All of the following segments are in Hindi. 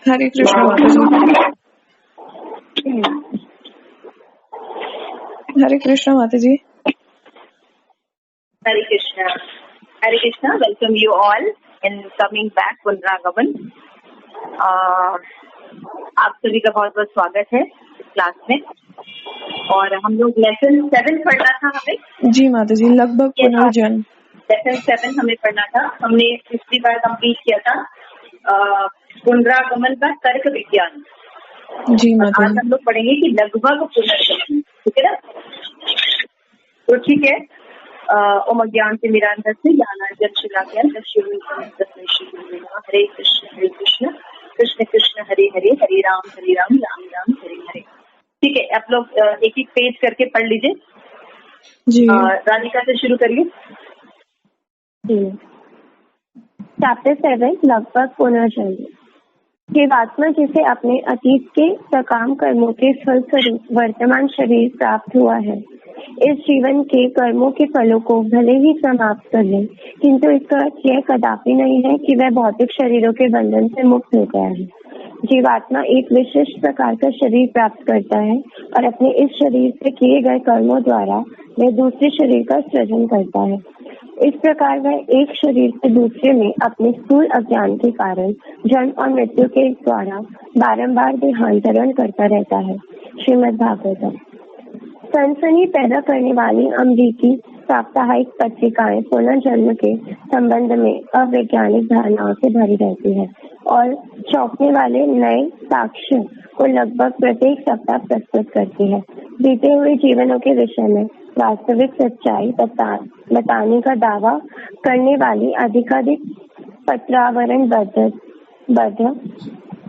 हरे कृष्ण माता जी। हरे कृष्ण माता जी। Hare Krishna. Welcome you all in coming back पुनरागमन। आप सभी का बहुत बहुत स्वागत है इस क्लास में। और हम लोग लेसन 7 पढ़ना था हमें। जी माता जी, लगभग पुनर्जन्म। लेसन 7 हमें पढ़ना था। हमने पिछली बार कंप्लीट किया था पुनरागमन का तर्क विज्ञान। जी माता आज जी। हम लोग पढ़ेंगे कि लगभग पुनर्गमन। ठीक है ना? तो ठीक है। ओम अज्ञान से निरांतर ज्ञानार्जन शिलाज्ञान हरे कृष्ण कृष्ण कृष्ण हरे हरे हरे राम राम राम हरे हरे। ठीक है, आप लोग एक एक पेज करके पढ़ लीजिए। जी राधिका से शुरू करिए। चैप्टर 7 लगभग पुनर्जन्म। जीवात्मा जिसे अपने अतीत के सकाम कर्मों के फलस्वरूप वर्तमान शरीर प्राप्त हुआ है, इस जीवन के कर्मों के फलों को भले ही समाप्त कर ले, किंतु इसका अर्थ यह कदापि नहीं है कि वह भौतिक शरीरों के बंधन से मुक्त हो गया है। जीवात्मा एक विशिष्ट प्रकार का शरीर प्राप्त करता है और अपने इस शरीर से किए गए कर्मों द्वारा वह दूसरे शरीर का सृजन करता है। इस प्रकार वह एक शरीर से दूसरे में अपने स्थूल अज्ञान के कारण जन्म और मृत्यु के द्वारा बारंबार देहांतरण करता रहता है। श्रीमद् भागवतम। सनसनी पैदा करने वाली अमेरिकी साप्ताहिक पत्रिकाएं पुनर्जन्म के संबंध में अवैज्ञानिक धारणाओं से भरी रहती है और चौंकने वाले नए साक्ष्य को लगभग प्रत्येक सप्ताह प्रस्तुत करती है। बीते हुए जीवनों के विषय में वास्तविक सच्चाई बताने का दावा करने वाली अधिकाधिक पत्रावरण बद्ध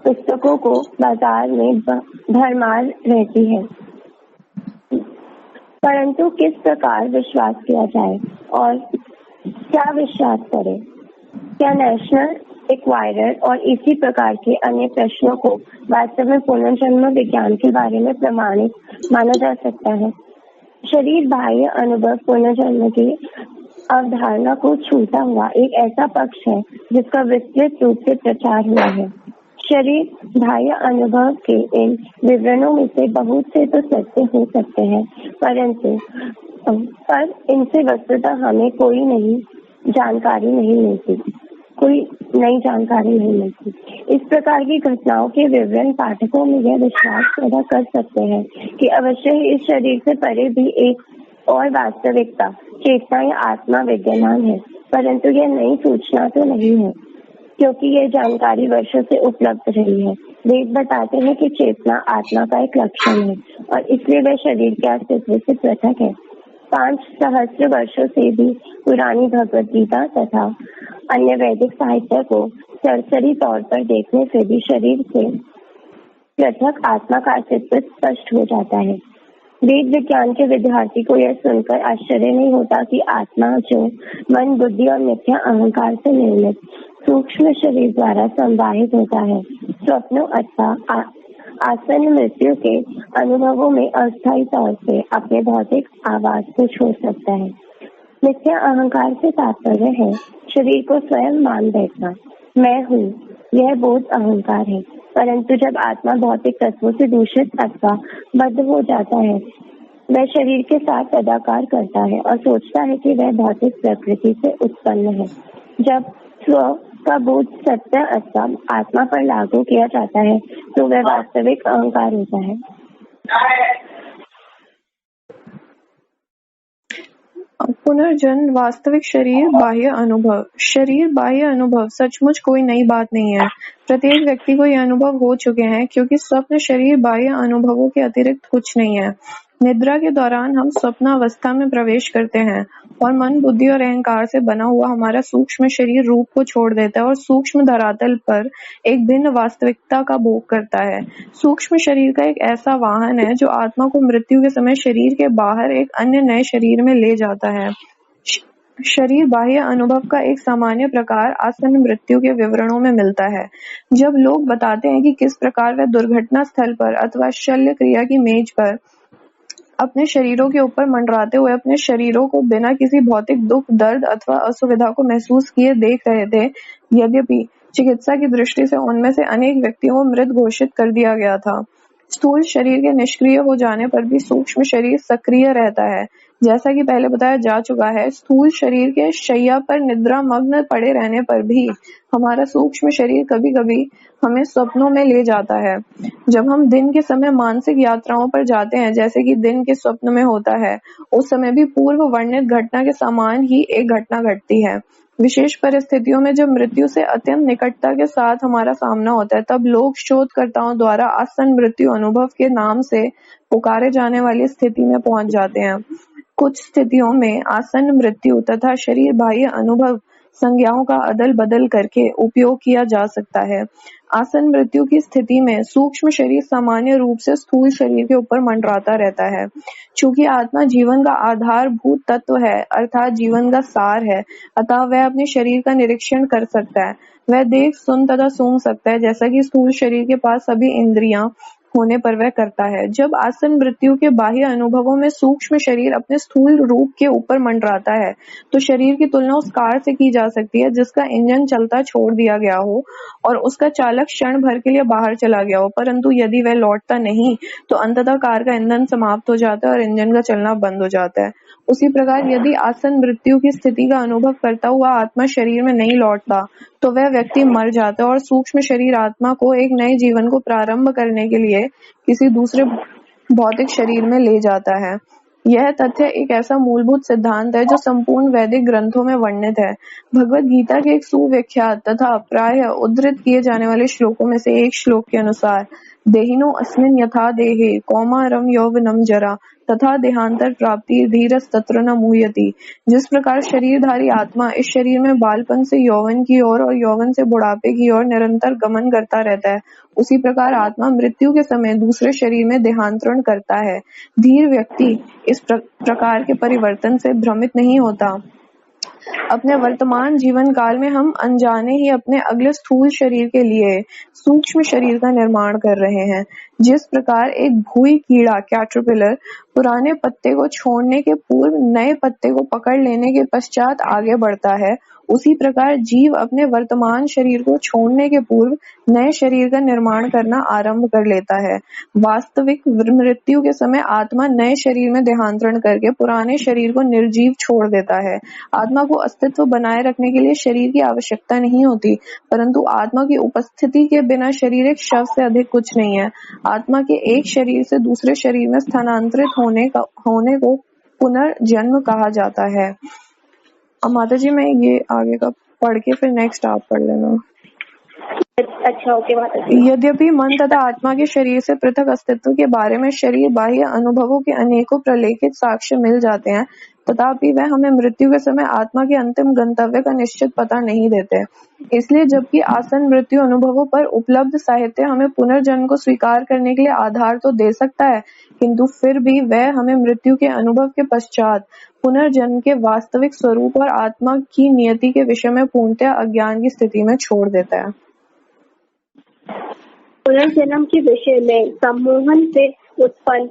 पुस्तकों को बाजार में भरमार रहती है, परंतु किस प्रकार विश्वास किया जाए और क्या विश्वास करें? क्या नेशनल एक्वायरर और इसी प्रकार के अन्य प्रश्नों को वास्तव में पुनर्जन्म विज्ञान के बारे में प्रमाणित माना जा सकता है? शरीर बाह्य अनुभव पुनर्जन्म की अवधारणा को छूता हुआ एक ऐसा पक्ष है जिसका विस्तृत रूप से प्रचार हुआ है। शरीर बाह्य अनुभव के इन विवरणों में से बहुत से तो सत्य हो सकते हैं, पर इनसे वस्तुतः हमें कोई नई जानकारी नहीं मिलती। इस प्रकार की घटनाओं के विवरण पाठकों में यह विश्वास पैदा कर सकते हैं कि अवश्य ही इस शरीर से परे भी एक और वास्तविकता, चेतना या आत्मा विद्यमान है, परंतु यह नई सूचना तो नहीं है, क्योंकि यह जानकारी वर्षों से उपलब्ध रही है। वेद बताते हैं कि चेतना आत्मा का एक लक्षण है और इसलिए वह शरीर के अस्तित्व से पृथक है। 5 सहस्त्र वर्षों से भी पुरानी भगवद गीता तथा अन्य वैदिक साहित्य को सरसरी तौर पर देखने से भी शरीर से पृथक आत्मा का अस्तित्व स्पष्ट हो जाता है। वेद विज्ञान के विद्यार्थी को यह सुनकर आश्चर्य नहीं होता कि आत्मा जो मन, बुद्धि और मिथ्या अहंकार से निर्मित सूक्ष्म शरीर द्वारा संवाहित होता है, स्वप्नों अथवा आसन्न मृत्यु के अनुभवों में अस्थायी तौर से अपने भौतिक आवास को छोड़ सकता है। मिथ्या अहंकार से तात्पर्य है शरीर को स्वयं मान बैठना, मैं हूँ, यह बोध अहंकार है। परंतु जब आत्मा भौतिक तत्वों से दूषित अथवा बद्ध हो जाता है, वह शरीर के साथ तदाकार करता है और सोचता है कि वह भौतिक प्रकृति से उत्पन्न है। जब स्व का बोध सत्य अथवा आत्मा पर लागू किया जाता है तो वह वास्तविक अहंकार होता है। पुनर्जन्म वास्तविक शरीर बाह्य अनुभव सचमुच कोई नई बात नहीं है। प्रत्येक व्यक्ति को यह अनुभव हो चुके हैं, क्योंकि स्वप्न शरीर बाह्य अनुभवों के अतिरिक्त कुछ नहीं है। निद्रा के दौरान हम स्वप्नावस्था में प्रवेश करते हैं और मन, बुद्धि और अहंकार से बना हुआ हमारा सूक्ष्म शरीर रूप को छोड़ देता है और सूक्ष्म धरातल पर एक भिन्न वास्तविकता का भोग करता है। सूक्ष्म शरीर का एक ऐसा वाहन है जो आत्मा को मृत्यु के समय शरीर के बाहर एक अन्य नए शरीर में ले जाता है। शरीर बाह्य अनुभव का एक सामान्य प्रकार आसन्न मृत्यु के विवरणों में मिलता है। जब लोग बताते हैं कि किस प्रकार वे दुर्घटना स्थल पर अथवा शल्य क्रिया की मेज पर अपने शरीरों के ऊपर मंडराते हुए अपने शरीरों को बिना किसी भौतिक दुख, दर्द अथवा असुविधा को महसूस किए देख रहे थे, यद्यपि चिकित्सा की दृष्टि से उनमें से अनेक व्यक्तियों को मृत घोषित कर दिया गया था। स्थूल शरीर के निष्क्रिय हो जाने पर भी सूक्ष्म शरीर सक्रिय रहता है। जैसा कि पहले बताया जा चुका है, स्थूल शरीर के शैया पर निद्रा मग्न पड़े रहने पर भी हमारा सूक्ष्म शरीर कभी कभी हमें स्वप्नों में ले जाता है। जब हम दिन के समय मानसिक यात्राओं पर जाते हैं, जैसे कि दिन के स्वप्न में होता है, उस समय भी पूर्व वर्णित घटना के समान ही एक घटना घटती है। विशेष परिस्थितियों में जब मृत्यु से अत्यंत निकटता के साथ हमारा सामना होता है, तब लोग शोधकर्ताओं द्वारा आसन्न मृत्यु अनुभव के नाम से पुकारे जाने वाली स्थिति में पहुंच जाते हैं। कुछ स्थितियों में आसन्न मृत्यु तथा शरीर बाह्य अनुभव संज्ञाओं का अदल बदल करके उपयोग किया जा सकता है। आसन्न मृत्यु की स्थिति में सूक्ष्म शरीर सामान्य रूप से स्थूल शरीर के ऊपर मंडराता रहता है। चूंकि आत्मा जीवन का आधारभूत तत्व है, अर्थात जीवन का सार है, अतः वह अपने शरीर का निरीक्षण कर सकता है। वह देख, सुन तथा सूंघ सकता है, जैसा कि स्थूल शरीर के पास सभी इंद्रियां होने पर वह करता है। जब आसन्न मृत्यु के बाह्य अनुभवों में सूक्ष्म शरीर अपने स्थूल रूप के ऊपर मंडराता है, तो शरीर की तुलना उस कार से की जा सकती है जिसका इंजन चलता छोड़ दिया गया हो और उसका चालक क्षण भर के लिए बाहर चला गया हो, परंतु यदि वह लौटता नहीं तो अंततः कार का ईंधन समाप्त हो जाता है और इंजन का चलना बंद हो जाता है। उसी प्रकार यदि आसन्न मृत्यु की स्थिति का अनुभव करता हुआ आत्मा शरीर में नहीं लौटता, तो वह व्यक्ति मर जाता है और सूक्ष्म शरीर आत्मा को एक नए जीवन को प्रारंभ करने के लिए किसी दूसरे भौतिक शरीर में ले जाता है। यह तथ्य एक ऐसा मूलभूत सिद्धांत है जो संपूर्ण वैदिक ग्रंथों में वर्णित है। भगवत गीता के एक सुविख्यात तथा प्रायः उद्धृत किए जाने वाले श्लोकों में से एक श्लोक के अनुसार, देहिनो अस्मिन् यथा देहे कौमारम यौवनम जरा तथा देहांतर प्राप्ति धीरस तत्र न मुह्यति। जिस प्रकार शरीरधारी आत्मा इस शरीर में बालपन से यौवन की ओर और यौवन से बुढ़ापे की ओर निरंतर गमन करता रहता है, उसी प्रकार आत्मा मृत्यु के समय दूसरे शरीर में देहांतरण करता है। धीर व्यक्ति इस प्रकार के परिवर्तन से भ्रमित नहीं होता। अपने वर्तमान जीवन काल में हम अनजाने ही अपने अगले स्थूल शरीर के लिए सूक्ष्म शरीर का निर्माण कर रहे हैं। जिस प्रकार एक भूई कीड़ा कैटरपिलर पुराने पत्ते को छोड़ने के पूर्व नए पत्ते को पकड़ लेने के पश्चात आगे बढ़ता है, उसी प्रकार जीव अपने वर्तमान शरीर को छोड़ने के पूर्व नए शरीर का निर्माण करना आरंभ कर लेता है। वास्तविक मृत्यु के समय आत्मा नए शरीर में देहांतरण करके पुराने शरीर को निर्जीव छोड़ देता है। आत्मा को अस्तित्व बनाए रखने के लिए शरीर की आवश्यकता नहीं होती, परंतु आत्मा की उपस्थिति के बिना शरीर एक शव से अधिक कुछ नहीं है। आत्मा के एक शरीर से दूसरे शरीर में स्थानांतरित होने को पुनर्जन्म कहा जाता है। अब माता जी मैं ये आगे का पढ़ के फिर नेक्स्ट आप पढ़ लेना। अच्छा, ओके माता जी। यद्यपि मन तथा आत्मा के शरीर से पृथक अस्तित्व के बारे में शरीर बाह्य अनुभवों के अनेकों प्रलेखित साक्ष्य मिल जाते हैं, तथापि वह हमें मृत्यु के समय आत्मा के अंतिम गंतव्य का निश्चित पता नहीं देते। इसलिए जबकि आसन्न मृत्यु अनुभवों पर उपलब्ध साहित्य हमें पुनर्जन्म को स्वीकार करने के लिए आधार तो दे सकता है, किंतु फिर भी वह हमें मृत्यु के अनुभव के पश्चात पुनर्जन्म के वास्तविक स्वरूप और आत्मा की नियति के विषय में पूर्णतः अज्ञान की स्थिति में छोड़ देता है। पुनर्जन्म के विषय में सम्मोहन से उत्पन्न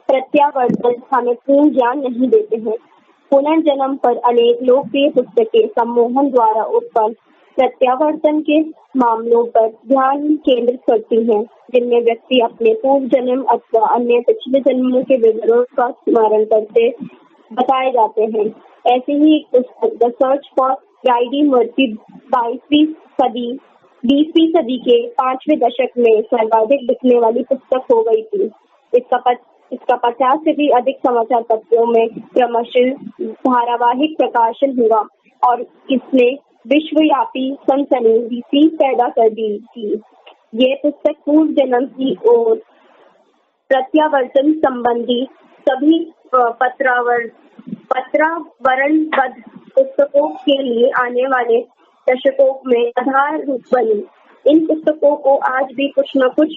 प्रत्यावर्तन हमें पूर्ण ज्ञान नहीं देते हैं। पुनर्जन्म पर अनेक लोकप्रिय पुस्तकें सम्मोहन द्वारा उत्पन्न प्रत्यावर्तन के मामलों पर ध्यान केंद्रित करती हैं, जिनमें व्यक्ति अपने पूर्व जन्म अथवा अन्य पिछले जन्मों के विवरणों का स्मरण करते बताए जाते हैं। ऐसे ही एक पुस्तक the search for Bridey mercy 20वीं सदी के 5वें दशक में सर्वाधिक बिकने वाली पुस्तक हो गई थी। इसका 50 से भी अधिक समाचार पत्रों में क्रमशः धारावाहिक प्रकाशन हुआ और इसने विश्वव्यापी सनसनी पैदा कर दी थी। ये पुस्तक पूर्व जन्म की ओर प्रत्यावर्तन संबंधी सभी पत्रावरणबद्ध पुस्तकों के लिए आने वाले दशकों में आधार रूप बनी। इन पुस्तकों को आज भी कुछ न कुछ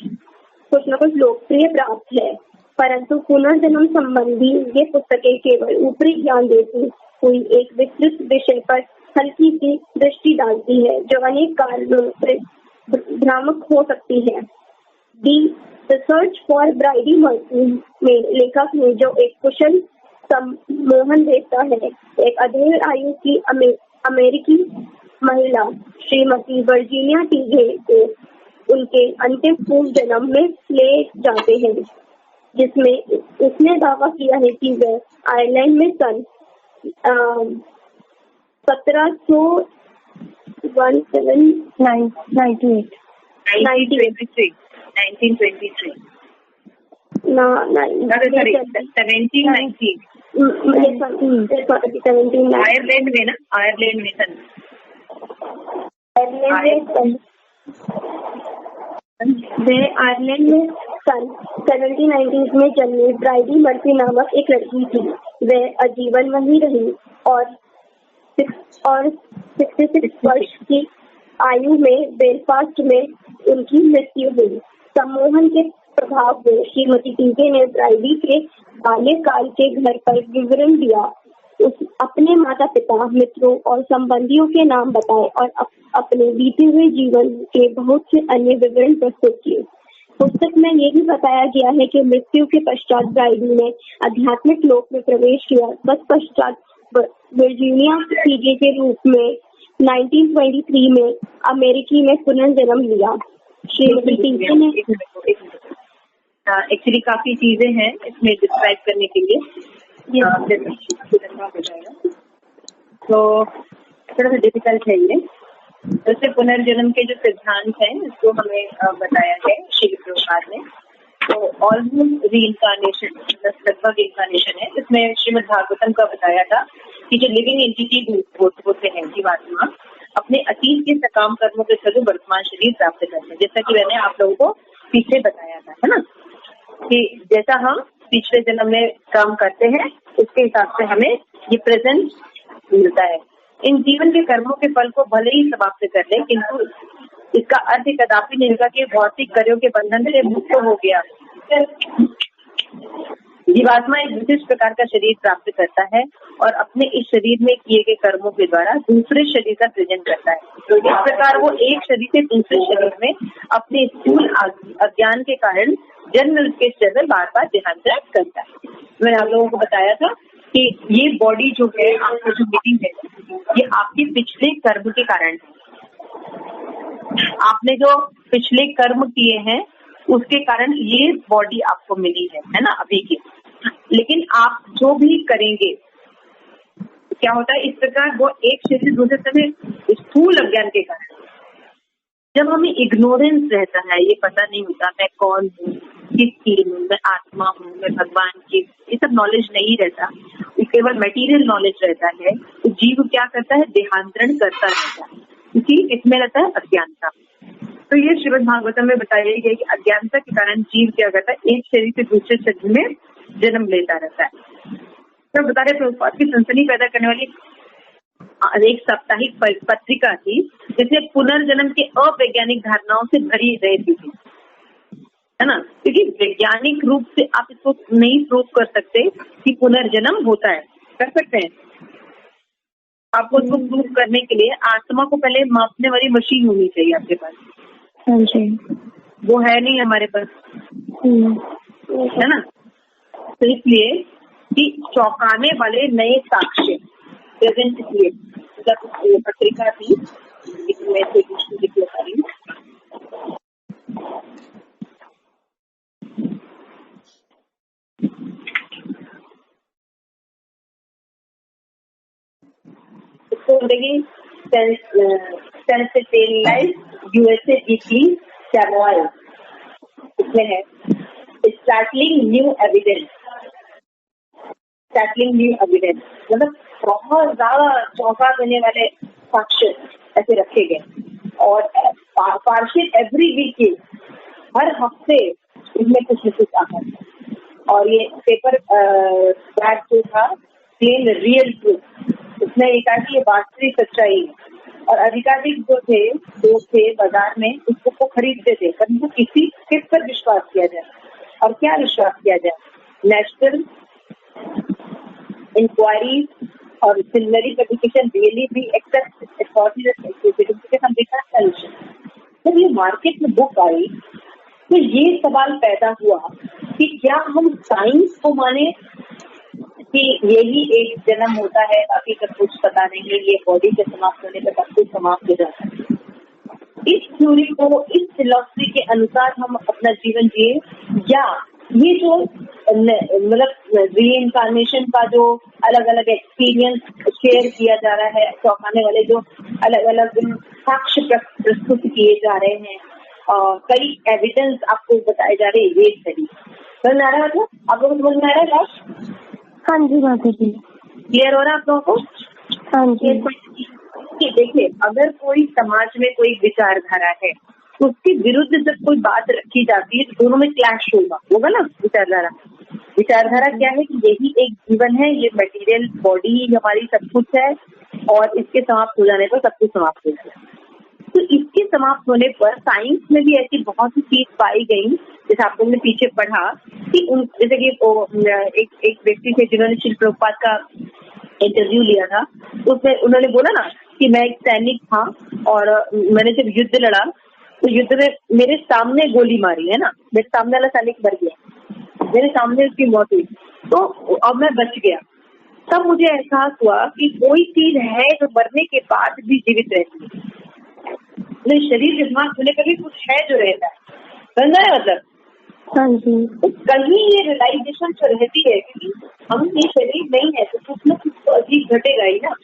लोकप्रिय प्राप्त है, परंतु पुनर्जन्म संबंधी ये पुस्तकें केवल ऊपरी ज्ञान देती हुई एक विस्तृत विषय पर हल्की सी दृष्टि डालती है, जो अनेक कारणों से भ्रामक हो सकती है। The search for Bridey mercy में लेखक ने जो एक कुशल सम्मोहन देता है, एक अधेड़ आयु की अमेरिकी महिला श्रीमती वर्जीनिया टीजे को उनके अंतिम पूर्व जन्म में ले जाते हैं, जिसमें उसने दावा किया है कि वह आयरलैंड में सन 1790 आयरलैंड में सन आयरलैंड में सन 1790 में जन्मी ब्राइडी मर्फी नामक एक लड़की थी। वह आजीवन वहीं रही और 66 वर्ष की आयु में बेलफास्ट में उनकी मृत्यु हुई। सम्मोहन के प्रभाव में श्रीमती टीजे ने ब्राइडी के बाल्यकाल के घर पर विवरण दिया, अपने माता पिता, मित्रों और संबंधियों के नाम बताए और अपने बीते हुए जीवन के बहुत से अन्य विवरण प्रस्तुत किए। पुस्तक में ये भी बताया गया है कि मृत्यु के पश्चात ब्राइडी ने आध्यात्मिक लोक में प्रवेश किया। तत्पश्चात वर्जीनिया टीजे के रूप में 1923 में अमेरिकी में पुनर्जन्म लिया। श्रीमती टीजे ने एक्चुअली काफी चीजें हैं इसमें डिस्क्राइब करने के लिए, तो थोड़ा सा डिफिकल्ट है ये। जैसे पुनर्जन्म के जो सिद्धांत हैं इसको हमें बताया है श्री प्रभुपाद ने। तो ऑलमोस्ट रीइंकार्नेशन, लगभग इंकार्नेशन है। इसमें श्रीमद् भागवतम का बताया था कि जो लिविंग एंटिटी होते हैं जीवात्मा अपने अतीत के सकाम कर्मों के स्वरूप वर्तमान शरीर प्राप्त करते हैं। जैसा कि मैंने आप लोगों को पीछे बताया था, है ना, कि जैसा हम पिछले जन्म में काम करते हैं उसके हिसाब से हमें ये प्रेजेंट मिलता है। इन जीवन के कर्मों के फल को भले ही समाप्त कर ले, किंतु इसका अर्थ कदापि नहीं होगा कि भौतिक कार्यों के बंधन से मुक्त हो गया। जीवात्मा एक विशिष्ट प्रकार का शरीर प्राप्त करता है और अपने इस शरीर में किए गए कर्मों के द्वारा दूसरे शरीर का सृजन करता है। तो इस प्रकार वो एक शरीर से दूसरे शरीर में अपने स्थूल अज्ञान के कारण जन्म के स्तर बार बार देहांतरण करता है। मैंने आप लोगों को बताया था कि ये बॉडी जो है, आपको जो मीटिंग है, ये आपके पिछले कर्म के कारण है। आपने जो पिछले कर्म किए हैं उसके कारण ये बॉडी आपको मिली है ना अभी की। लेकिन आप जो भी करेंगे क्या होता है, इस प्रकार वो एक शरीर दूसरे समय स्थूल अज्ञान के कारण, जब हमें इग्नोरेंस रहता है, ये पता नहीं होता मैं कौन हूँ, किसकी हूँ, मैं आत्मा हूँ, मैं भगवान की, ये सब नॉलेज नहीं रहता, केवल मटेरियल नॉलेज रहता है, तो जीव क्या करता है, देहांतरण करता रहता है, क्योंकि इसमें रहता है अज्ञानता। तो ये श्रीमद् भागवतम में बताया गया कि अज्ञानता के कारण जीव क्या करता है, एक शरीर से दूसरे शरीर में जन्म लेता रहता है। तो बता रहे प्रभुपाद की सनसनी पैदा करने वाली एक साप्ताहिक पत्रिका थी जिसे पुनर्जन्म के अवैज्ञानिक धारणाओं से भरी रहती थी, है ना, क्योंकि वैज्ञानिक रूप से आप इसको नहीं प्रूव कर सकते कि पुनर्जन्म होता है। कर सकते हैं आपको उसको प्रूव करने के लिए आत्मा को पहले मापने वाली मशीन होनी चाहिए आपके पास। हाँ जी, वो है नहीं हमारे पास, है ना। तो इसलिए कि चौंकाने वाले नए साक्ष्य प्रेजेंट किए, जब पत्रिका थी इसमें से लिख लगा रही हूँ। यूएसए वीकली सैमुअल, इसमें है स्टार्टलिंग न्यू एविडेंस। मतलब बहुत ज्यादा चौंका देने वाले साक्ष्य ऐसे रखे गए, और पार्शियल एवरी वीक, हर हफ्ते इसमें कुछ न कुछ आता है। और ये पेपर बैग जो था प्लेन रियल ट्रूथ, उसने ये कहा कि ये वास्तविक सच्चाई है। और अधिकारी जो थे, लोग थे बाजार में, उसको को खरीदते थे, परंतु किस पर विश्वास किया जाए और क्या विश्वास किया जाए। नेशनल इंक्वायरी और सिमिलरी पब्लिकेशन रियली भी एक्सेप्ट हम देखा सोल्यूशन। जब ये मार्केट में बुक आई तो ये सवाल पैदा हुआ कि क्या हम साइंस को माने कि यही एक जन्म होता है, बाकी सब कुछ पता नहीं है, ये बॉडी के समाप्त होने पर सब कुछ समाप्त हो जाता है। इस थ्योरी को, इस फिलॉसफी के अनुसार हम अपना जीवन जिए, या ये जो मतलब रीइंकार्नेशन का जो अलग अलग एक्सपीरियंस शेयर किया जा रहा है, चौंकाने वाले जो अलग अलग साक्ष्य प्रस्तुत किए जा रहे हैं, कई एविडेंस आपको बताए जा रहे हैं, ये सही समझ में आ रहा है? मतलब आप लोगों को समझ में आ रहा है? हाँ जी माता जी, क्लियर हो रहा है आप लोगों को? हाँ जी। कि देखिए, अगर कोई समाज में कोई विचारधारा है, उसके विरुद्ध जब कोई बात रखी जाती है तो दोनों में क्लैश होगा ना। विचारधारा क्या है कि यही एक जीवन है, ये मटेरियल बॉडी ही हमारी सब कुछ है, और इसके समाप्त हो जाने पर सब कुछ समाप्त हो जाता है। तो इसके समाप्त होने पर साइंस में भी ऐसी बहुत सी चीज पाई गई, जैसे आप लोगों ने पीछे पढ़ा कि जैसे कि एक व्यक्ति थे जिन्होंने श्रील प्रभुपाद का इंटरव्यू लिया था, उसमें उन्होंने बोला ना कि मैं एक सैनिक था और मैंने जब युद्ध लड़ा तो युद्ध में मेरे सामने गोली मारी है ना, मेरे सामने वाला सैनिक मर गया, मेरे सामने उसकी मौत हुई, तो अब मैं बच गया। तब मुझे एहसास हुआ कि कोई चीज है जो मरने के बाद भी जीवित रहती है, शरीर के समाप्त होने पर भी कुछ है जो रहता है, समझ रहे मतलब? हाँ जी। तो कहीं ये रियलाइजेशन तो रहती है कि हम ये शरीर नहीं है, तो कुछ न कुछ तो अजीब घटेगा ही ना।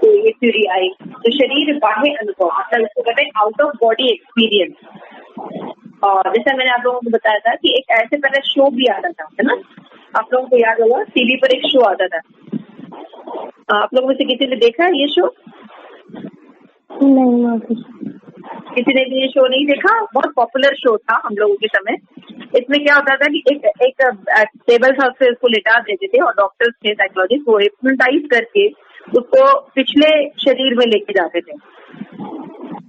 तो ये थ्योरी आई, तो शरीर बाह्य अनुभव, मतलब इसको कहते हैं आउट ऑफ बॉडी एक्सपीरियंस। और जैसा मैंने आप लोगों को बताया था कि एक ऐसे पहले शो भी आता था, है ना, आप लोगों को याद होगा, टीवी पर एक शो आता था। आप लोगों में से किसी ने देखा है ये शो? नहीं, किसी ने भी ये शो नहीं देखा? बहुत पॉपुलर शो था हम लोगों के समय। इसमें क्या होता था कि एक टेबल था, उससे उसको लेटा देते थे और डॉक्टर्स थे, साइकोलॉजिस्ट, वो हिप्नोटाइज करके उसको पिछले शरीर में लेके जाते थे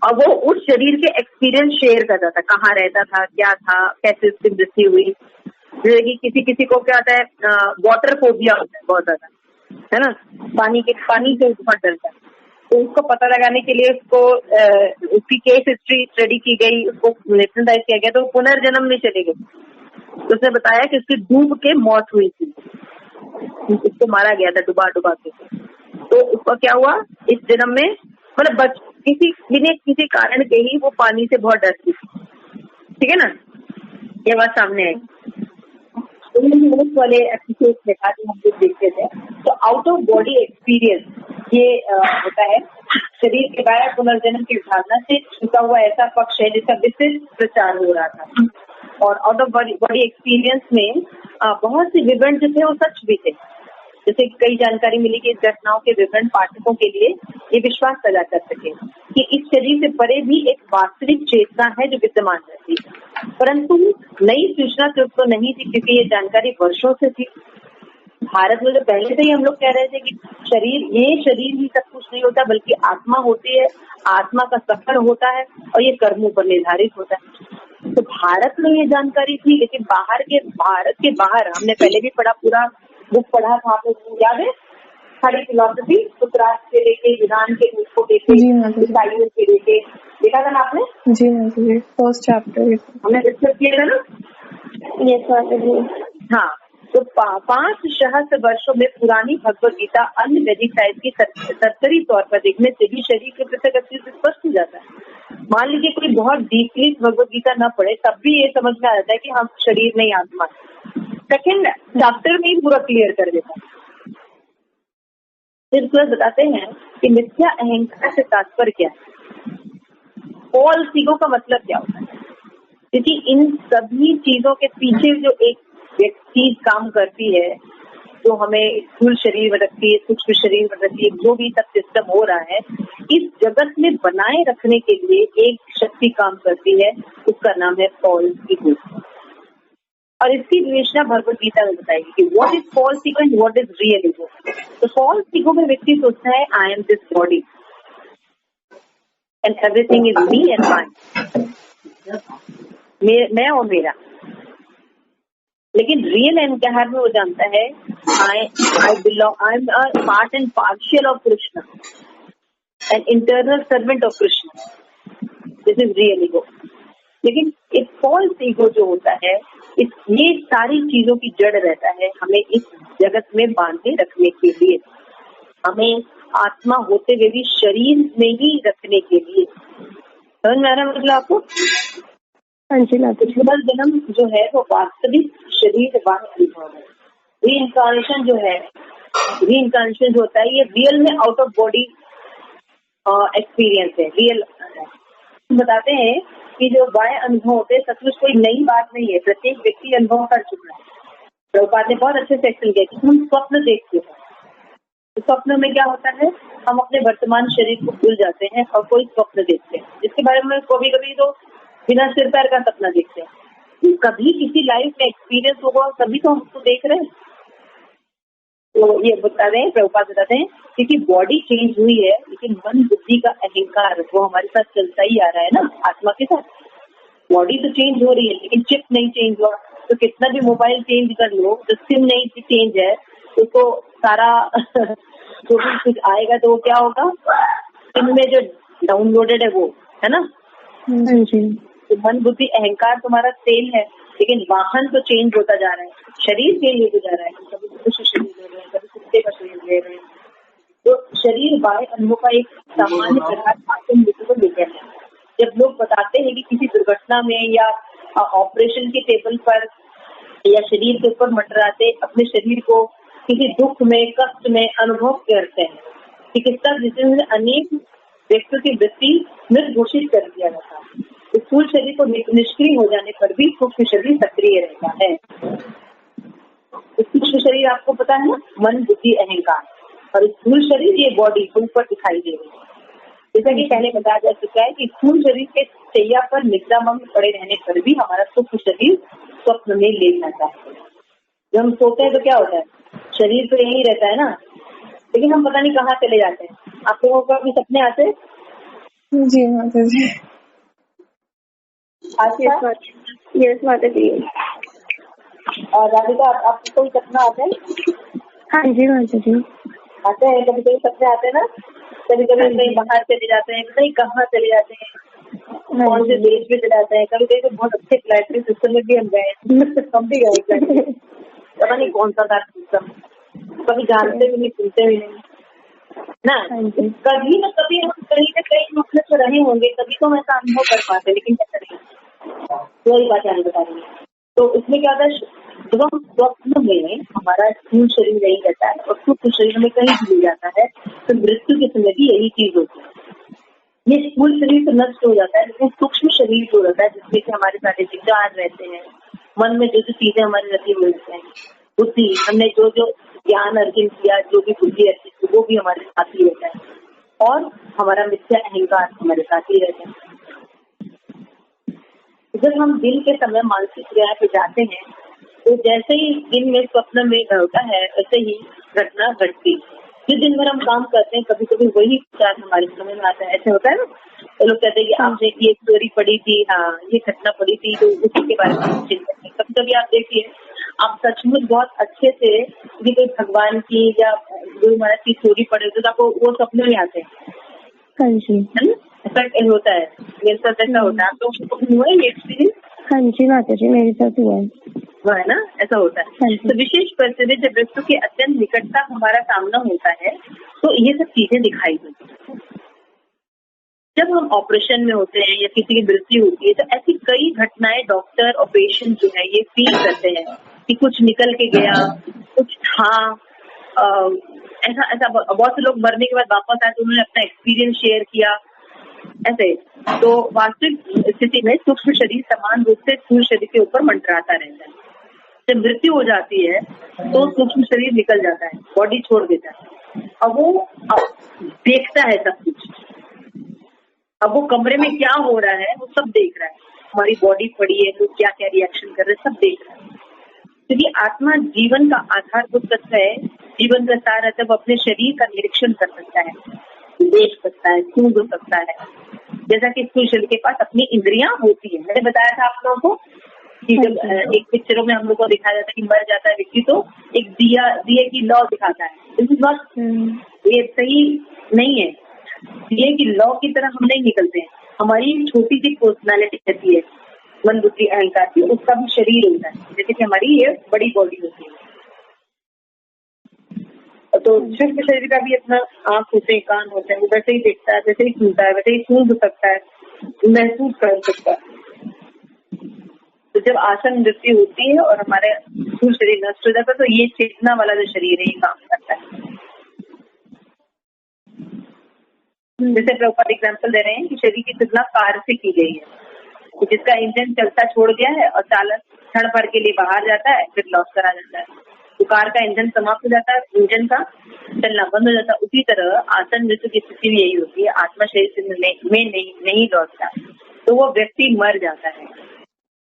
और वो उस शरीर के एक्सपीरियंस शेयर करता था, कहाँ रहता था, क्या था, कैसे उसकी मृत्यु हुई। जैसे कि किसी को क्या होता है, वाटर फोबिया होता है बहुत ज्यादा, है ना, पानी से बहुत डरता है, तो उसको पता लगाने के लिए उसकी केस हिस्ट्री स्टडी की गई, उसको हिप्नोटाइज किया गया, तो पुनर्जन्म में चले गए। तो उसने बताया कि उसकी डूब के मौत हुई थी, उसको मारा गया था डुबा के। तो उसका क्या हुआ इस जन्म में, मतलब किसी कारण के ही वो पानी से बहुत डरती थी, ठीक है ना, ये बात सामने आई। वाले एपिसोड में था जो हम लोग देखते थे। तो आउट ऑफ बॉडी एक्सपीरियंस ये होता है, शरीर के बाहर पुनर्जन्म की धारणा से छुपा हुआ ऐसा पक्ष है जिसका विस्तृत प्रचार हो रहा था। और आउट ऑफ बॉडी एक्सपीरियंस में बहुत से विवरण जो थे वो सच भी थे। जैसे कई जानकारी मिली कि इस घटनाओं के विवरण पाठकों के लिए ये विश्वास पैदा कर सके कि इस शरीर से परे भी एक वास्तविक चेतना है जो विद्यमान रहती है, परंतु नई सूचना तो नहीं थी, क्योंकि ये जानकारी वर्षों से थी। भारत में तो पहले से ही हम लोग कह रहे थे कि ये शरीर ही सब कुछ नहीं होता, बल्कि आत्मा होती है, आत्मा का सफर होता है और ये कर्मों पर निर्धारित होता है। तो भारत में ये जानकारी थी, लेकिन भारत के बाहर हमने पहले भी पूरा बुक पढ़ा था, आप लोग याद है, सारी फिलॉसफी, पुत्रार्थ से लेके यूनान के को लेके ईसाइयों से लेके, देखा था ना आपने? जी जी, फर्स्ट चैप्टर हमने डिस्कस किया था ना। हाँ, तो 5 सहस्त्र वर्षों में पुरानी भगवत गीता अन्य वैदिक साहित्य की सरसरी तौर पर देखने से भी शरीर के पृथक अस्तित्व स्पष्ट हो जाता है। मान लीजिए कोई बहुत डीपली भगवत गीता न पढ़े, तब भी ये समझ में आ जाता है कि हम शरीर नहीं आत्मा। सेकेंड चैप्टर में ही पूरा क्लियर कर देता है। फिर बताते हैं कि मिथ्या अहंकार से तात्पर्य क्या है, फॉल्स ईगो का मतलब क्या होता है, क्योंकि इन सभी चीजों के पीछे जो एक चीज काम करती है, जो हमें स्थूल शरीर में रखती है, सूक्ष्म शरीर में रखती है, जो भी सब सिस्टम हो रहा है इस जगत में बनाए रखने के लिए एक शक्ति काम करती है, उसका नाम है फॉल्स ईगो। और इसकी विवेचना भगवत गीता में बताएगी कि what is false ego and what is real ego. तो फॉल्स ईगो में व्यक्ति सोचता है I am this body and everything is me and mine, मैं और मेरा। लेकिन रियल अहंकार में वो जानता है I belong, I am a part and partial of Krishna, an internal servant of Krishna, this is real ego. लेकिन एक फॉल्स ईगो जो होता है ये सारी चीजों की जड़ रहता है हमें इस जगत में बांधे रखने के लिए, हमें आत्मा होते हुए भी शरीर में ही रखने के लिए। समझ में आ रहा है मतलब आपको? हाँ जी माता जी। पुनर्जन्म जो है वो वास्तविक शरीर बाह्य अनुभव है। रीइंकार्नेशन जो है, रीइंकार्नेशन जो होता है ये रियल में आउट ऑफ बॉडी एक्सपीरियंस है। रियल बताते हैं कि जो बाह्य अनुभव होते हैं सचमुच कोई नई बात नहीं है, प्रत्येक व्यक्ति अनुभव कर चुका है। प्रभुपाद ने बहुत अच्छे से एक्सप्लेन किया कि हम स्वप्न देखते हैं, तो स्वप्न में क्या होता है, हम अपने वर्तमान शरीर को भूल जाते हैं और कोई स्वप्न देखते हैं जिसके बारे में कभी कभी तो बिना सिर पैर का सपना देखते हैं। कभी किसी लाइफ में एक्सपीरियंस होगा तभी तो हम उसको देख रहे हैं। तो ये बता रहे हैं, प्रभुपाद बताते हैं क्योंकि बॉडी चेंज हुई है लेकिन मन बुद्धि का अहंकार वो हमारे साथ चलता ही आ रहा है ना, आत्मा के साथ। बॉडी तो चेंज हो रही है लेकिन चिप नहीं चेंज हुआ, तो कितना भी मोबाइल चेंज कर लो, जो सिम नहीं चेंज है उसको सारा जो भी कुछ आएगा तो वो क्या होगा, सिम में जो डाउनलोडेड है वो है ना। तो मन बुद्धि अहंकार तुम्हारा सेम है लेकिन वाहन तो चेंज होता जा रहा है, शरीर चेंज होता जा रहा है। कभी मनुष्य शरीर ले रहे हैं, कभी कुत्ते का शरीर ले रहे हैं। तो शरीर बाह्य अनुभव का एक सामान्य प्रकार आत्म मृत्यु को लेकर है। जब लोग बताते हैं कि किसी दुर्घटना में या ऑपरेशन के टेबल पर या शरीर के ऊपर मंडराते अपने शरीर को किसी दुख में कष्ट में अनुभव करते हैं, चिकित्सा जिसमें अनेक व्यक्तियों की मृत्यु मृत घोषित कर दिया जाता है। स्थूल शरीर को निष्क्रिय हो जाने पर भी सूक्ष्म शरीर सक्रिय रहता है। सूक्ष्म शरीर आपको पता है ना, मन बुद्धि अहंकार, और स्थूल शरीर ये बॉडी ऊपर दिखाई दे रही है। जैसा कि पहले बताया जा चुका है कि स्थूल शरीर के शैया पर निद्रामग्न पड़े रहने पर भी हमारा सूक्ष्म शरीर स्वप्न में ले जाता है। जब हम सोते हैं तो क्या होता है, शरीर तो यही रहता है ना, लेकिन हम पता नहीं कहाँ चले जाते हैं। आप लोगों को अपने सपने आते हैं? जी माता जी। यस माता जी। और राधिका आपको कोई सपना आता है? हाँ जी माता जी। आते हैं, कभी कभी सपने आते हैं ना, कभी कभी कहीं बाहर चले जाते हैं, कहीं कहाँ चले जाते हैं, कौन से देश में चले जाते हैं। कभी कभी तो बहुत अच्छे फ्लाइट सिस्टम में भी हम गए, हम भी गए, पता नहीं कौन सा था सिस्टम, कभी जानते भी नहीं, सुनते भी नहीं ना। कभी न कभी हम कहीं न कहीं मतलब से रहे होंगे, कभी तो हम ऐसा अनुभव कर पाते, लेकिन क्या करें, वही बात आगे बता रही है। तो इसमें क्या होता है, जब हम स्वप्न में हमारा स्थूल शरीर नहीं रहता है और सूक्ष्म शरीर में कहीं भी मिल जाता है, तो मृत्यु के समय भी यही चीज होती है। ये स्थूल शरीर तो नष्ट हो जाता है, लेकिन सूक्ष्म शरीर जो रहता है जिसमें से हमारे सारे विचार रहते हैं, मन में जो जो चीजें हमारी रखी हुई रहती हैं, बुद्धि, हमने जो जो ज्ञान अर्जन किया, जो भी बुद्धि अर्जित की, वो भी हमारे साथ ही रहता है, और हमारा मिथ्या अहंकार हमारे साथ ही रहता है। जब हम दिन के समय मानसिक क्रिया पे जाते हैं तो जैसे ही दिन में स्वप्न में होता है वैसे ही घटना घटती। जिस दिन भर हम काम करते हैं कभी कभी वही विचार हमारे समझ में आता है। ऐसे होता है ना, तो लोग कहते हैं कि आपने ये स्टोरी पढ़ी थी, हाँ ये घटना पढ़ी थी, तो उसी के बारे में चिंता है। कभी कभी आप देखिए, आप सचमुच बहुत अच्छे से कोई भगवान की या गुरु महाराज की स्टोरी पढ़े तो आपको वो सपने में आते हैं। हाँ जी, है ना, ऐसा होता है, मेरे साथ ऐसा होता है। आप लोगों को हुआ है ये एक्सपीरियंस? हाँ जी माता जी, मेरे साथ हुआ है। वो है ना, ऐसा होता है। तो विशेष परिस्थिति जब वस्तु के अत्यंत निकटता हमारा सामना होता है तो ये सब चीजें दिखाई देती हैं। जब हम ऑपरेशन में होते हैं या किसी की मृत्यु होती है तो ऐसी कई घटनाएं डॉक्टर और पेशेंट जो है ये फील करते हैं कि कुछ निकल के गया, कुछ था, ऐसा बहुत से लोग मरने के बाद वापस आए तो उन्होंने अपना एक्सपीरियंस शेयर किया ऐसे। तो वास्तविक स्थिति में सूक्ष्म शरीर समान रूप से स्थूल शरीर के ऊपर मंडराता रहता है। जब मृत्यु हो जाती है तो सूक्ष्म शरीर निकल जाता है, बॉडी छोड़ देता है, अब वो देखता है सब कुछ। अब वो कमरे में क्या हो रहा है वो सब देख रहा है, हमारी बॉडी पड़ी है तो क्या क्या रिएक्शन कर रहे हैं सब देख रहा है। क्योंकि आत्मा जीवन का आधारभूत तत्व है, जीवन का सार है, वो अपने शरीर का निरीक्षण कर सकता है, देख सकता है, सूंघ सकता है। जैसा कि स्थूल शरीर के पास अपनी इंद्रियां होती है। मैंने बताया था आप लोगों को कि जब एक पिक्चरों में हम लोग को दिखाया जाता है कि मर जाता है व्यक्ति तो एक दिए की लौ दिखाता है। दिस इज नॉट, ये सही नहीं है। दिए की लौ की तरह हम नहीं निकलते हैं, हमारी छोटी सी पर्सनालिटी रहती है मन बुद्धि अहंकार की, उसका भी शरीर होता है, जैसे कि हमारी ये बड़ी बॉडी होती है। तो सूक्ष्म शरीर का भी अपना आंख होते हैं, कान होते हैं, वो वैसे ही देखता है, वैसे ही सुनता है, वैसे ही सूंघ सकता है, महसूस कर सकता है। तो जब आसन मृत्यु होती है और हमारे स्थूल शरीर नष्ट हो जाता है, तो ये चेतना वाला जो शरीर है ये काम करता है। जैसे प्रभुपाद एग्जाम्पल दे रहे हैं कि शरीर की तुलना कार से की गई है, तो जिसका इंजन चलता छोड़ गया है और चालक क्षण भर के लिए बाहर जाता है, फिर लॉस करा जाता है, तो कार का इंजन समाप्त हो जाता है, इंजन का चलना बंद हो जाता है। उसी तरह आसन मृत्यु की स्थिति भी यही होती है, आत्मा शरीर में नहीं लौटता, तो वो व्यक्ति मर जाता है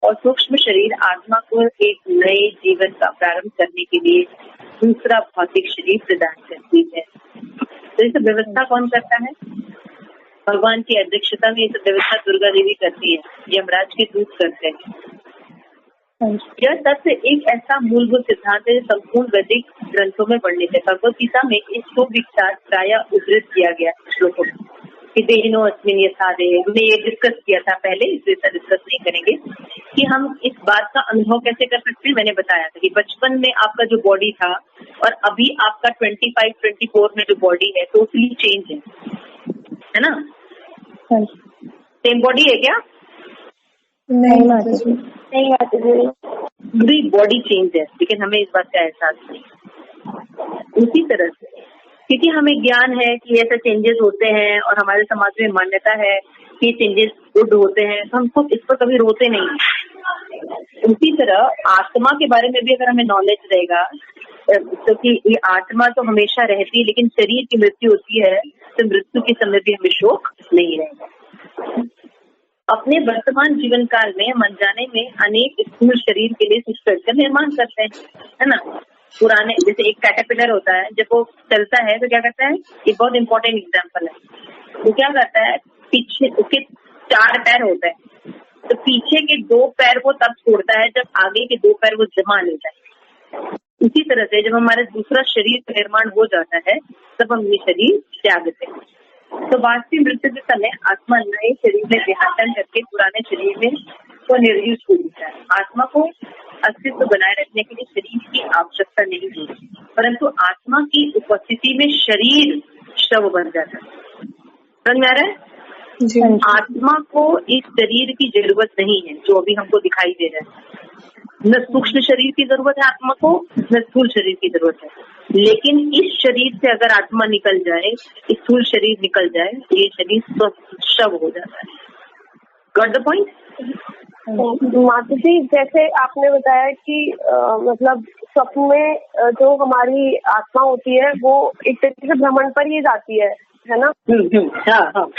और सूक्ष्म शरीर आत्मा को एक नए जीवन का प्रारंभ करने के लिए दूसरा भौतिक शरीर प्रदान करती है। तो ये सब व्यवस्था कौन करता है? भगवान की अध्यक्षता में ये सब व्यवस्था दुर्गा देवी करती है, यमराज के दूत करते हैं। यह तथ्य एक ऐसा मूलभूत सिद्धांत है जो संपूर्ण वैदिक ग्रंथों में वर्णित है। भगवद गीता में इसको विचार प्रायः उद्धृत किया गया श्लोकों में कि देहिनो अस्मिन् यथा देह। हमने ये डिस्कस किया था पहले, इसलिए डिस्कस नहीं करेंगे कि हम इस बात का अनुभव कैसे कर सकते हैं। मैंने बताया था कि बचपन में आपका जो बॉडी था और अभी आपका 25-24 में जो बॉडी है टोटली चेंज है ना? सेम बॉडी है क्या? नहीं आती पूरी बॉडी चेंज है, लेकिन हमें इस बात का एहसास नहीं। उसी तरह से क्योंकि हमें ज्ञान है कि ऐसे चेंजेस होते हैं और हमारे समाज में मान्यता है कि चेंजेस गुड होते हैं, तो हम खुद इस पर कभी रोते नहीं। उसी तरह आत्मा के बारे में भी अगर हमें नॉलेज रहेगा तो कि ये आत्मा तो हमेशा रहती है, लेकिन शरीर की मृत्यु होती है, तो मृत्यु के समय भी हमें शोक नहीं रहेगा। अपने वर्तमान जीवन काल में हम अनजाने में अनेक स्थूल शरीर के लिए सिस्टम का निर्माण करते हैं, है ना? पुराने जैसे एक कैटरपिलर होता है, जब वो चलता है तो क्या करता है, ये बहुत इंपॉर्टेंट एग्जांपल है। वो क्या करता है, पीछे उसके 4 पैर होते हैं, तो पीछे के 2 पैर वो तब छोड़ता है जब आगे के 2 पैर वो जमा लेता है। इसी तरह से जब हमारे दूसरा शरीर का निर्माण हो जाता है तब हम ये शरीर त्यागते हैं। तो वास्तविक मृत्यु के समय आत्मा नए शरीर में देहांतरण करके पुराने शरीर में वो निर्जीव हो जाता है। आत्मा को अस्तित्व बनाए रखने के लिए शरीर की आवश्यकता नहीं होती, परंतु आत्मा की उपस्थिति में शरीर शव बन जाता है। समझ में आ रहा है? आत्मा को इस शरीर की जरूरत नहीं है जो अभी हमको दिखाई दे रहा है। न सूक्ष्म शरीर की जरूरत है आत्मा को, न स्थूल शरीर की जरूरत है। लेकिन इस शरीर से अगर आत्मा निकल जाए, स्थूल शरीर निकल जाए, तो ये शरीर शव हो जाता है। Got the point? माता जी, जैसे आपने बताया कि मतलब स्वप्न में जो हमारी आत्मा होती है वो एक तरीके से भ्रमण पर ही जाती है ना? हाँ।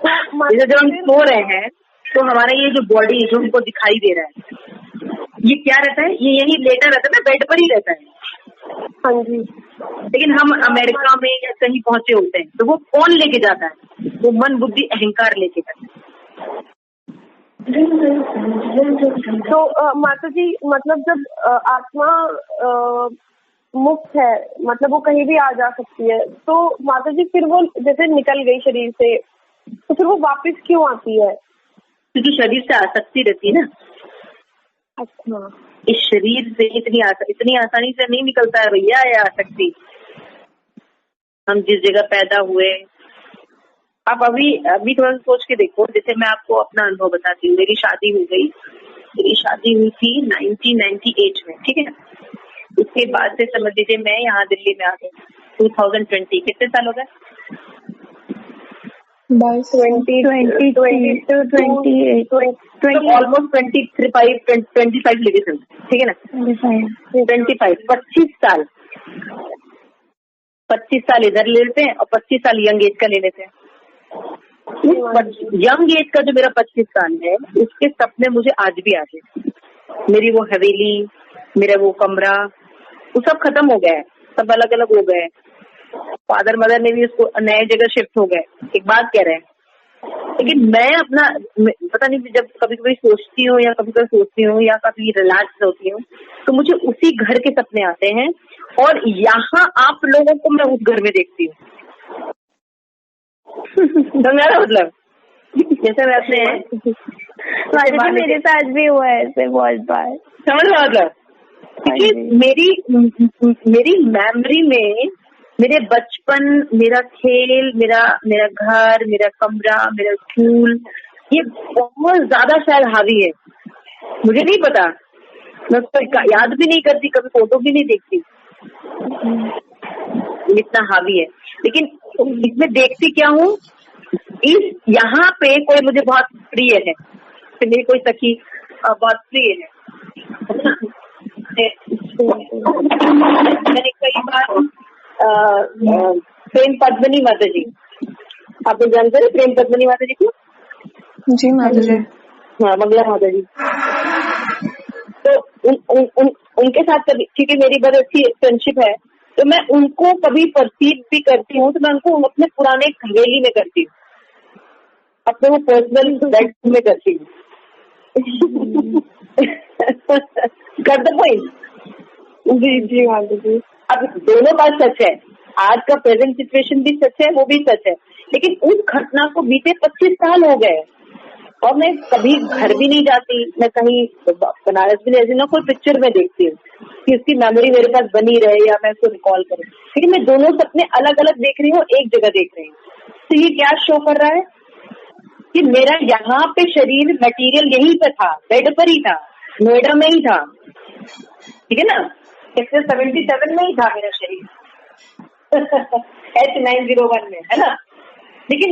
तो जब हम सो रहे हैं तो हमारा ये जो बॉडी जो हमको दिखाई दे रहा है, ये क्या रहता है, ये यही लेटा रहता है ना, बेड पर ही रहता है। हाँ जी। लेकिन हम अमेरिका में या कहीं पहुंचे होते हैं तो वो कौन लेके जाता है? वो मन बुद्धि अहंकार लेके जाता है। तो माता जी, मतलब जब आत्मा मुक्त है, मतलब वो कहीं भी आ जा सकती है, तो माता जी फिर वो जैसे निकल गई शरीर से, तो फिर वो वापस क्यों आती है? क्योंकि शरीर से आसक्ति रहती है ना। अच्छा। इस शरीर से इतनी आसानी से नहीं निकलता है भैया ये आसक्ति। हम जिस जगह पैदा हुए, आप अभी थोड़ा सोच के देखो। जैसे मैं आपको अपना अनुभव बताती हूँ। मेरी शादी हो गई, मेरी शादी हुई थी 1998 में, ठीक है। उसके बाद से समझ लीजिए मैं यहाँ दिल्ली में आ गई 2020। कितने साल हो गए? 22, 20, 20, ऑलमोस्ट 25 लेके चलते, ठीक है ना? 25 25 साल इधर ले लेते हैं और 25 साल यंग एज का ले लेते हैं। यंग एज का जो मेरा 25 साल है, उसके सपने मुझे आज भी आते हैं। मेरी वो हवेली, मेरा वो कमरा, वो सब खत्म हो गया है, सब अलग अलग हो गए। फादर मदर ने भी उसको नए जगह शिफ्ट हो गए। एक बात कह रहे हैं, लेकिन मैं अपना पता नहीं, जब कभी कभी सोचती हूँ या कभी सोचती हूँ या कभी रिलैक्स होती हूँ तो मुझे उसी घर के सपने आते हैं और यहाँ आप लोगों को मैं उस घर में देखती हूँ। मतलब जैसे वैसे है। माता जी मेरे साथ भी हुआ है ऐसे बहुत बार। समझ रहा था, क्योंकि मेरी मेमोरी में मेरे बचपन, मेरा खेल, मेरा घर, मेरा कमरा, मेरा स्कूल, ये बहुत ज्यादा शायद हावी है। मुझे नहीं पता, मैं उसको याद भी नहीं करती, कभी फोटो भी नहीं देखती, इतना हावी है। लेकिन इसमें देखती क्या हूँ, इस यहाँ पे कोई मुझे बहुत प्रिय है, मेरी कोई सखी बहुत प्रिय है। मैंने कई बार प्रेम पद्मिनी माता जी, आप जानते हैं प्रेम पद्मिनी माता जी को? जी माता जी। हाँ, मंगला माता जी। तो उनके साथ कभी, क्योंकि मेरी बहुत अच्छी फ्रेंडशिप है, तो मैं उनको कभी परसीव भी करती हूँ, तो मैं उनको अपने पुराने हवेली में करती हूँ, अपने वो पर्सनल बेडरूम में करती हूँ। कर दो पॉइंट। जी माता जी। अब दोनों बात सच है, आज का प्रेजेंट सिचुएशन भी सच है, वो भी सच है, लेकिन उस घटना को बीते 25 साल हो गए और मैं कभी घर भी नहीं जाती, मैं कहीं बनारस भी नहीं, ना कोई पिक्चर में देखती हूँ कि उसकी मेमोरी मेरे पास बनी रहे या मैं उसको रिकॉल करूँ, लेकिन मैं दोनों सपने अलग अलग देख रही हूँ, एक जगह देख रही हूँ। तो ये क्या शो कर रहा है कि मेरा यहाँ पे शरीर मटेरियल यहीं पे था, बेड पर ही था, नोएडा में ही था, ठीक है ना, सेक्टर 77 में ही था मेरा शरीर, H901 में, है ना। लेकिन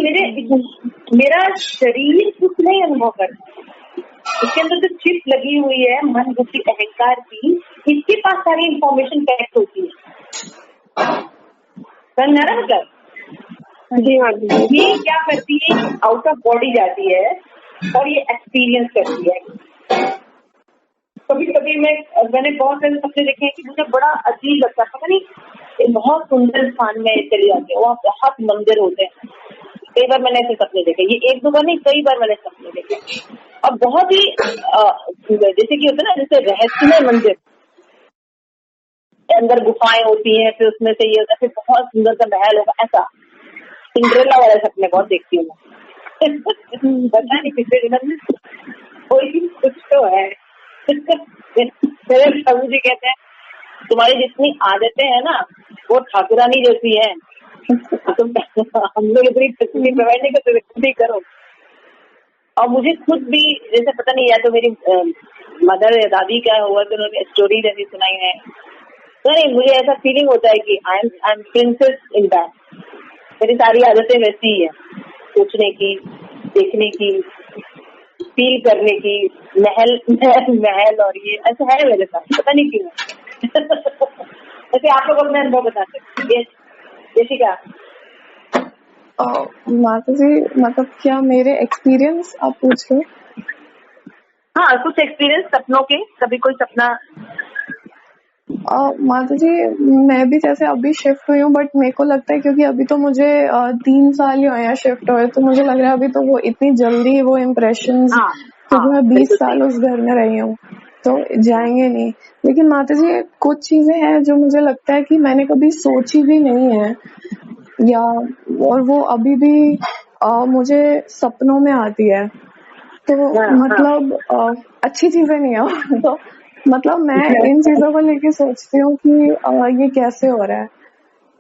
मेरा शरीर कुछ नहीं अनुभव करता, उसके अंदर जो चिप लगी हुई है मन बुद्धि अहंकार की, इसके पास सारी इंफॉर्मेशन कनेक्ट होती है, समझ आ रहा मतलब। ये क्या करती है, आउट ऑफ बॉडी जाती है और ये एक्सपीरियंस करती है। कभी कभी मैंने बहुत सारे सपने देखे हैं कि मुझे बड़ा अजीब लगता है, पता नहीं, बहुत सुंदर स्थान में चले जाते हैं, वहाँ बहुत मंदिर होते हैं। कई बार मैंने ऐसे सपने देखे, ये एक दो बार नहीं, कई बार मैंने सपने देखे, और बहुत ही जैसे कि होता है ना, जैसे रहस्यमय मंदिर, अंदर गुफाएं होती हैं, फिर उसमें से ये होता है, फिर बहुत सुंदर सा महल होगा, ऐसा सिंड्रेला वाले सपने बहुत देखती हूँ मैं। पता नहीं किसी दिन कोई कुछ तो है। मेरे प्रभु जी कहते हैं तुम्हारी जितनी आदतें हैं ना वो ठाकुरानी जैसी है, तुम हम लोग इतनी तस्वीर प्रोवाइड नहीं करते, खुद ही करो। और मुझे खुद भी जैसे पता नहीं, या तो मेरी मदर या दादी क्या हुआ तो उन्होंने स्टोरी जैसी सुनाई है, तो नहीं मुझे ऐसा फीलिंग होता है कि I am princess in that. मेरी सारी आदतें वैसी ही है, सोचने की, देखने की, फील करने की, महल और ये ऐसा है मेरे साथ, पता नहीं क्यों। वैसे आप लोग अपने अनुभव बता सकते हैं, जैसे क्या माता जी, मतलब क्या मेरे एक्सपीरियंस आप पूछ रहे हो? हाँ, कुछ एक्सपीरियंस सपनों के, कभी कोई सपना। माता जी मैं भी जैसे अभी शिफ्ट हुई हूँ, बट मेरे को लगता है क्योंकि अभी तो मुझे 3 साल ही हुए हैं शिफ्ट हुए, तो मुझे लग रहा है अभी तो वो इतनी जल्दी वो इम्प्रेशंस, क्योंकि मैं 20 साल उस घर में रही हूँ तो जाएंगे नहीं। लेकिन माता जी कुछ चीजें हैं जो मुझे लगता है कि मैंने कभी सोची भी नहीं है, या और वो अभी भी मुझे सपनों में आती है, तो मतलब अच्छी चीजें नहीं है। तो मतलब मैं इन चीजों को लेके सोचती हूँ कि ये कैसे हो रहा है,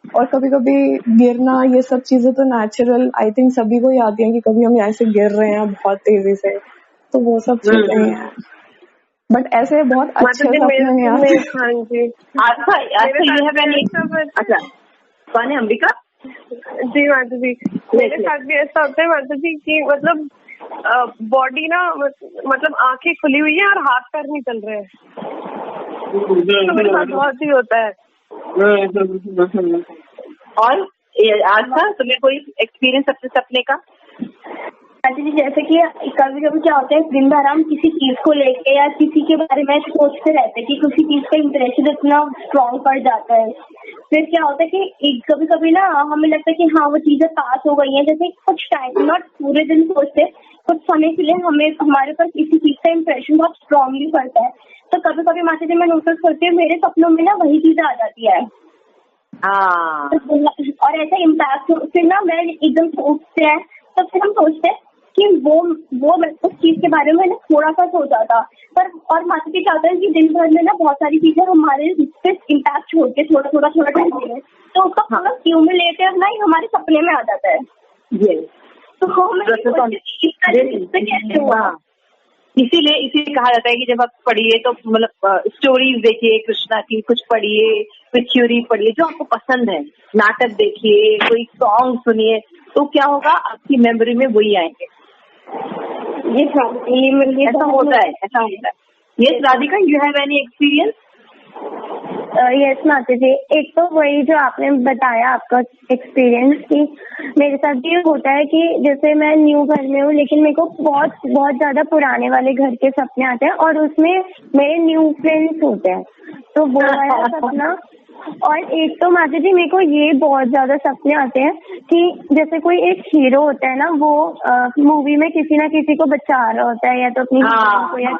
और कभी कभी गिरना, ये सब चीजें तो नेचुरल आई थिंक सभी को ही आती हैं कि कभी हम ऐसे गिर रहे हैं बहुत तेजी से, तो वो सब चीजें ही हैं, बट ऐसे बहुत अच्छे सपने नहीं आते। हाँ जी, अच्छा कौन है अंबिका जी माता जी, मेरे साथ भी ऐसा होता है माता जी कि मतलब बॉडी ना, मतलब आंखें खुली हुई है और हाथ पैर नहीं चल रहे हैं, तो मेरे साथ बहुत ही होता है। और आज था तुम्हें कोई एक्सपीरियंस अपने सपने का? अच्छा जी, जैसे कि कभी कभी क्या होता है, दिन भर हम किसी चीज को लेके या किसी के बारे में सोचते रहते हैं कि किसी चीज का इंप्रेशन इतना स्ट्रॉन्ग पड़ जाता है, फिर क्या होता है कि कभी कभी ना हमें लगता है कि हाँ वो चीजें पास हो गई हैं, जैसे कुछ टाइम, नॉट पूरे दिन सोचते, कुछ समय के लिए हमें हमारे पास किसी चीज का इंप्रेशन बहुत स्ट्रांगली पड़ता है, तो कभी कभी माता जी मैं नोटिस करती हूँ मेरे सपनों में ना वही चीजें आ जाती है। और ऐसा इम्पैक्ट फिर ना मैं एकदम सोचते हैं, तो फिर हम सोचते हैं कि वो उस चीज के बारे में ना थोड़ा सा सोचा था, पर और माता जी चाहते हैं कि दिन भर में ना बहुत सारी चीजें हमारे पे इम्पैक्ट छोड़ के थोड़ा करती है, तो उसका पूरा क्यूमुलेटिव ना ही हमारे सपने में आ जाता है। ये तो हमें इससे कैसे हुआ? इसीलिए कहा जाता है कि जब आप पढ़िए तो मतलब स्टोरीज देखिए कृष्णा की, कुछ पढ़िए, कोई थ्योरी पढ़िए जो आपको पसंद है, नाटक देखिए, कोई सॉन्ग सुनिए, तो क्या होगा आपकी मेमोरी में वही आएंगे। ऐसा होता है। ये Radhika, you have any experience? Yes माता जी, एक तो वही जो आपने बताया आपका एक्सपीरियंस कि मेरे साथ भी होता है कि जैसे मैं न्यू घर में हूँ, लेकिन मेरे को बहुत बहुत ज्यादा पुराने वाले घर के सपने आते हैं और उसमें मेरे न्यू फ्रेंड्स होते हैं, तो वो वाला सपना। और एक तो माता जी मेरे को ये बहुत ज्यादा सपने आते हैं कि जैसे कोई एक हीरो होता है ना, वो मूवी में किसी ना किसी को बचा रहा होता है, या तो अपनी को या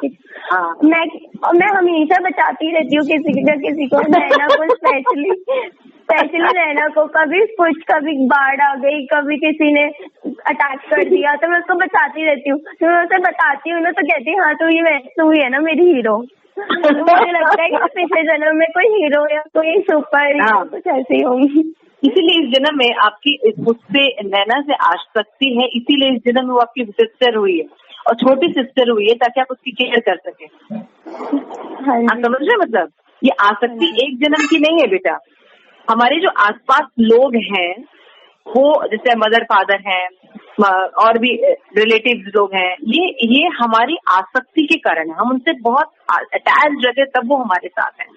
मैं हमेशा बचाती रहती हूँ किसी को नैना को, स्पेशली नैना को। कभी बाढ़ आ गई, कभी किसी ने अटैक कर दिया, तो मैं उसको बचाती रहती हूँ। तो मैं उसे बताती हूँ ना, तो कहती है हाँ तू ही है ना मेरी हीरो। तो मुझे लगता है कि पिछले जन्म में कोई हीरो या कोई सुपर हीरो कुछ ऐसी होंगी, इसीलिए इस जन्म में आपकी मुझसे नैना से आसक्ति है, इसीलिए इस जन्म में वो आपकी सिस्टर हुई है और छोटी सिस्टर हुई है, ताकि आप उसकी केयर कर सके। आप समझ रहे? मतलब ये आसक्ति एक जन्म की नहीं है बेटा। हमारे जो आसपास लोग हैं, वो जैसे मदर फादर हैं और भी रिलेटिव्स लोग हैं, ये हमारी आसक्ति के कारण है। हम उनसे बहुत अटैच रहते, तब वो हमारे साथ हैं।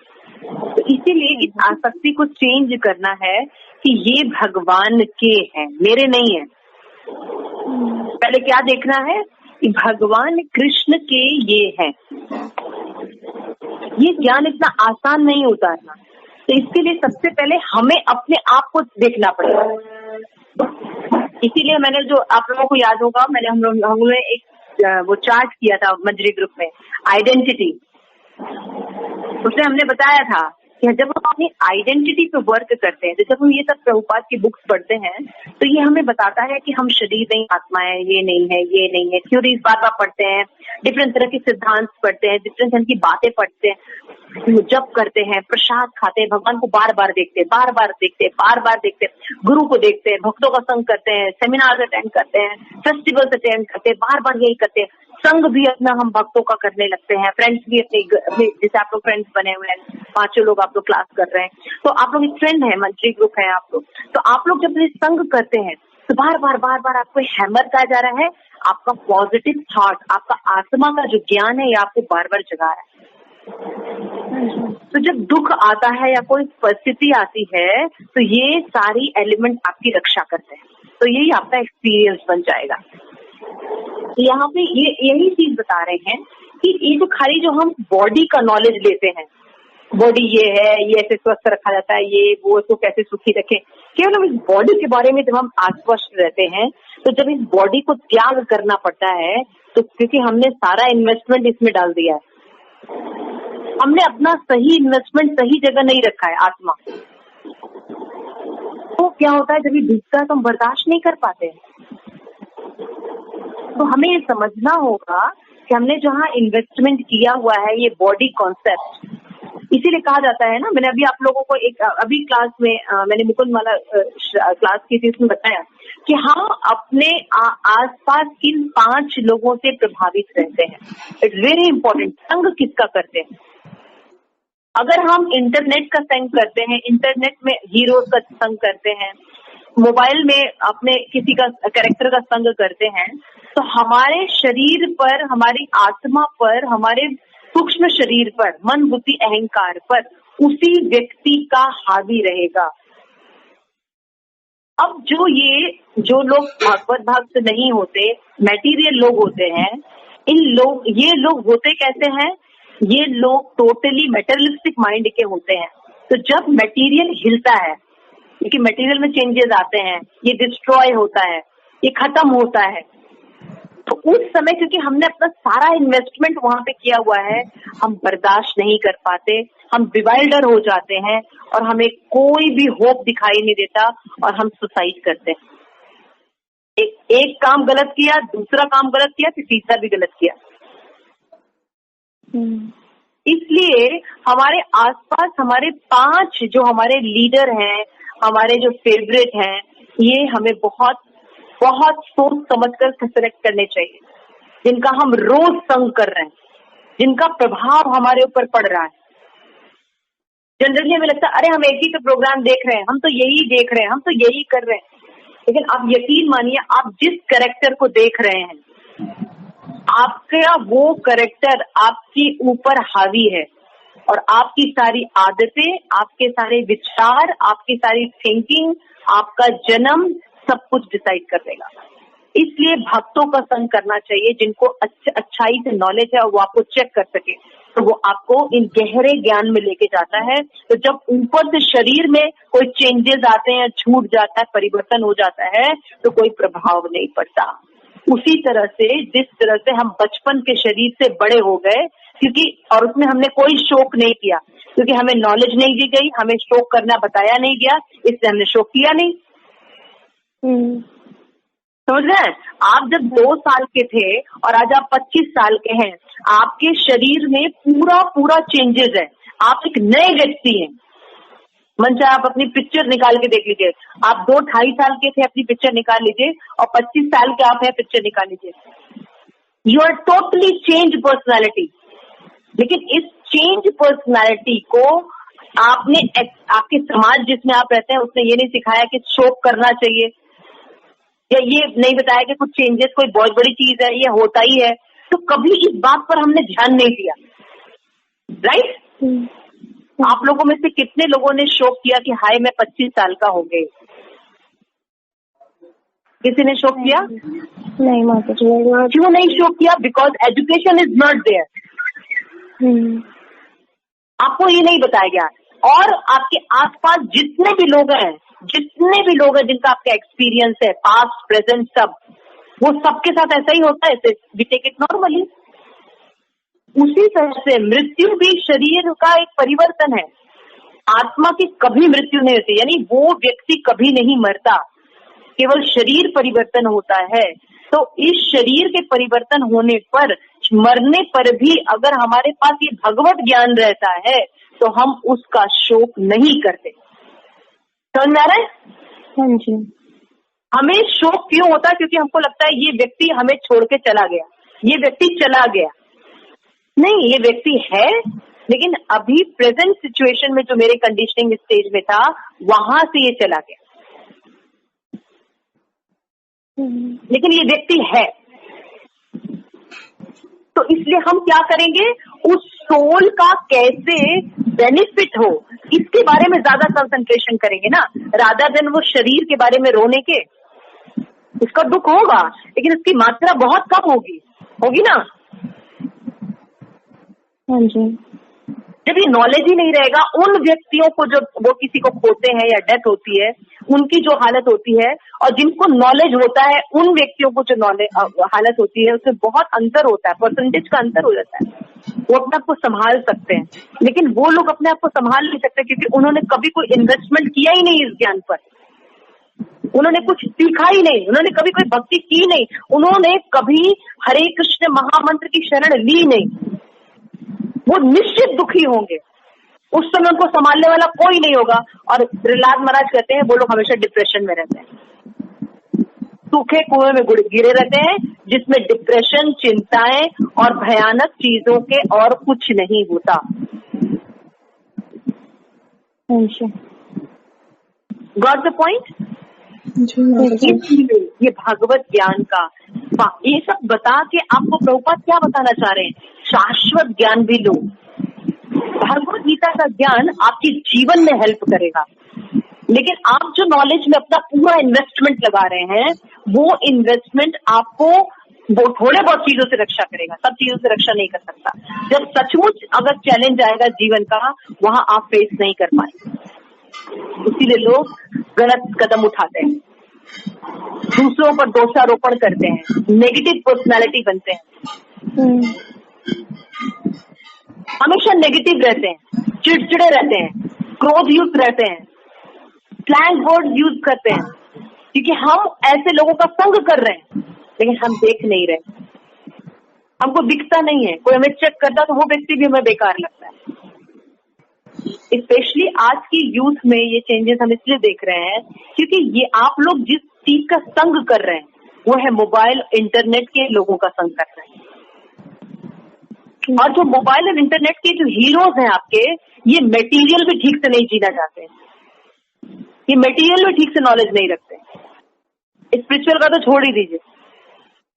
तो इसीलिए इस आसक्ति को चेंज करना है कि ये भगवान के हैं, मेरे नहीं है। पहले क्या देखना है कि भगवान कृष्ण के ये हैं। ये ज्ञान इतना आसान नहीं होता है ना, तो इसके लिए सबसे पहले हमें अपने आप को देखना पड़ेगा। इसीलिए मैंने, जो आप लोगों को याद होगा, हम लोगों ने एक वो चार्ट किया था मंजरी ग्रुप में, आइडेंटिटी। उसमें हमने बताया था कि जब हम अपनी आइडेंटिटी पे वर्क करते हैं, जब हम ये सब प्रभुपाद की बुक्स पढ़ते हैं, तो ये हमें बताता है कि हम शरीर नहीं, आत्मा है, ये नहीं है। थ्योरीज बार पढ़ते हैं, डिफरेंट तरह के सिद्धांत पढ़ते हैं, डिफरेंट तरह की बातें पढ़ते हैं, जप करते हैं, प्रसाद खाते हैं, भगवान को बार बार देखते हैं, गुरु को देखते हैं, भक्तों का संग करते हैं, सेमिनार अटेंड करते हैं, फेस्टिवल्स अटेंड करते हैं, बार यही करते हैं। संग भी अपना हम भक्तों का करने लगते हैं, फ्रेंड्स भी अपने जैसे आप लोग फ्रेंड्स बने हुए हैं, 5 लोग आप लोग क्लास कर रहे हैं, तो आप लोग एक फ्रेंड है, मंत्री ग्रुप है आप लोग। तो आप लोग जब संग करते हैं तो बार बार आपको हैमर कहा जा रहा है, आपका पॉजिटिव थॉट, आपका आत्मा का जो ज्ञान है, ये आपको बार जगा रहा है। तो जब दुख आता है या कोई परिस्थिति आती है, तो ये सारी एलिमेंट आपकी रक्षा करते हैं, तो यही आपका एक्सपीरियंस बन जाएगा। यहाँ पे यही चीज बता रहे हैं कि ये जो खाली जो हम बॉडी का नॉलेज लेते हैं, बॉडी ये है, ये ऐसे स्वस्थ रखा जाता है, ये वो, इसको कैसे सुखी रखें, केवल हम इस बॉडी के बारे में जब हम आश्वस्त रहते हैं, तो जब इस बॉडी को त्याग करना पड़ता है, तो क्योंकि हमने सारा इन्वेस्टमेंट इसमें डाल दिया है, हमने अपना सही इन्वेस्टमेंट सही जगह नहीं रखा है, आत्मा। तो क्या होता है, जब ये डूबता है तो हम बर्दाश्त नहीं कर पाते। तो हमें ये समझना होगा कि हमने जहाँ इन्वेस्टमेंट किया हुआ है, ये बॉडी कॉन्सेप्ट, इसीलिए कहा जाता है ना, मैंने अभी आप लोगों को एक अभी क्लास में मैंने मुकुंद वाला क्लास की थी, उसमें बताया कि हम अपने आसपास किन 5 लोगों से प्रभावित रहते हैं। It's very important. संग किसका करते हैं? अगर हम इंटरनेट का संग करते हैं, इंटरनेट में हीरोज का संग करते हैं, मोबाइल में अपने किसी का कैरेक्टर का संग करते हैं, तो हमारे शरीर पर, हमारी आत्मा पर, हमारे सूक्ष्म शरीर पर, मन बुद्धि अहंकार पर उसी व्यक्ति का हावी रहेगा। अब जो लोग भागवत भक्त नहीं होते, मैटीरियल लोग होते हैं, ये लोग होते कैसे हैं? ये लोग टोटली मेटेरियलिस्टिक माइंड के होते हैं। तो जब मटेरियल हिलता है, क्योंकि मटेरियल में चेंजेस आते हैं, ये डिस्ट्रॉय होता है, ये खत्म होता है, तो उस समय क्योंकि हमने अपना सारा इन्वेस्टमेंट वहां पे किया हुआ है, हम बर्दाश्त नहीं कर पाते, हम बिवाइल्डर हो जाते हैं और हमें कोई भी होप दिखाई नहीं देता और हम सुसाइड करते हैं। एक काम गलत किया, दूसरा काम गलत किया, फिर तीसरा भी गलत किया। इसलिए हमारे आसपास हमारे 5 जो हमारे लीडर हैं, हमारे जो फेवरेट हैं, ये हमें बहुत बहुत सोच समझकर सेलेक्ट करने चाहिए, जिनका हम रोज संग कर रहे हैं, जिनका प्रभाव हमारे ऊपर पड़ रहा है। जनरली हमें लगता है अरे हम एक ही का प्रोग्राम देख रहे हैं, हम तो यही देख रहे हैं, हम तो यही कर रहे हैं। लेकिन आप यकीन मानिए, आप जिस कैरेक्टर को देख रहे हैं, आपका वो कैरेक्टर आपके ऊपर हावी है और आपकी सारी आदतें, आपके सारे विचार, आपकी सारी थिंकिंग, आपका जन्म सब कुछ डिसाइड कर देगा। इसलिए भक्तों का संग करना चाहिए, जिनको अच्छाई से नॉलेज है और वो आपको चेक कर सके, तो वो आपको इन गहरे ज्ञान में लेके जाता है। तो जब ऊपर से शरीर में कोई चेंजेस आते हैं, छूट जाता है, परिवर्तन हो जाता है, तो कोई प्रभाव नहीं पड़ता। उसी तरह से जिस तरह से हम बचपन के शरीर से बड़े हो गए, क्योंकि और उसमें हमने कोई शोक नहीं किया, क्योंकि हमें नॉलेज नहीं दी गई, हमें शोक करना बताया नहीं गया, इसलिए हमने शोक किया नहीं। समझ रहे हैं? आप जब 2 साल के थे और आज आप 25 साल के हैं, आपके शरीर में पूरा पूरा चेंजेस है, आप एक नए व्यक्ति हैं। मन चाहे आप अपनी पिक्चर निकाल के देख लीजिए, आप 2-2.5 साल के थे, अपनी पिक्चर निकाल लीजिए, और 25 साल के आप हैं, पिक्चर निकाल लीजिए। You are totally change personality. लेकिन इस चेंज पर्सनैलिटी को आपके समाज जिसमें आप रहते हैं उसने ये नहीं सिखाया कि शोक करना चाहिए, या ये नहीं बताया कि कुछ चेंजेस कोई बहुत बड़ी चीज है, ये होता ही है। तो कभी इस बात पर हमने ध्यान नहीं दिया, राइट? आप लोगों में से कितने लोगों ने शोक किया कि हाय मैं 25 साल का हो गए? किसी ने शोक किया? नहीं माता जी। क्यों नहीं शोक किया? Because education is not there. आपको ये नहीं बताया गया। और आपके आसपास जितने भी लोग हैं जिनका आपका एक्सपीरियंस है, पास्ट प्रेजेंट सब, वो सबके साथ ऐसा ही होता है, वी टेक इट नॉर्मली। उसी तरह से मृत्यु भी शरीर का एक परिवर्तन है, आत्मा की कभी मृत्यु नहीं होती, यानी वो व्यक्ति कभी नहीं मरता, केवल शरीर परिवर्तन होता है। तो इस शरीर के परिवर्तन होने पर, मरने पर भी अगर हमारे पास ये भगवत ज्ञान रहता है तो हम उसका शोक नहीं करते। समझ में आ रहा है? हाँ जी। हमें शोक क्यों होता है? क्योंकि हमको लगता है ये व्यक्ति हमें छोड़ के चला गया, ये व्यक्ति चला गया। नहीं, ये व्यक्ति है, लेकिन अभी प्रेजेंट सिचुएशन में जो मेरे कंडीशनिंग स्टेज में था, वहां से ये चला गया, लेकिन ये व्यक्ति है। तो इसलिए हम क्या करेंगे, उस सोल का कैसे बेनिफिट हो इसके बारे में ज्यादा कंसंट्रेशन करेंगे ना, रादर देन वो शरीर के बारे में रोने के। उसका दुख होगा लेकिन उसकी मात्रा बहुत कम होगी ना। हाँ जी। जब ये नॉलेज ही नहीं रहेगा, उन व्यक्तियों को जब वो किसी को खोते हैं या डेथ होती है, उनकी जो हालत होती है, और जिनको नॉलेज होता है उन व्यक्तियों को जो हालत होती है, उसमें बहुत अंतर होता है, परसेंटेज का अंतर हो जाता है। वो अपने आप को संभाल सकते हैं, लेकिन वो लोग अपने आप को संभाल नहीं सकते क्योंकि उन्होंने कभी कोई इन्वेस्टमेंट किया ही नहीं इस ज्ञान पर, उन्होंने कुछ सीखा ही नहीं, उन्होंने कभी कोई भक्ति की नहीं, उन्होंने कभी हरे कृष्ण महामंत्र की शरण ली नहीं। वो निश्चित दुखी होंगे, उस समय उनको संभालने वाला कोई नहीं होगा। और प्रहलाद महाराज कहते हैं वो लोग हमेशा डिप्रेशन में रहते हैं, सूखे कुएं में गिरे रहते हैं, जिसमें डिप्रेशन, चिंताएं और भयानक चीजों के और कुछ नहीं होता। Got the point? ये भागवत ज्ञान का ये सब बता के आपको प्रभुपाद क्या बताना चाह रहे हैं, शाश्वत ज्ञान भी लो। भगवत गीता का ज्ञान आपके जीवन में हेल्प करेगा, लेकिन आप जो नॉलेज में अपना पूरा इन्वेस्टमेंट लगा रहे हैं, वो इन्वेस्टमेंट आपको वो थोड़े बहुत चीजों से रक्षा करेगा, सब चीजों से रक्षा नहीं कर सकता। जब सचमुच अगर चैलेंज आएगा जीवन का, वहां आप फेस नहीं कर पाएंगे। इसीलिए लोग गलत कदम उठाते हैं, दूसरों पर दोषारोपण करते हैं, नेगेटिव पर्सनालिटी बनते हैं, हमेशा नेगेटिव रहते हैं, चिड़चिड़े रहते हैं, क्रोध युक्त रहते हैं, स्लैंग वर्ड यूज करते हैं, क्योंकि हम ऐसे लोगों का संग कर रहे हैं लेकिन हम देख नहीं रहे, हमको दिखता नहीं है। कोई हमें चेक करता तो वो व्यक्ति भी हमें बेकार लगता है। स्पेशली आज की यूथ में ये चेंजेस हम इसलिए देख रहे हैं क्योंकि ये आप लोग जिस चीज का संग कर रहे हैं वो है मोबाइल इंटरनेट के लोगों का संग कर रहे हैं। और जो मोबाइल और इंटरनेट के जो हीरोज हैं आपके, ये मटेरियल भी ठीक से नहीं जीना चाहते हैं, ये मटेरियल भी ठीक से नॉलेज नहीं रखते, स्पिरिचुअल का तो छोड़ ही दीजिए।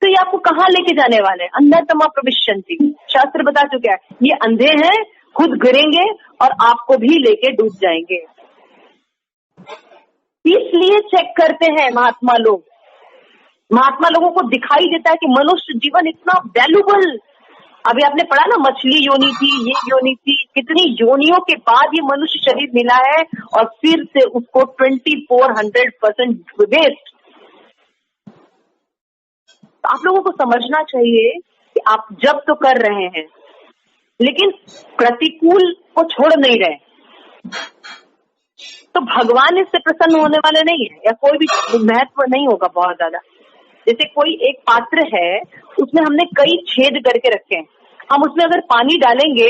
तो ये आपको कहाँ लेके जाने वाले हैं? अंधतमा प्रविशन्ति, शास्त्र बता चुका है, ये अंधे हैं, खुद गिरेंगे और आपको भी लेके डूब जाएंगे। इसलिए चेक करते हैं महात्मा लोग। महात्मा लोगों को दिखाई देता है कि मनुष्य जीवन इतना वैल्यूबल। अभी आपने पढ़ा ना, मछली योनि थी, ये योनि थी, कितनी योनियों के बाद ये मनुष्य शरीर मिला है और फिर से उसको 2400% वेस्ट। आप लोगों को समझना चाहिए कि आप जब तो कर रहे हैं लेकिन प्रतिकूल को छोड़ नहीं रहे, तो भगवान इससे प्रसन्न होने वाले नहीं है या कोई भी महत्व नहीं होगा बहुत ज्यादा। जैसे कोई एक पात्र है, उसमें हमने कई छेद करके रखे हैं, हम उसमें अगर पानी डालेंगे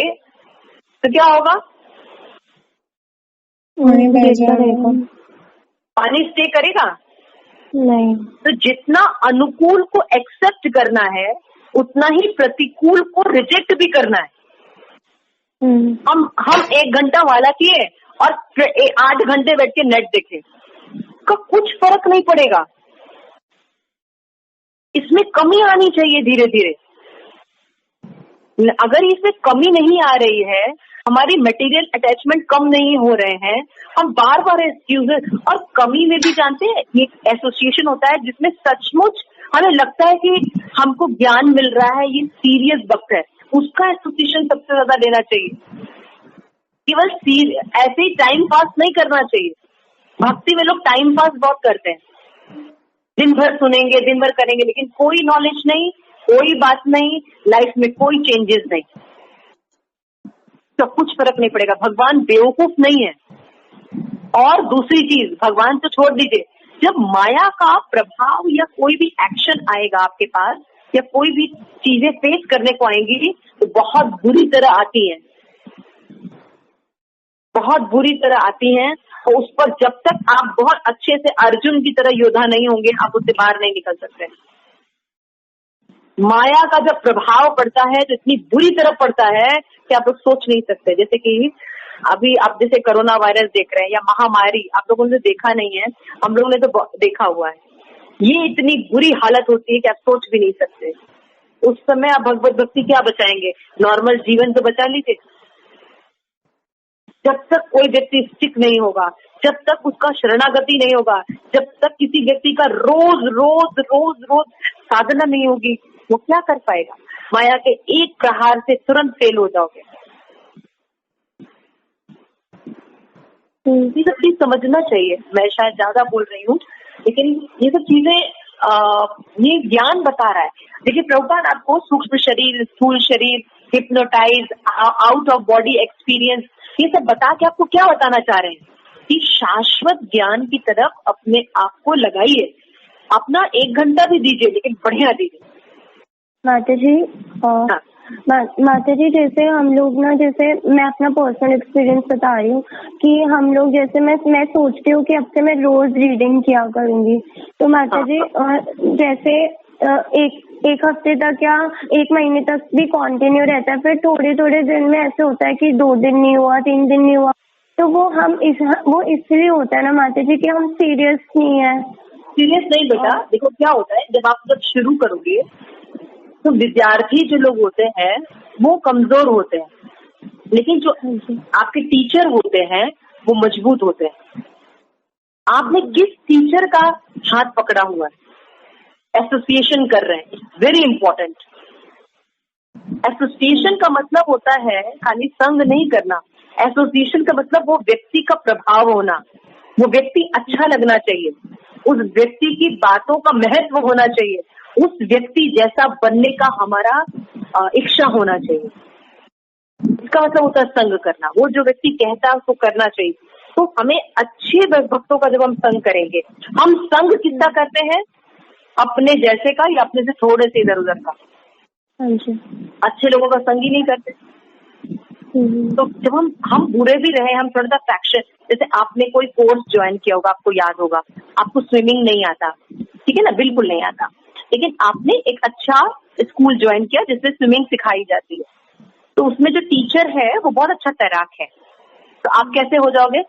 तो क्या होगा? पानी स्टे करेगा नहीं। तो जितना अनुकूल को एक्सेप्ट करना है उतना ही प्रतिकूल को रिजेक्ट भी करना है। हम 1 घंटा वाला किए और 8 घंटे बैठ के नेट देखे, का कुछ फर्क नहीं पड़ेगा। इसमें कमी आनी चाहिए धीरे धीरे। अगर इसमें कमी नहीं आ रही है, हमारी मटेरियल अटैचमेंट कम नहीं हो रहे हैं, हम बार बार एक्सक्यूजेस और कमी में भी जानते हैं, ये एसोसिएशन होता है जिसमें सचमुच हमें लगता है कि हमको ज्ञान मिल रहा है, ये सीरियस वक्त है, उसका एसोसिएशन सबसे ज्यादा लेना चाहिए। केवल ऐसे ही टाइम पास नहीं करना चाहिए। भक्ति में लोग टाइम पास बहुत करते हैं, दिन भर सुनेंगे, दिन भर करेंगे, लेकिन कोई नॉलेज नहीं, कोई बात नहीं, लाइफ में कोई चेंजेस नहीं, तो कुछ फर्क नहीं पड़ेगा। भगवान बेवकूफ नहीं है। और दूसरी चीज, भगवान तो छोड़ दीजिए, जब माया का प्रभाव या कोई भी एक्शन आएगा आपके पास या कोई भी चीजें फेस करने को आएंगी तो बहुत बुरी तरह आती हैं, बहुत बुरी तरह आती हैं। और उस पर जब तक आप बहुत अच्छे से अर्जुन की तरह योद्धा नहीं होंगे, आप उससे बाहर नहीं निकल सकते। माया का जब प्रभाव पड़ता है तो इतनी बुरी तरह पड़ता है कि आप लोग सोच नहीं सकते। जैसे कि अभी आप जैसे कोरोना वायरस देख रहे हैं या महामारी, आप लोगों ने देखा नहीं है, हम लोगों ने तो देखा हुआ है। ये इतनी बुरी हालत होती है कि आप सोच भी नहीं सकते। उस समय आप भगवत भक्ति क्या बचाएंगे? नॉर्मल जीवन तो बचा लीजिए। जब तक कोई व्यक्ति स्टिक नहीं होगा, जब तक उसका शरणागति नहीं होगा, जब तक किसी व्यक्ति का रोज रोज रोज रोज साधना नहीं होगी, वो क्या कर पाएगा? माया के एक प्रहार से तुरंत फेल हो जाओगे। ये सब चीज समझना चाहिए। मैं शायद ज्यादा बोल रही हूँ, लेकिन ये सब चीजें ये ज्ञान बता रहा है। देखिए प्रभुपाद आपको सूक्ष्म शरीर, स्थूल शरीर, hypnotise, out of body experience, ये सब बता के आपको क्या बताना चाह रहे हैं कि शाश्वत ज्ञान की तरफ अपने आप को लगाइए। अपना 1 घंटा भी दीजिए, लेकिन बढ़िया दीजिए। माता जी, माता जी जैसे हम लोग ना, जैसे मैं अपना पर्सनल एक्सपीरियंस बता रही हूँ कि हम लोग जैसे मैं सोचती हूँ कि अब से मैं रोज रीडिंग किया करूंगी। तो माता जी जैसे एक हफ्ते तक या 1 महीने तक भी कंटिन्यू रहता है, फिर थोड़े थोड़े दिन में ऐसे होता है कि 2 दिन नहीं हुआ, 3 दिन नहीं हुआ। तो वो इसलिए होता है ना माता जी कि हम सीरियस नहीं है। सीरियस नहीं बेटा, देखो क्या होता है, जब शुरू करोगे तो विद्यार्थी जो लोग होते हैं वो कमजोर होते हैं, लेकिन जो आपके टीचर होते हैं वो मजबूत होते हैं। आपने किस टीचर का हाथ पकड़ा हुआ है? एसोसिएशन कर रहे हैं, वेरी इंपॉर्टेंट। एसोसिएशन का मतलब होता है खाली संग नहीं करना। एसोसिएशन का मतलब वो व्यक्ति का प्रभाव होना, वो व्यक्ति अच्छा लगना चाहिए, उस व्यक्ति की बातों का महत्व होना चाहिए, उस व्यक्ति जैसा बनने का हमारा इच्छा होना चाहिए। इसका मतलब होता है संग करना। वो जो व्यक्ति कहता है उसको करना चाहिए। तो हमें अच्छे भक्तों का जब हम संग करेंगे, हम संग कितना करते हैं, अपने जैसे का या अपने से थोड़े से इधर उधर का, हाँ जी, अच्छे लोगों का संग ही नहीं करते। तो जब हम बुरे भी रहे, हम थोड़ा सा फ्रैक्शन, जैसे आपने कोई कोर्स ज्वाइन किया होगा, आपको याद होगा, आपको स्विमिंग नहीं आता, ठीक है ना, बिल्कुल नहीं आता, लेकिन आपने एक अच्छा स्कूल ज्वाइन किया जिसमें स्विमिंग सिखाई जाती है, तो उसमें जो टीचर है वो बहुत अच्छा तैराक है, तो आप कैसे हो जाओगे,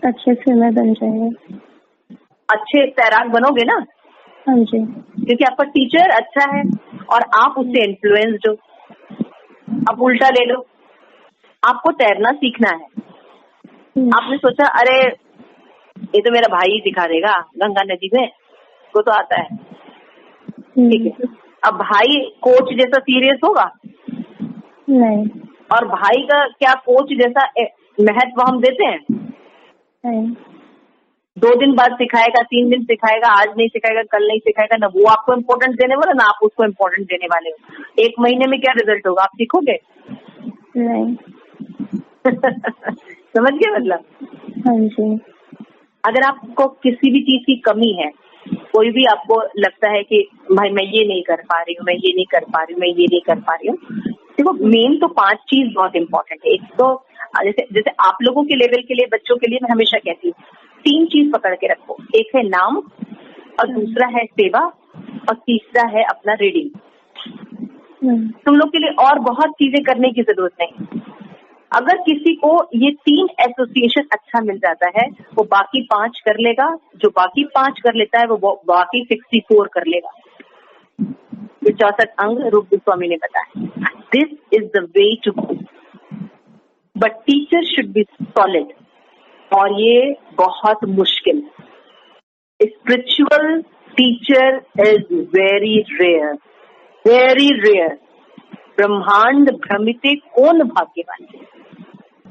अच्छे स्विमर बन जाएंगे। अच्छे तैराक बनोगे ना, हाँ जी, क्योंकि आपका टीचर अच्छा है और आप उससे इन्फ्लुएंस्ड हो। अब उल्टा ले लो, आपको तैरना सीखना है, आपने सोचा अरे ये तो मेरा भाई सिखा देगा गंगा नदी में, को तो आता है, ठीक है। अब भाई कोच जैसा सीरियस होगा नहीं, और भाई का क्या कोच जैसा महत्व हम देते हैं? नहीं, 2 दिन बाद सिखाएगा, 3 दिन सिखाएगा, आज नहीं सिखाएगा, कल नहीं सिखाएगा, ना वो आपको इम्पोर्टेंट देने वाला, ना आप उसको इम्पोर्टेंट देने वाले हो। 1 महीने में क्या रिजल्ट होगा, आप सीखोगे? नहीं। समझ गए मतलब? हाँ जी, अगर आपको किसी भी चीज की कमी है, कोई भी आपको लगता है कि भाई मैं ये नहीं कर पा रही हूँ, मैं ये नहीं कर पा रही हूँ, मैं ये नहीं कर पा रही हूँ, देखो मेन तो 5 चीज बहुत इंपॉर्टेंट है। एक तो जैसे आप लोगों के लेवल के लिए, बच्चों के लिए मैं हमेशा कहती हूँ 3 चीज पकड़ के रखो, एक है नाम, और दूसरा है सेवा, और तीसरा है अपना रीडिंग। तुम लोग के लिए और बहुत चीजें करने की जरूरत नहीं। अगर किसी को ये 3 एसोसिएशन अच्छा मिल जाता है, वो बाकी 5 कर लेगा, जो बाकी 5 कर लेता है वो बाकी 64 कर लेगा। ये 64 अंग रूप गोस्वामी ने बताया। This is the way to go, but teacher should be solid, और ये बहुत मुश्किल। Spiritual teacher is very rare, very rare. ब्रह्मांड भ्रमिते कौन भाग्यवान है।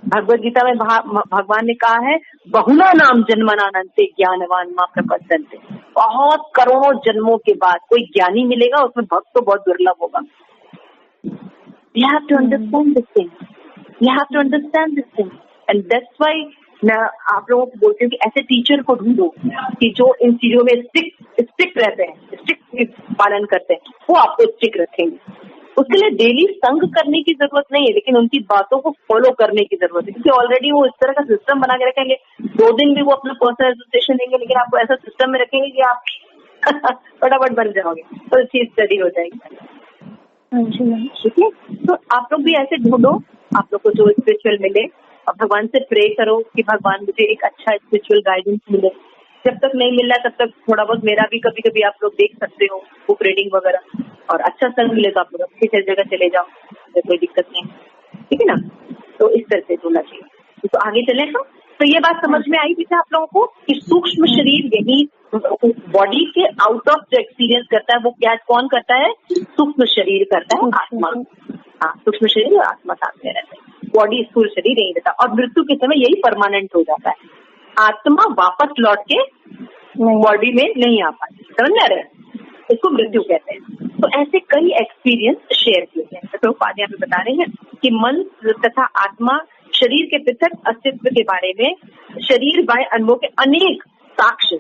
भगवद गीता में भगवान ने कहा है, बहुना नाम जन्मनानंते ज्ञानवान मां प्रपद्यन्ते। बहुत करोड़ों जन्मों के बाद कोई ज्ञानी मिलेगा, उसमें भक्त तो बहुत दुर्लभ होगा। You have to understand this thing. You have to understand this thing. And that's why मैं आप लोगों को बोलती हूँ कि ऐसे टीचर को ढूंढो कि जो इन चीजों में स्ट्रिक्ट रहते हैं, स्ट्रिक्ट पालन करते हैं, वो आपको स्ट्रिक्ट रखेंगे। उसके लिए डेली संग करने की जरूरत नहीं है, लेकिन उनकी बातों को फॉलो करने की जरूरत है, क्योंकि ऑलरेडी वो इस तरह का सिस्टम बना के रखेंगे। 2 दिन भी वो अपना पर्सनल एसोसिएशन देंगे, लेकिन आपको ऐसा सिस्टम में रखेंगे कि आप फटाफट बन जाओगे, तो चीज स्टडी हो जाएगी। ठीक है, तो आप लोग भी ऐसे ढूंढो, आप लोग को जो स्पिरिचुअल मिले, और भगवान से प्रे करो कि भगवान मुझे एक अच्छा स्पिरिचुअल गाइडेंस मिले। जब तक नहीं मिल रहा तब तक थोड़ा बहुत मेरा भी कभी कभी आप लोग देख सकते हो, बुक रीडिंग वगैरह, और अच्छा संग मिले तो आप लोग अच्छी जगह चले जाओ, कोई दिक्कत नहीं, ठीक है ना। तो इस तरह से होना चाहिए। तो आगे चले हम, तो ये बात समझ में आई थी आप लोगों को कि सूक्ष्म शरीर यही बॉडी के आउट ऑफ जो एक्सपीरियंस करता है वो क्या, कौन करता है? सूक्ष्म शरीर करता है, आत्मा। हाँ, सूक्ष्म शरीर और आत्मा साथ में रहते हैं, बॉडी स्थूल शरीर नहीं रहता, और मृत्यु के समय यही परमानेंट हो जाता है। आत्मा वापस लौट के बॉडी में नहीं आ पाती, समझ में आ रहा है? इसको मृत्यु कहते हैं। तो ऐसे कई एक्सपीरियंस शेयर किए हैं। तो प्रभुपाद यहाँ पे बता रहे हैं कि मन तथा आत्मा शरीर के पृथक अस्तित्व के बारे में शरीर बाह्य अनुभव के अनेक साक्ष्य,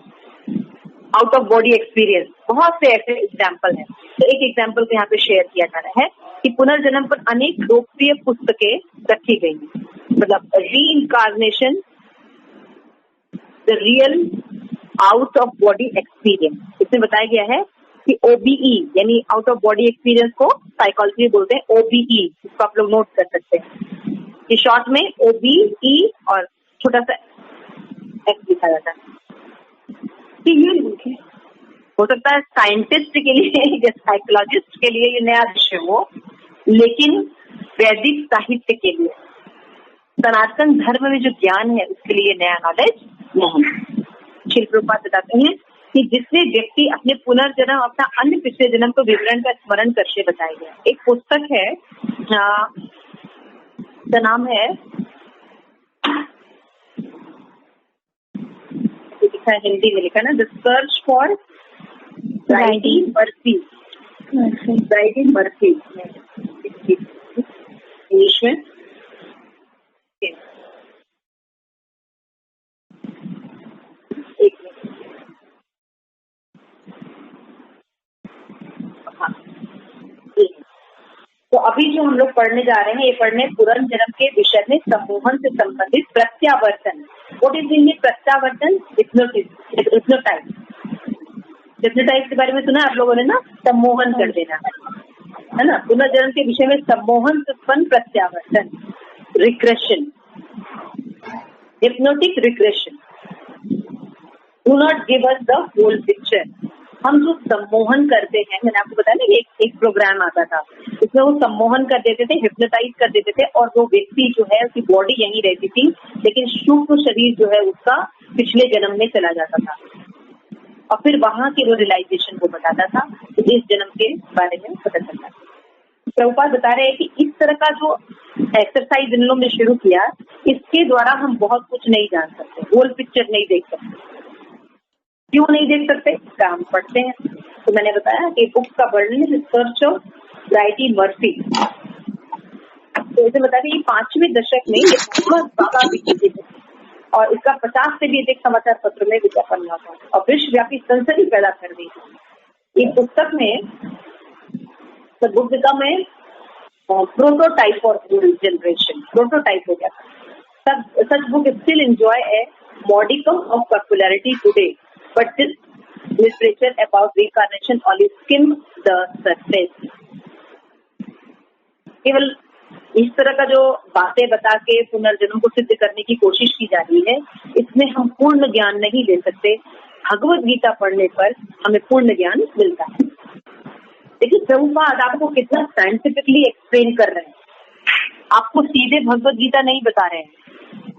आउट ऑफ बॉडी एक्सपीरियंस, बहुत से ऐसे एग्जाम्पल हैं। तो एक एग्जाम्पल को यहाँ पे शेयर किया जा रहा है कि पुनर्जन्म पर अनेक लोकप्रिय पुस्तकें रखी गई, मतलब री incarnation, the real out of body experience. इसमें बताया गया है कि OBE यानी आउट ऑफ बॉडी एक्सपीरियंस को साइकोलॉजी में बोलते हैं OBE, इसको आप लोग नोट कर सकते हैं कि शॉर्ट में OBE और छोटा सा X लिखा जाता है। ये हो सकता है साइंटिस्ट के लिए या साइकोलॉजिस्ट के लिए ये नया विषय हो, लेकिन वैदिक साहित्य के लिए, सनातन धर्म में जो ज्ञान है उसके लिए नया नॉलेज नहीं। श्रील प्रभुपाद बताते हैं कि जिससे व्यक्ति अपने पुनर्जन्म, अपना अन्य पिछले जन्म को विवरण का स्मरण करके बताया गया। एक पुस्तक है, का नाम है, लिखा है हिंदी में, लिखा है ना, the search for Bridey Mercy, Bridey Mercy English में। तो अभी जो हम लोग पढ़ने जा रहे हैं, ये पढ़ने पुनर्जन्म के विषय में सम्मोहन से संबंधित प्रत्यावर्तन। व्हाट इज मीन प्रत्यावर्तन? हिप्नोटाइज। हिप्नोटाइज के बारे में सुना आप लोगों ने ना, सम्मोहन कर देना है ना। पुनर्जन्म के विषय में सम्मोहन से उत्पन्न प्रत्यावर्तन, regression, hypnotic regression. Do not give us the whole picture. हम जो सम्मोहन करते हैं, मैंने आपको बताया ना, एक प्रोग्राम आता था, उसमें वो सम्मोहन कर देते थे, हिप्नोटाइज कर देते थे, और वो व्यक्ति जो है उसकी बॉडी यहीं रहती थी, लेकिन सूक्ष्म शरीर जो है उसका पिछले जन्म में चला जाता था, और फिर वहां के वो रियलाइजेशन को बताता था, तो इस जन्म के बारे में पता चलता था। प्रभुपाद बता रहे हैं कि इस तरह का जो एक्सरसाइज इन लोगों ने शुरू किया, इसके द्वारा हम बहुत कुछ नहीं जान सकते, होल पिक्चर नहीं देख सकते। क्यों नहीं देख सकते? काम पढ़ते हैं। तो मैंने बताया कि बुक का वर्णन है सर्च ऑफ ब्राइडी मर्फी। तो इसे बता दें, ये 5वें दशक में ये बहुत ज्यादा विकसित है, और इसका 50 से भी अधिक समाचार पत्र में विज्ञापन हुआ था और विश्वव्यापी सनसनी पैदा कर दी। इस पुस्तक में बुक में प्रोटोटाइप और जनरेशन, प्रोटोटाइप हो गया। Such book still enjoy a modicum of popularity today, but this literature about reincarnation only skim the surface। केवल इस तरह का जो बातें बता के पुनर्जन्म को सिद्ध करने की कोशिश की जा रही है, इसमें हम पूर्ण ज्ञान नहीं ले सकते। भगवत गीता पढ़ने पर हमें पूर्ण ज्ञान मिलता है। देखिए प्रभुपाद आपको कितना साइंटिफिकली एक्सप्लेन कर रहे हैं, आपको सीधे भगवत गीता नहीं बता रहे हैं,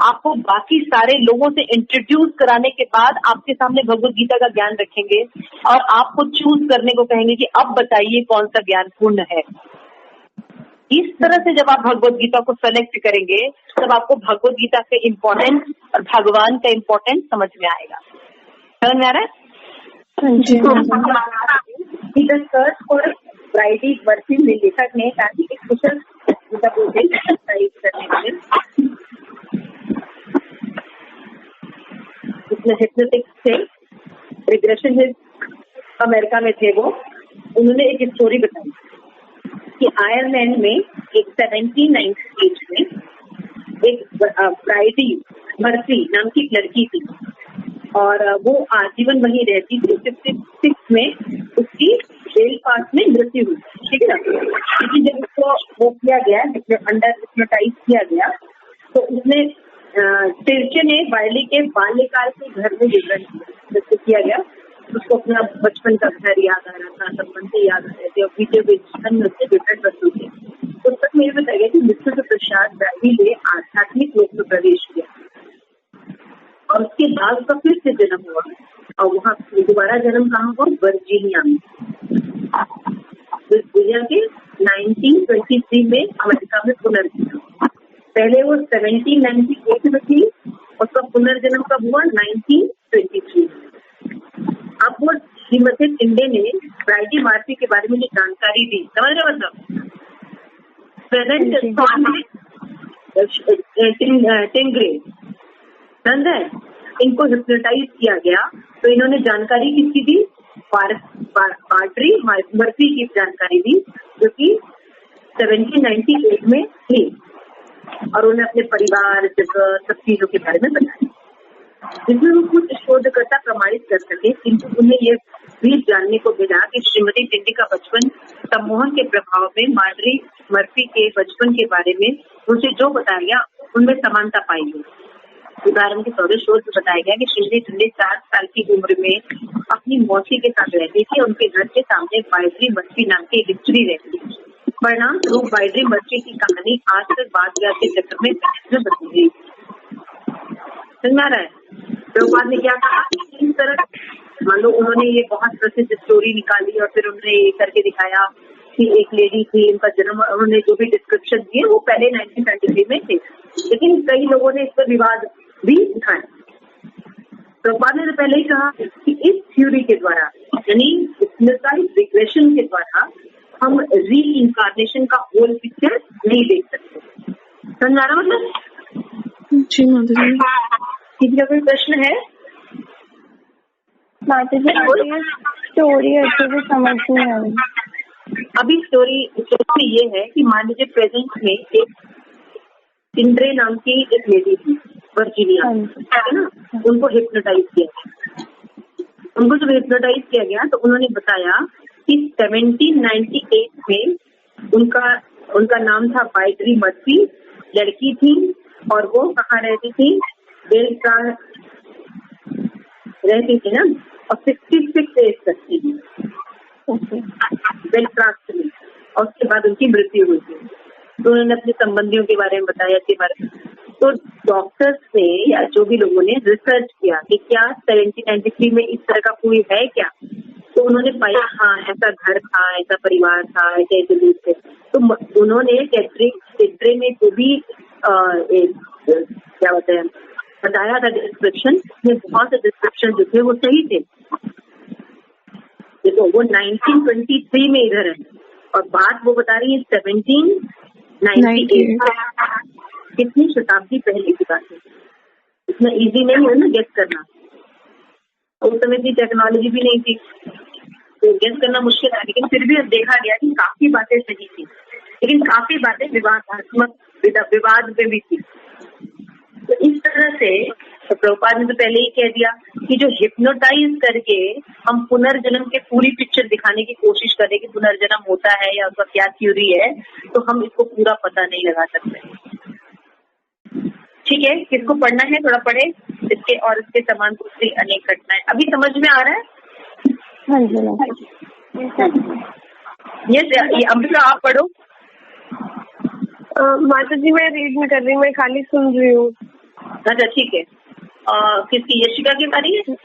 आपको बाकी सारे लोगों से इंट्रोड्यूस कराने के बाद आपके सामने भगवत गीता का ज्ञान रखेंगे और आपको चूज करने को कहेंगे कि अब बताइए कौन सा ज्ञान पूर्ण है। इस तरह से जब आप भगवत गीता को सेलेक्ट करेंगे, तब आपको भगवत गीता के इम्पोर्टेंस और भगवान का इम्पोर्टेंस समझ में आएगा। समझ में आ रहा है? सर्च फॉर ब्राइडी मर्फी में लेखक ने कहा कि एक कुशल करने वाले हिप्नोटिक से रिग्रेशन अमेरिका में थे, वो उन्होंने एक स्टोरी बताई कि आयरलैंड में एक 1798 में एक ब्राइडी मर्फी नाम की लड़की थी, और वो आजीवन वहीं रहती थी। 56 में उसकी बेलफास्ट में मृत्यु हुई, ठीक है ना। लेकिन जब उसको वो किया गया, अंडर हिप्नोटाइज किया गया, तो उसने तिरचे ने बायली के बाल्यकाल के घर में विवरण किया गया। उसको अपना बचपन का घर याद आ रहा था, संबंधी याद आ रहे थे, और बीते हुए जीवन में उससे विवरण वस्तु थे। पुस्तक में बताया गया कि मृत्यु के पश्चात बायली ने आध्यात्मिक लोक में प्रवेश किया, और उसके बाद उसका फिर से जन्म हुआ, और वहाँ दोबारा जन्म कहाँ हुआ? वर्जीनिया में। वर्जीनिया के 1923 में अमेरिका में पुनर्जन्म। पहले वो 1798 में थी, उसका पुनर्जन्म कब हुआ? 1923 में। अब वो श्रीमती टिंडे ने ब्राइडी मर्फी के बारे में जो जानकारी दी, समझ रहे मतलब टिंगरे इनको हिप्नोटाइज किया गया, तो इन्होंने जानकारी किसकी दी? ब्राइडी मर्फी की जानकारी दी, जो कि 1798 में थी, और उन्हें अपने परिवार सब चीजों के बारे में बताया, जिसमें वो कुछ शोधकर्ता प्रमाणित कर सके। किंतु उन्हें यह भी जानने को मिला कि श्रीमती टिंडे का बचपन सम्मोहन के प्रभाव में ब्राइडी मर्फी के बचपन के बारे में उनसे जो बताया गया, उनमें समानता पाई गई। उदाहरण के तौर पर शोध में बताया गया कि श्रीमती टिंडे 4 साल की उम्र में अपनी मौसी के साथ रहती थी, उनके घर के सामने ब्राइडी मर्फी नाम की एक स्त्री रहती थी। परिणाम स्वरूप ब्राइडी मर्फी की कहानी आज तक बात के चक्र में बदल गई। समझ आ रहा है? प्रभुपाद ने क्या कहा? इस तरह मान लो उन्होंने ये बहुत प्रसिद्ध स्टोरी निकाली, और फिर उन्होंने ये करके दिखाया कि एक लेडी थी, उनका जन्म, उन्होंने जो भी डिस्क्रिप्शन दिए वो पहले 1923 में थे, लेकिन कई लोगों ने इस पर विवाद भी दिखाया। प्रभुपाद ने तो पहले ही कहा कि इस थ्योरी के द्वारा, यानी हिप्नोटाइज रिग्रेशन के द्वारा, हम री इनकारनेशन का होल पिक्चर नहीं देख सकते। समझ आ रहा मतलब? जी माता जी। किसी का कोई प्रश्न है? माता जी स्टोरी अच्छे से समझ नहीं आ रही। अभी स्टोरी ये है कि मान लीजिए प्रेजेंट में एक इंद्रे नाम की एक लेडी थी वर्जीनिया, है ना, उनको हिप्नोटाइज किया गया। उनको जब हिप्नोटाइज किया गया तो उन्होंने बताया कि 1798 में उनका नाम था बाइटरी मर्फी, लड़की थी और वो कहाँ रहती थी, बेलक्राफ्ट रहती थी ना, और 66 एज तक थी बेलक्राफ्ट में, और उसके बाद उनकी मृत्यु हुई थी। तो उन्होंने अपने संबंधियों के बारे में बताया के बारे में। तो डॉक्टर्स ने या जो भी लोगों ने रिसर्च किया कि क्या 1793 में इस तरह का कोई है क्या, तो उन्होंने पाया हाँ ऐसा घर था, ऐसा परिवार था, ऐसे लोग थे। तो उन्होंने टेट्रे में जो भी क्या होता है बताया था डिस्क्रिप्शन में, बहुत से डिस्क्रिप्शन जो थे वो सही थे। देखो वो 1923 में इधर है और बात वो बता रही है 1798, कितनी शताब्दी पहले की बात है। इतना इजी नहीं है ना गेस करना, उस समय की टेक्नोलॉजी भी नहीं थी तो गेस करना मुश्किल था। लेकिन फिर भी देखा गया कि काफी बातें सही थी, लेकिन काफी बातें विवाद में भी थी। तो इस तरह से तो प्रभुपाद ने तो पहले ही कह दिया कि जो हिप्नोटाइज करके हम पुनर्जन्म के पूरी पिक्चर दिखाने की कोशिश करें कि पुनर्जन्म होता है या उसका क्या थ्योरी है, तो हम इसको पूरा पता नहीं लगा सकते। ठीक है, किसको पढ़ना है थोड़ा पढ़े, इसके और इसके समान दूसरी अनेक घटनाएं। अभी समझ में आ रहा है? हाँ जी ये अमृता आप पढ़ो। माता जी मैं रीड नहीं कर रही, मैं खाली सुन रही हूँ। अच्छा ठीक है, किसकी, यशिका की बारी है?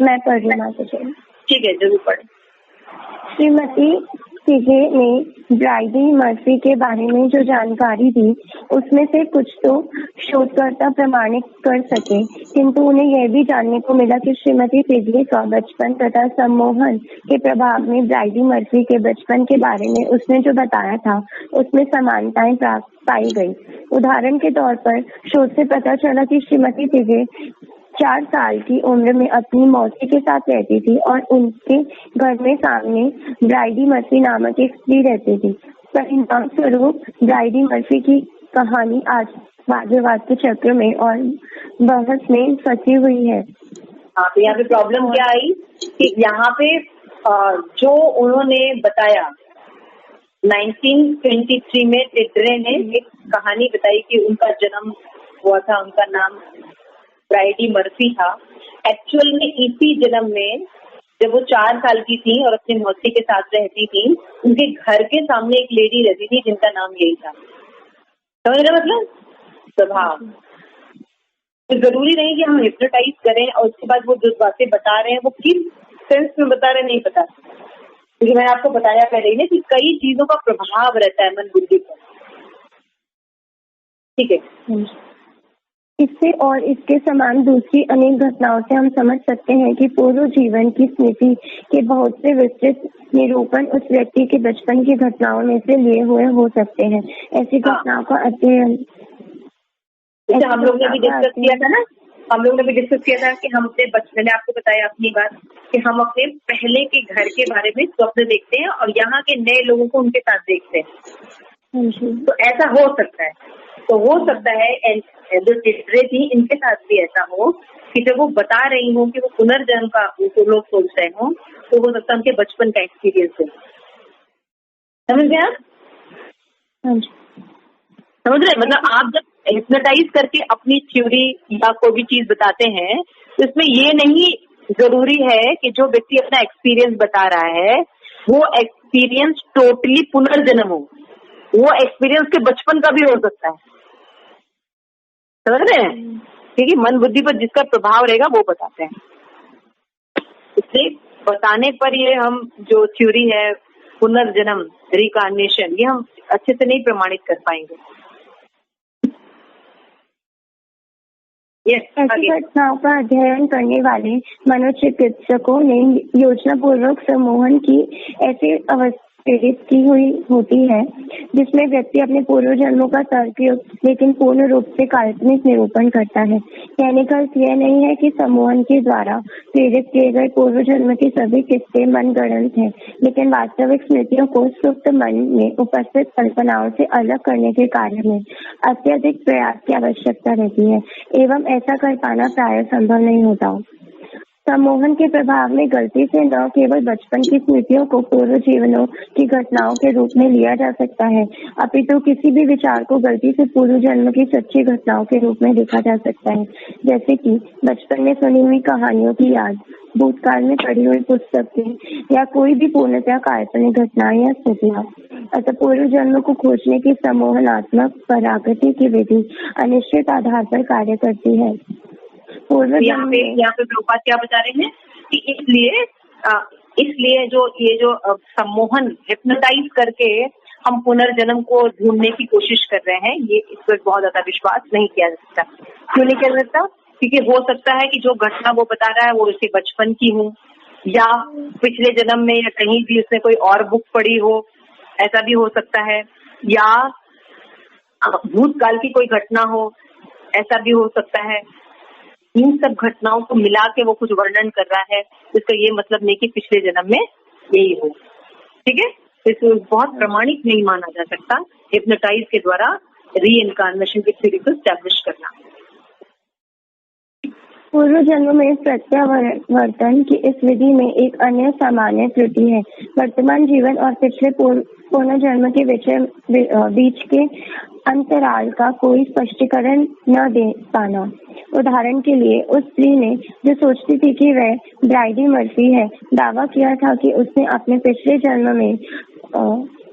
मैं पढ़ रही माता जी। ठीक है जरूर पढ़े। श्रीमती सीजे ने ब्राइडी मर्फी के बारे में जो जानकारी दी उसमें से कुछ तो शोधकर्ता प्रमाणित कर सके, किंतु उन्हें यह भी जानने को मिला कि श्रीमती सीजे का बचपन तथा सम्मोहन के प्रभाव में ब्राइडी मर्फी के बचपन के बारे में उसने जो बताया था उसमें समानताएं पाई गई। उदाहरण के तौर पर शोध से पता चला कि श्रीमती सीजे 4 साल की उम्र में अपनी मौसी के साथ रहती थी और उनके घर में सामने ब्राइडी मर्फी नामक एक स्त्री रहती थी। परिणाम स्वरूप ब्राइडी मर्फी की कहानी आज वाद विवाद के चक्र में और बहस में फंसी हुई है। हाँ, तो यहाँ पे प्रॉब्लम क्या आई कि यहाँ पे जो उन्होंने बताया 1923 में टेट्रे ने एक कहानी बताई कि उनका जन्म हुआ था, उनका नाम ब्राइडी मर्फी था। एक्चुअल में इसी जन्म में जब वो 4 साल की थी और अपनी मौसी के साथ रहती थी, उनके घर के सामने एक लेडी रहती थी जिनका नाम यही था। समझ रहे मतलब स्वभाव। तो जरूरी नहीं कि हम हिप्नोटाइज करें और उसके बाद वो जो बातें बता रहे हैं वो किस सेंस में बता रहे हैं नहीं पता, क्योंकि मैंने आपको बताया पहले ही ना कि कई चीजों का प्रभाव रहता है मन बुद्धि पर। ठीक है, इससे और इसके समान दूसरी अनेक घटनाओं से हम समझ सकते हैं कि पूर्व जीवन की स्मृति के बहुत से विस्तृत निरूपण उस व्यक्ति के बचपन की घटनाओं में से लिए हुए हो सकते हैं। ऐसी घटनाओं का अध्ययन हम लोग ने भी डिस्कस किया था ना, हम लोग ने भी डिस्कस किया था कि हम अपने बचपन में, आपको बताया अपनी बात कि हम अपने पहले के घर के बारे में स्वप्न देखते हैं और यहाँ के नए लोगों को उनके साथ देखते हैं। तो ऐसा हो सकता है, तो हो सकता है जो टेट्रे थी इनके साथ भी ऐसा हो कि जब वो बता रही हो कि वो पुनर्जन्म का उनको लोग सोच रहे हो, तो हो सकता है उनके बचपन का एक्सपीरियंस हो। समझ गए आप? समझ रहे? मतलब आप जब हिप्नोटाइज करके अपनी थ्योरी या कोई भी चीज बताते हैं तो इसमें ये नहीं जरूरी है कि जो व्यक्ति अपना एक्सपीरियंस बता रहा है वो एक्सपीरियंस टोटली पुनर्जन्म हो, वो एक्सपीरियंस के बचपन का भी हो सकता है। समझ रहे हैं? क्योंकि मन बुद्धि पर जिसका प्रभाव रहेगा वो बताते हैं, इसलिए बताने पर ये हम जो थ्योरी है पुनर्जन्म रिकार्नेशन, ये हम अच्छे से नहीं प्रमाणित कर पाएंगे। ऐसी घटनाओं का अध्ययन करने वाले मनोचिकित्सकों ने योजना पूर्वक सम्मोहन की ऐसी प्रेरित की हुई होती है, जिसमें व्यक्ति अपने पूर्व जन्मों का तर्कयुक्त लेकिन पूर्ण रूप से काल्पनिक निरूपण करता है। कहने का अर्थ यह नहीं है कि सम्मोहन के द्वारा प्रेरित किए गए पूर्व जन्म के सभी किस्से मनगढ़ंत हैं, लेकिन वास्तविक स्मृतियों को सुप्त मन में उपस्थित कल्पनाओं से अलग करने के कार्य में अत्यधिक प्रयास की आवश्यकता रहती है, एवं ऐसा कर पाना प्रायः संभव नहीं होता। सम्मोहन के प्रभाव में गलती से न केवल बचपन की स्मृतियों को पूर्व जीवनों की घटनाओं के रूप में लिया जा सकता है, अपितु किसी भी विचार को गलती से पूर्व जन्म की सच्ची घटनाओं के रूप में देखा जा सकता है, जैसे कि बचपन में सुनी हुई कहानियों की याद, भूतकाल में पढ़ी हुई पुस्तकें या कोई भी पूर्णतः काल्पनिक घटनाएं या स्थितियाँ। अतः पूर्व जन्म को खोजने की सम्मोहनात्मक परागति की विधि अनिश्चित आधार पर कार्य करती है। यहाँ पे प्रभुपाद क्या बता रहे हैं कि इसलिए जो सम्मोहन हिप्नोटाइज करके हम पुनर्जन्म को ढूंढने की कोशिश कर रहे हैं, ये इस पर बहुत ज्यादा विश्वास नहीं किया जा सकता। क्यों नहीं किया जा सकता? क्योंकि हो सकता है कि जो घटना वो बता रहा है वो उसे बचपन की हो, या पिछले जन्म में या कहीं भी उसने कोई और बुक पढ़ी हो, ऐसा भी हो सकता है, या भूतकाल की कोई घटना हो, ऐसा भी हो सकता है। इन सब घटनाओं को मिला के वो कुछ वर्णन कर रहा है, इसका ये मतलब नहीं कि पिछले जन्म में यही हो। ठीक है, इसको बहुत प्रमाणिक नहीं माना जा सकता हिप्नोटाइज के द्वारा रीइंकार्नेशन की थ्योरी को एस्टैब्लिश करना। पूर्व जन्म में प्रत्यावर्तन की इस विधि में एक अन्य सामान्य त्रुटि है वर्तमान जीवन और पिछले पुनर्जन्म के बीच के अंतराल का कोई स्पष्टीकरण न दे पाना। उदाहरण के लिए, उस स्त्री ने जो सोचती थी कि वह ब्राइडी मर्फी है, दावा किया था कि उसने अपने पिछले जन्म में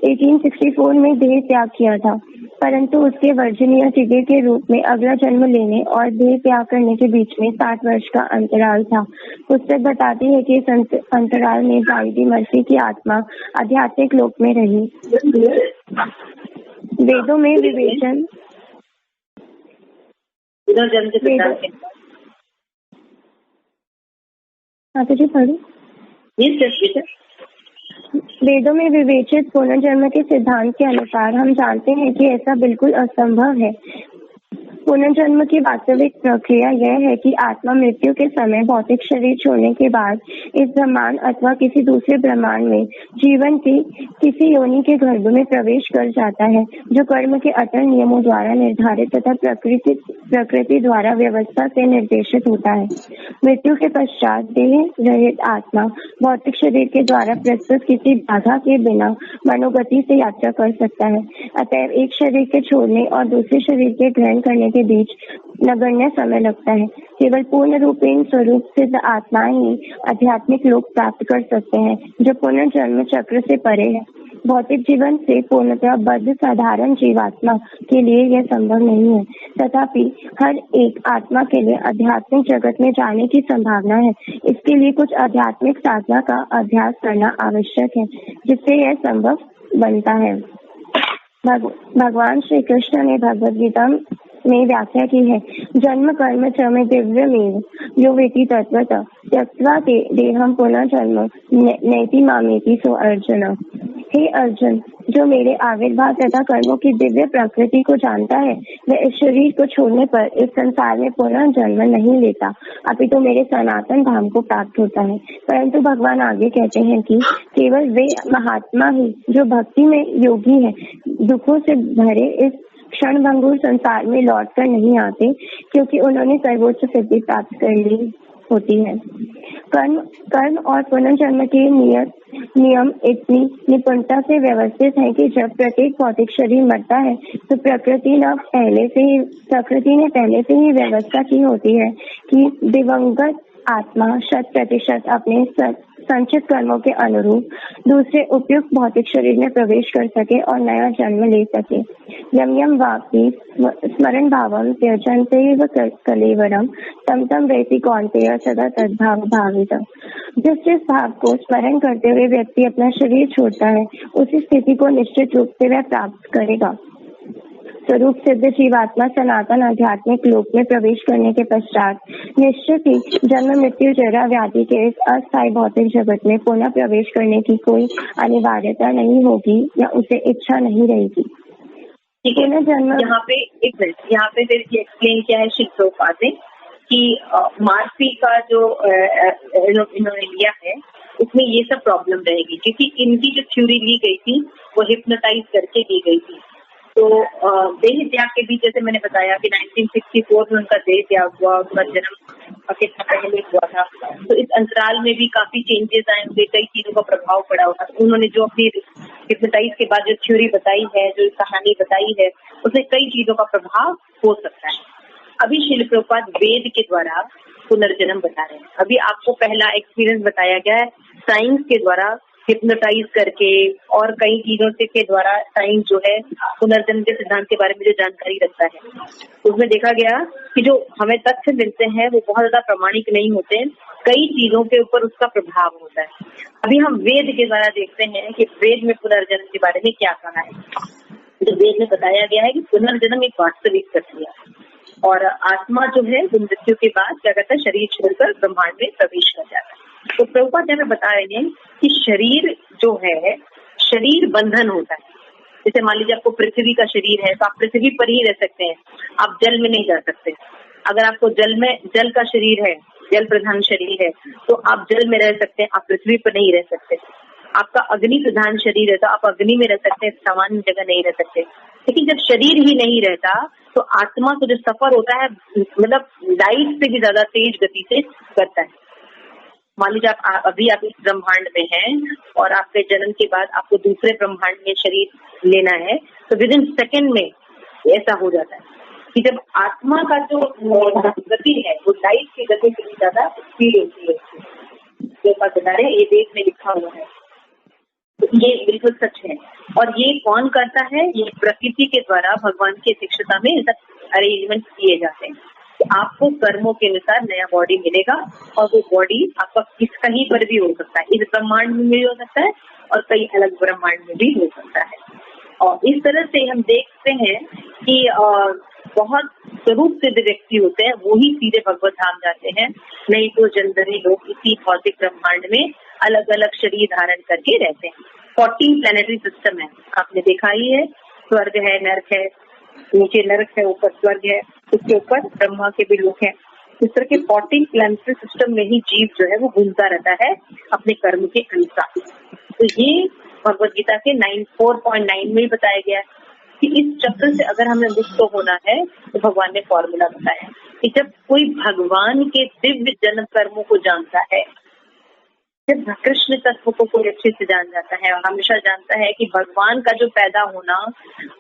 1864 में देह त्याग किया था, परंतु उसके वर्जनीय टिके के रूप में अगला जन्म लेने और देह त्याग करने के बीच में 60 वर्ष का अंतराल था। पुस्तक बताती है कि इस अंतराल में ब्राइडी मर्फी की आत्मा आध्यात्मिक लोक में रही। वेदों में विवेचन वेदों में विवेचित पुनर्जन्म के सिद्धांत के अनुसार हम जानते हैं कि ऐसा बिल्कुल असंभव है। पुनर्जन्म की वास्तविक प्रक्रिया यह है कि आत्मा मृत्यु के समय भौतिक शरीर छोड़ने के बाद इस ब्रह्मांड अथवा किसी दूसरे ब्रह्मांड में जीवन की किसी योनि के गर्भ में प्रवेश कर जाता है, जो कर्म के अटल नियमों द्वारा निर्धारित तथा प्रकृति द्वारा व्यवस्था से निर्देशित होता है। मृत्यु के पश्चात देह रहित आत्मा भौतिक शरीर के द्वारा प्रस्तुत किसी बाधा के बिना मनोगति से यात्रा कर सकता है। अतएव एक शरीर के छोड़ने और दूसरे शरीर के ग्रहण करने के बीच नगण्य समय लगता है। केवल पूर्ण रूपेण स्वरूप सिद्ध आत्माएं ही आध्यात्मिक लोक प्राप्त कर सकते हैं, जो पुनर्जन्म चक्र से परे है। भौतिक जीवन से पूर्णतः बद्ध साधारण जीवात्मा के लिए यह संभव नहीं है, तथापि हर एक आत्मा के लिए आध्यात्मिक जगत में जाने की संभावना है। इसके लिए कुछ आध्यात्मिक साधना का अभ्यास करना आवश्यक है, जिससे यह संभव बनता है। भगवान श्री कृष्ण ने भगवद गीता में व्याख्या की है, जन्म कर्म च में दिव्यमेव यो वेति तत्वतः त्यक्त्वा देहम पुनर्जन्म नैति मामेति सो अर्जुन। हे अर्जुन, जो मेरे आविर्भाव तथा कर्मों की दिव्य प्रकृति को जानता है, वह इस शरीर को छोड़ने पर इस संसार में पुनर्जन्म नहीं लेता, अपितु मेरे सनातन धाम को प्राप्त होता है। परंतु भगवान आगे कहते हैं कि केवल वे महात्मा ही जो भक्ति में योगी है, दुखों से भरे इस क्षण भंगुर संसार में लौट कर नहीं आते, क्योंकि उन्होंने सर्वोच्च सिद्धि प्राप्त कर ली होती है। कर्म और पुनर्जन्म के नियम इतनी निपुणता से व्यवस्थित हैं कि जब प्रत्येक भौतिक शरीर मरता है तो प्रकृति ने पहले से ही व्यवस्था की होती है कि दिवंगत आत्मा 100% अपने संचित कर्मों के अनुरूप दूसरे उपयुक्त भौतिक शरीर में प्रवेश कर सके और नया जन्म ले सके। यम यम वापि स्मरण भावम त्यजन्तेव कलेवरम तम तम वैति कौन्तेय सदा तद्भाव भावितम्। जिस भाव को स्मरण करते हुए व्यक्ति अपना शरीर छोड़ता है, उसी स्थिति को निश्चित रूप से वह प्राप्त करेगा। स्वरूप सिद्ध जीवात्मा सनातन आध्यात्मिक लोक में प्रवेश करने के पश्चात निश्चित ही जन्म मृत्यु जरा व्याधि के इस अस्थायी भौतिक जगत में पुनः प्रवेश करने की कोई अनिवार्यता नहीं होगी या उसे इच्छा नहीं रहेगी। ठीक है, यहाँ पे एक मिनट, यहाँ पे फिर एक्सप्लेन किया है शिव प्रभुपाद ने कि मार्फी का जो इन्होंने लिया है उसमें ये सब प्रॉब्लम रहेगी, क्योंकि इनकी जो थ्योरी ली गई थी वो हिप्नोटाइज करके दी गई थी। तो देह त्याग के बीच जैसे मैंने बताया कि 1964 में उनका देह त्याग हुआ, उनका जन्म कितना पहले हुआ था, तो इस अंतराल में भी काफी चेंजेस आए होंगे, कई चीजों का प्रभाव पड़ा होगा। उन्होंने जो अपनी हिप्नोटाइज के बाद जो थ्योरी बताई है, जो कहानी बताई है, उसमें कई चीजों का प्रभाव हो सकता है। अभी श्रील प्रभुपाद वेद के द्वारा पुनर्जन्म बता रहे हैं। अभी आपको पहला एक्सपीरियंस बताया गया है साइंस के द्वारा, हिप्नोटाइज करके और कई चीजों के द्वारा साइंस जो है पुनर्जन्म के सिद्धांत के बारे में जो जानकारी रखता है, उसमें देखा गया कि जो हमें तथ्य मिलते हैं वो बहुत ज्यादा प्रामाणिक नहीं होते, कई चीजों के ऊपर उसका प्रभाव होता है। अभी हम वेद के द्वारा देखते हैं कि वेद में पुनर्जन्म के बारे में क्या कहा है। तो वेद में बताया गया है कि पुनर्जन्म एक वास्तविक प्रक्रिया और आत्मा जो है वो मृत्यु के बाद क्या करता है, शरीर छोड़कर ब्रह्मांड में प्रवेश कर जाता है। तो प्रभुपाद हमें बता रहे हैं कि शरीर जो है, शरीर बंधन होता है। जैसे मान लीजिए आपको पृथ्वी का शरीर है तो आप पृथ्वी पर ही रह सकते हैं, आप जल में नहीं जा सकते। अगर आपको जल का शरीर है, जल प्रधान शरीर है, तो आप जल में रह सकते हैं, आप पृथ्वी पर नहीं रह सकते। आपका अग्नि प्रधान शरीर है तो आप अग्नि में रह सकते हैं, सामान्य जगह नहीं रह सकते। लेकिन जब शरीर ही नहीं रहता तो आत्मा को जो सफर होता है, मतलब लाइट से भी ज्यादा तेज गति से करता है। मान लीजिए अभी आप इस ब्रह्मांड में हैं और आपके जन्म के बाद आपको दूसरे ब्रह्मांड में शरीर लेना है, तो विद इन सेकेंड में ऐसा हो जाता है कि जब आत्मा का जो गति है वो लाइट की गति से भी ज्यादा स्पीड होती है। जो बात बता रहे हैं ये वेद में लिखा हुआ है, तो ये बिल्कुल सच है। और ये कौन करता है, ये प्रकृति के द्वारा भगवान की अध्यक्षता में सब अरेंजमेंट किए जाते हैं। तो आपको कर्मों के अनुसार नया बॉडी मिलेगा और वो बॉडी आपका कहीं पर भी हो सकता है, इस ब्रह्मांड में भी हो सकता है और कई अलग ब्रह्मांड में भी हो सकता है। और इस तरह से हम देखते हैं कि बहुत स्वरूप सिद्ध व्यक्ति होते हैं वो ही सीधे भगवत धाम जाते हैं, नहीं तो जनरली लोग इसी भौतिक ब्रह्मांड में अलग अलग शरीर धारण करके रहते हैं। 14 प्लैनेटरी सिस्टम है, आपने देखा ही है, स्वर्ग है, नरक है, नीचे नरक है, ऊपर स्वर्ग है, उसके ऊपर ब्रह्मा के भी लोग हैं। इस तरह के 14 प्लैनेटरी सिस्टम में ही जीव जो है वो घूमता रहता है अपने कर्म के अनुसार। तो ये भगवद गीता के 4.9 में बताया गया है कि इस चक्र से अगर हमें मुक्त होना है तो भगवान ने फॉर्मूला बताया कि जब कोई भगवान के दिव्य जन्म कर्मों को जानता है, जब कृष्ण तत्व को कोई अच्छे से जान जाता है और हमेशा जानता है कि भगवान का जो पैदा होना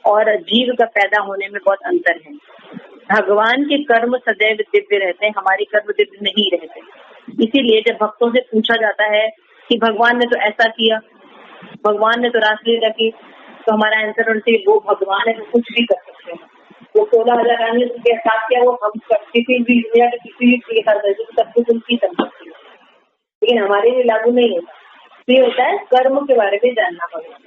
और जीव का पैदा होने में बहुत अंतर है। भगवान के कर्म सदैव दिव्य रहते हैं, हमारे कर्म दिव्य नहीं रहते। इसीलिए जब भक्तों से पूछा जाता है कि भगवान ने तो ऐसा किया, भगवान ने तो रासलीला की, तो हमारा आंसर होना चाहिए वो भगवान है तो कुछ भी कर सकते हैं। वो 16,000 रानी के साथ किया, वो हम किसी भी दुनिया के किसी भी कर सकते, सब कुछ उनकी संपत्ति है, लेकिन हमारे लिए लागू नहीं होता। ये होता है कर्म के बारे में जानना भगवान।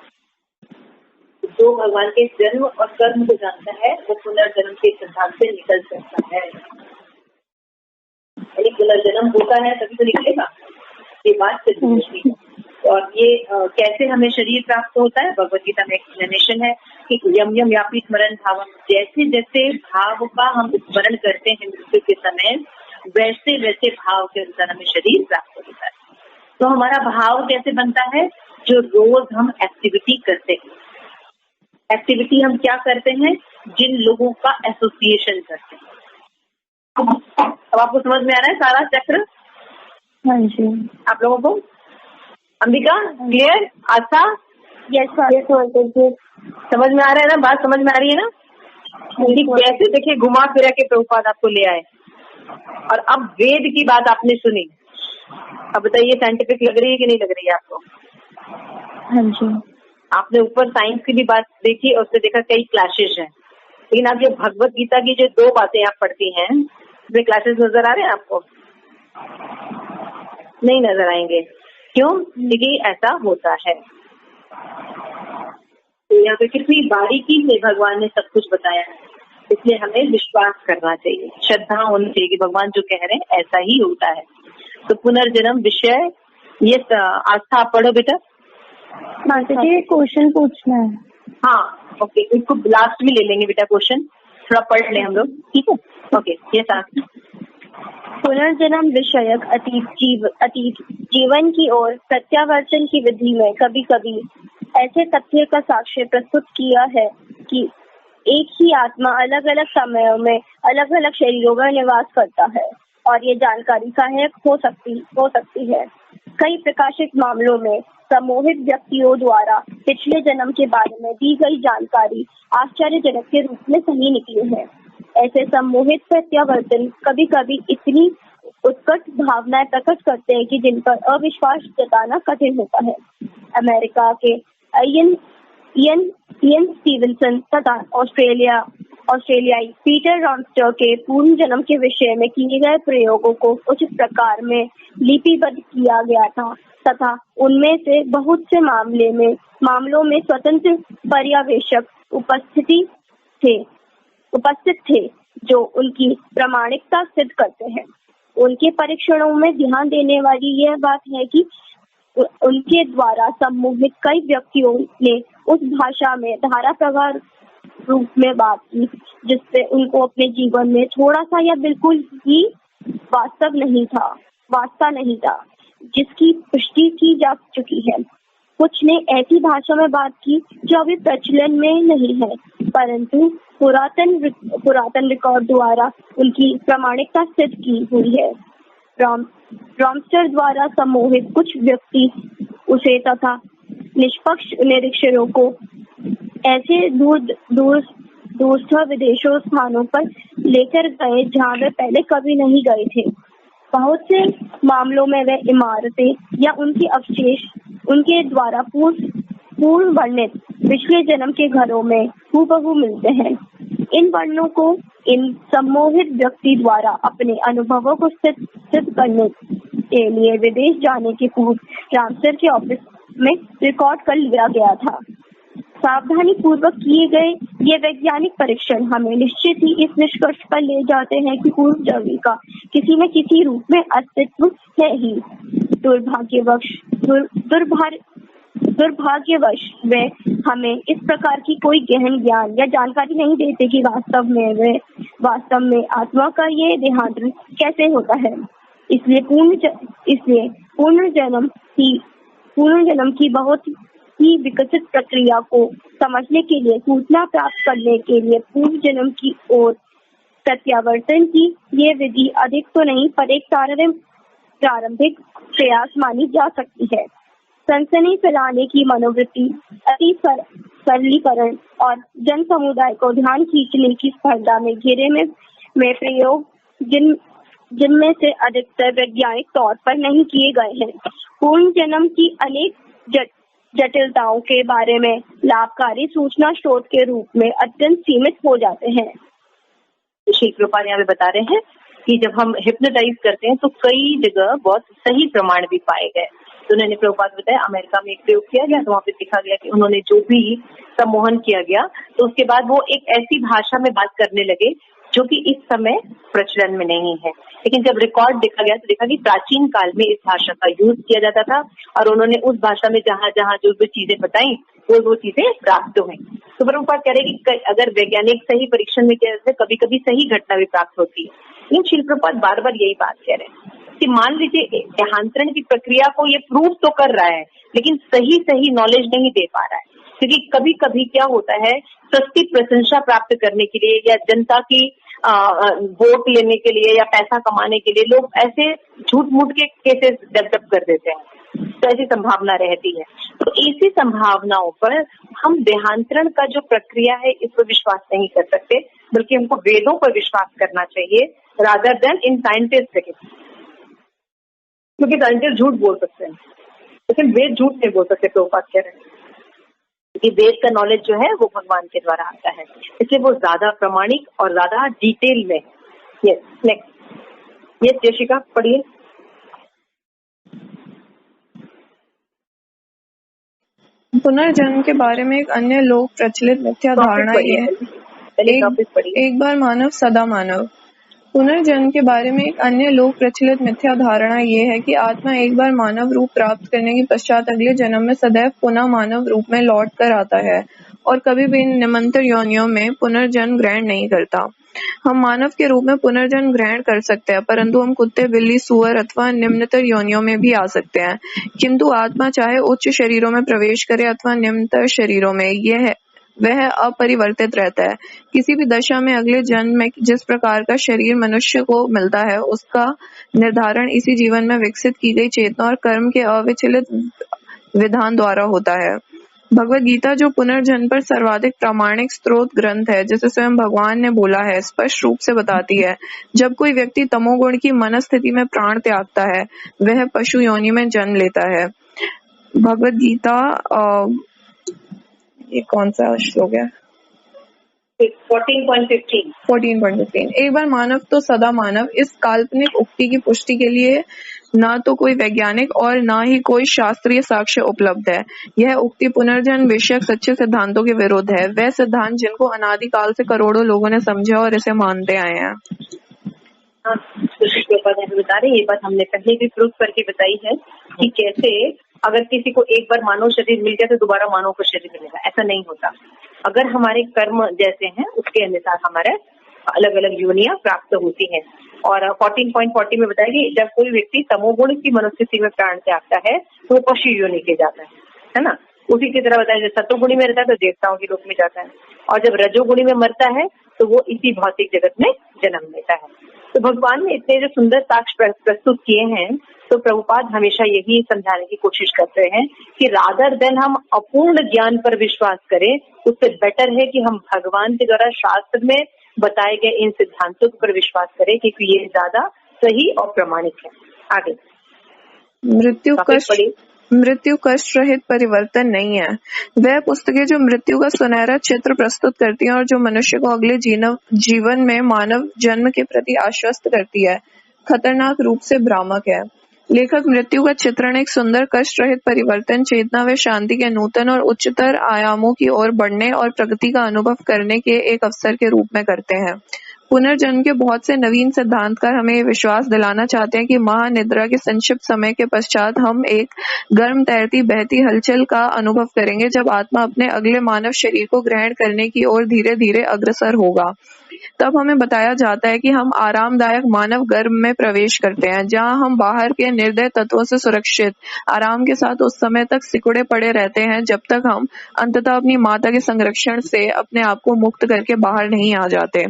जो भगवान के जन्म और कर्म को जानता है वो पुनर्जन्म के सिद्धांत से निकल सकता है। यानी पुनर्जन्म होता है तभी तो निकलेगा, ये बात सिद्ध होती है। और ये कैसे हमें शरीर प्राप्त होता है, भगवद गीता में एक्सप्लेनेशन है कि यम यम यापी स्मरण भावम, जैसे जैसे भाव का हम स्मरण करते हैं मृत्यु के समय, वैसे वैसे भाव के अनुसार हमें शरीर प्राप्त होता है। तो हमारा भाव कैसे बनता है, जो रोज हम एक्टिविटी करते हैं। एक्टिविटी हम क्या करते हैं, जिन लोगों का एसोसिएशन करते हैं। अब आपको समझ में आ रहा है सारा चक्र? हाँ जी। आप लोगों को अंबिका क्लियर? आशा? यस समझ में आ रहा है ना, बात समझ में आ रही है ना? कैसे देखिए घुमा फिरा के प्रभुपाद आपको ले आए और अब वेद की बात आपने सुनी। अब बताइए साइंटिफिक लग रही है कि नहीं लग रही है आपको? हाँ जी। आपने ऊपर साइंस की भी बात देखी और उससे देखा कई क्लासेस हैं, लेकिन आप जो भगवत गीता की जो 2 बातें आप पढ़ती हैं उसमें क्लासेस नजर आ रहे हैं आपको? नहीं नजर आएंगे। क्यों? क्योंकि ऐसा होता है। तो यहाँ पे कितनी बारीकी से भगवान ने सब कुछ बताया है, इसलिए हमें विश्वास करना चाहिए, श्रद्धा होनी चाहिए कि भगवान जो कह रहे हैं ऐसा ही होता है। तो पुनर्जन्म विषय ये आस्था आप पढ़ो बेटा। माता जी क्वेश्चन पूछना है। हाँ ओके, इसको लास्ट में ले लेंगे बेटा क्वेश्चन, थोड़ा पढ़ लें हम लोग, ठीक है। ओके ये आस्था। पुनर्जन्म विषयक अतीत जीवन की ओर प्रत्यावर्तन की विधि में कभी कभी ऐसे तथ्य का साक्ष्य प्रस्तुत किया है कि एक ही आत्मा अलग अलग समयों में अलग अलग शरीरों में निवास करता है और ये जानकारी सहायक हो सकती है। कई प्रकाशित मामलों में सम्मोहित व्यक्तियों द्वारा पिछले जन्म के बारे में दी गई जानकारी आश्चर्यजनक के रूप में सही निकली है। ऐसे सम्मोहित प्रत्यावर्तन कभी कभी इतनी उत्कट भावनाएं प्रकट करते हैं कि जिन पर अविश्वास जताना कठिन होता है। अमेरिका के इयन स्टीवनसन तथा ऑस्ट्रेलियाई पीटर रॉन्स्टर के पूर्व जन्म के विषय में किए गए प्रयोगों को उचित प्रकार में लिपिबद्ध किया गया था तथा उनमें से बहुत से मामलों में स्वतंत्र पर्यवेक्षक उपस्थित थे जो उनकी प्रामाणिकता सिद्ध करते हैं। उनके परीक्षणों में ध्यान देने वाली यह बात है कि उनके द्वारा सम्मोहित कई व्यक्तियों ने उस भाषा में धारा प्रवाह रूप में बात की जिससे उनको अपने जीवन में थोड़ा सा या बिल्कुल ही वास्ता नहीं था जिसकी पुष्टि की जा चुकी है। कुछ ने ऐसी भाषा में बात की जो अभी प्रचलन में नहीं है, परंतु पुरातन रिकॉर्ड द्वारा उनकी प्रामाणिकता सिद्ध की हुई है। रॉन्स्टर द्वारा सम्मोहित कुछ व्यक्ति उसे तथा निष्पक्ष निरीक्षकों को ऐसे दूरस्थ विदेशों स्थानों पर लेकर गए जहां वे पहले कभी नहीं गए थे। बहुत से मामलों में वे इमारतें या उनके अवशेष उनके द्वारा पूर्व वर्णित पिछले जन्म के घरों में हूबहू मिलते हैं। इन वर्णनों को इन सम्मोहित व्यक्ति द्वारा अपने अनुभवों को सिद्ध करने के लिए विदेश जाने के पूर्व रामसर के ऑफिस में रिकॉर्ड कर लिया गया था। सावधानी पूर्वक किए गए ये वैज्ञानिक परीक्षण हमें निश्चित ही इस निष्कर्ष पर ले जाते हैं कि पूर्व जन्म का किसी न किसी रूप में अस्तित्व है ही। दुर्भाग्यवश वे हमें इस प्रकार की कोई गहन ज्ञान या जानकारी नहीं देते कि वास्तव में आत्मा का ये देहांतरण कैसे होता है। इसलिए पुनर्जन्म की बहुत ही विकसित प्रक्रिया को समझने के लिए सूचना प्राप्त करने के लिए पूर्व जन्म की ओर प्रत्यावर्तन की ये विधि अधिक तो नहीं पर एक प्रारंभिक प्रयास मानी जा सकती है। सनसनी फैलाने की मनोवृत्ति, अति सरलीकरण और जन समुदाय को ध्यान खींचने की स्पर्धा में घेरे में प्रयोग जिनमें से अधिकतर वैज्ञानिक तौर पर नहीं किए गए हैं, पूर्ण जन्म की अनेक जटिलताओं के बारे में लाभकारी सूचना स्रोत के रूप में अत्यंत सीमित हो जाते हैं। श्री प्रभुपाद यहाँ पे बता रहे हैं कि जब हम हिप्नोटाइज करते हैं तो कई जगह बहुत सही प्रमाण भी पाए गए। तो उन्होंने प्रभुपाद बताया अमेरिका में एक प्रयोग किया गया तो वहाँ पे देखा गया कि उन्होंने जो भी सम्मोहन किया गया तो उसके बाद वो एक ऐसी भाषा में बात करने लगे जो कि इस समय प्रचलन में नहीं है। लेकिन जब रिकॉर्ड देखा गया तो देखा कि प्राचीन काल में इस भाषा का यूज किया जाता था और उन्होंने उस भाषा में जहाँ जहाँ जो भी चीजें बताई वो चीजें प्राप्त हुई। तो प्रभुपाद कह रहे कि अगर वैज्ञानिक सही परीक्षण में किया जाए कभी कभी सही घटना भी प्राप्त होती है। लेकिन श्री प्रभुपाद बार बार यही बात कह रहे हैं कि मान लीजिए देहांतरण की प्रक्रिया को ये प्रूव तो कर रहा है लेकिन सही नॉलेज नहीं दे पा रहा है, क्योंकि कभी कभी क्या होता है सस्ती प्रशंसा प्राप्त करने के लिए या जनता की वोट लेने के लिए या पैसा कमाने के लिए लोग ऐसे झूठ मूठ के केसेस डेवलप कर देते हैं, तो ऐसी संभावना रहती है। तो ऐसी संभावनाओं पर हम देहांतरण का जो प्रक्रिया है इस पर विश्वास नहीं कर सकते, बल्कि हमको वेदों पर विश्वास करना चाहिए रादर देन इन साइंटिस्ट, क्योंकि साइंटिस्ट झूठ बोल सकते हैं लेकिन वेद झूठ नहीं बोल सकते। प्रभुपाद कह रहे हैं कि वेद का नॉलेज जो है वो भगवान के द्वारा आता है, इसलिए वो ज्यादा प्रामाणिक और ज्यादा डिटेल में। यस नेक्स्ट, यस यशिका पढ़िए। पुनर्जन्म के बारे में एक अन्य लोक प्रचलित मिथ्या धारणा ये है एक बार मानव सदा मानव। पुनर्जन्म के बारे में एक अन्य लोक प्रचलित मिथ्या धारणा ये है कि आत्मा एक बार मानव रूप प्राप्त करने के पश्चात अगले जन्म में सदैव पुनः मानव रूप में लौट कर आता है और कभी भी निमंतर योनियों में पुनर्जन्म ग्रहण नहीं करता। हम मानव के रूप में पुनर्जन्म ग्रहण कर सकते हैं, परंतु हम कुत्ते, बिल्ली, सुअर अथवा निम्नतर योनियों में भी आ सकते हैं। किंतु आत्मा चाहे उच्च शरीरों में प्रवेश करे अथवा निम्नतर शरीरों में, वह अपरिवर्तित रहता है। किसी भी दशा में अगले जन्म में जिस प्रकार का शरीर मनुष्य को मिलता है, उसका निर्धारण इसी जीवन में विकसित की गई चेतना और कर्म के अविचलित विधान द्वारा होता है। भगवद गीता, जो पुनर्जन्म पर सर्वाधिक प्रामाणिक स्रोत ग्रंथ है, जिसे स्वयं भगवान ने बोला है, स्पष्ट रूप से बताती है, जब कोई व्यक्ति तमोगुण की मनस्थिति में प्राण त्यागता है, वह पशु योनि में जन्म लेता है। भगवद गीता ये कौन सा श्लोक है? 14.15। एक बार मानव तो सदा मानव। इस काल्पनिक उक्ति की पुष्टि के लिए न तो कोई वैज्ञानिक और न ही कोई शास्त्रीय साक्ष्य उपलब्ध है। यह उक्ति पुनर्जन्म विषयक सच्चे सिद्धांतों के विरुद्ध है, वह सिद्धांत जिनको अनादिकाल से करोड़ों लोगों ने समझा और इसे मानते आए हैं। बता रहे ये बात हमने पहले भी प्रूफ करके बताई है कि कैसे अगर किसी को एक बार मानव शरीर मिल गया तो दोबारा मानव का शरीर मिलेगा, ऐसा नहीं होता। अगर हमारे कर्म जैसे हैं उसके अनुसार हमारे अलग अलग योनियां प्राप्त होती हैं। और 14.40 में बताया कि जब कोई व्यक्ति तमोगुण की मनस्थिति में प्राण त्यागता है तो वो पशु योनि के जाता है ना। उसी की तरह बताया जब सत्वगुणी में रहता है तो देवताओं के लोक में जाता है, और जब रजोगुणी में मरता है तो वो इसी भौतिक जगत में जन्म लेता है। तो भगवान ने इतने जो सुंदर साक्ष्य प्रस्तुत किए हैं, तो प्रभुपाद हमेशा यही समझाने की कोशिश करते हैं कि रादर देन हम अपूर्ण ज्ञान पर विश्वास करें, उससे बेटर है कि हम भगवान के द्वारा शास्त्र में बताए गए इन सिद्धांतों पर विश्वास करें, क्योंकि ये ज्यादा सही और प्रामाणिक है। आगे मृत्यु कष्ट रहित परिवर्तन नहीं है। वह पुस्तकें जो मृत्यु का सुनहरा चित्र प्रस्तुत करती हैं और जो मनुष्य को अगले जीवन में मानव जन्म के प्रति आश्वस्त करती है, खतरनाक रूप से भ्रामक है। लेखक मृत्यु का चित्रण एक सुंदर कष्ट रहित परिवर्तन, चेतना व शांति के नूतन और उच्चतर आयामों की ओर बढ़ने और प्रगति का अनुभव करने के एक अवसर के रूप में करते हैं। पुनर्जन्म के बहुत से नवीन सिद्धांतकार हमें ये विश्वास दिलाना चाहते हैं कि महानिद्रा के संक्षिप्त समय के पश्चात हम एक गर्म तैरती बहती हलचल का अनुभव करेंगे, जब आत्मा अपने अगले मानव शरीर को ग्रहण करने की ओर धीरे धीरे अग्रसर होगा। तब हमें बताया जाता है कि हम आरामदायक मानव गर्भ में प्रवेश करते हैं, जहां हम बाहर के निर्दय तत्वों से सुरक्षित आराम के साथ उस समय तक सिकुड़े पड़े रहते हैं जब तक हम अंततः अपनी माता के संरक्षण से अपने आप को मुक्त करके बाहर नहीं आ जाते।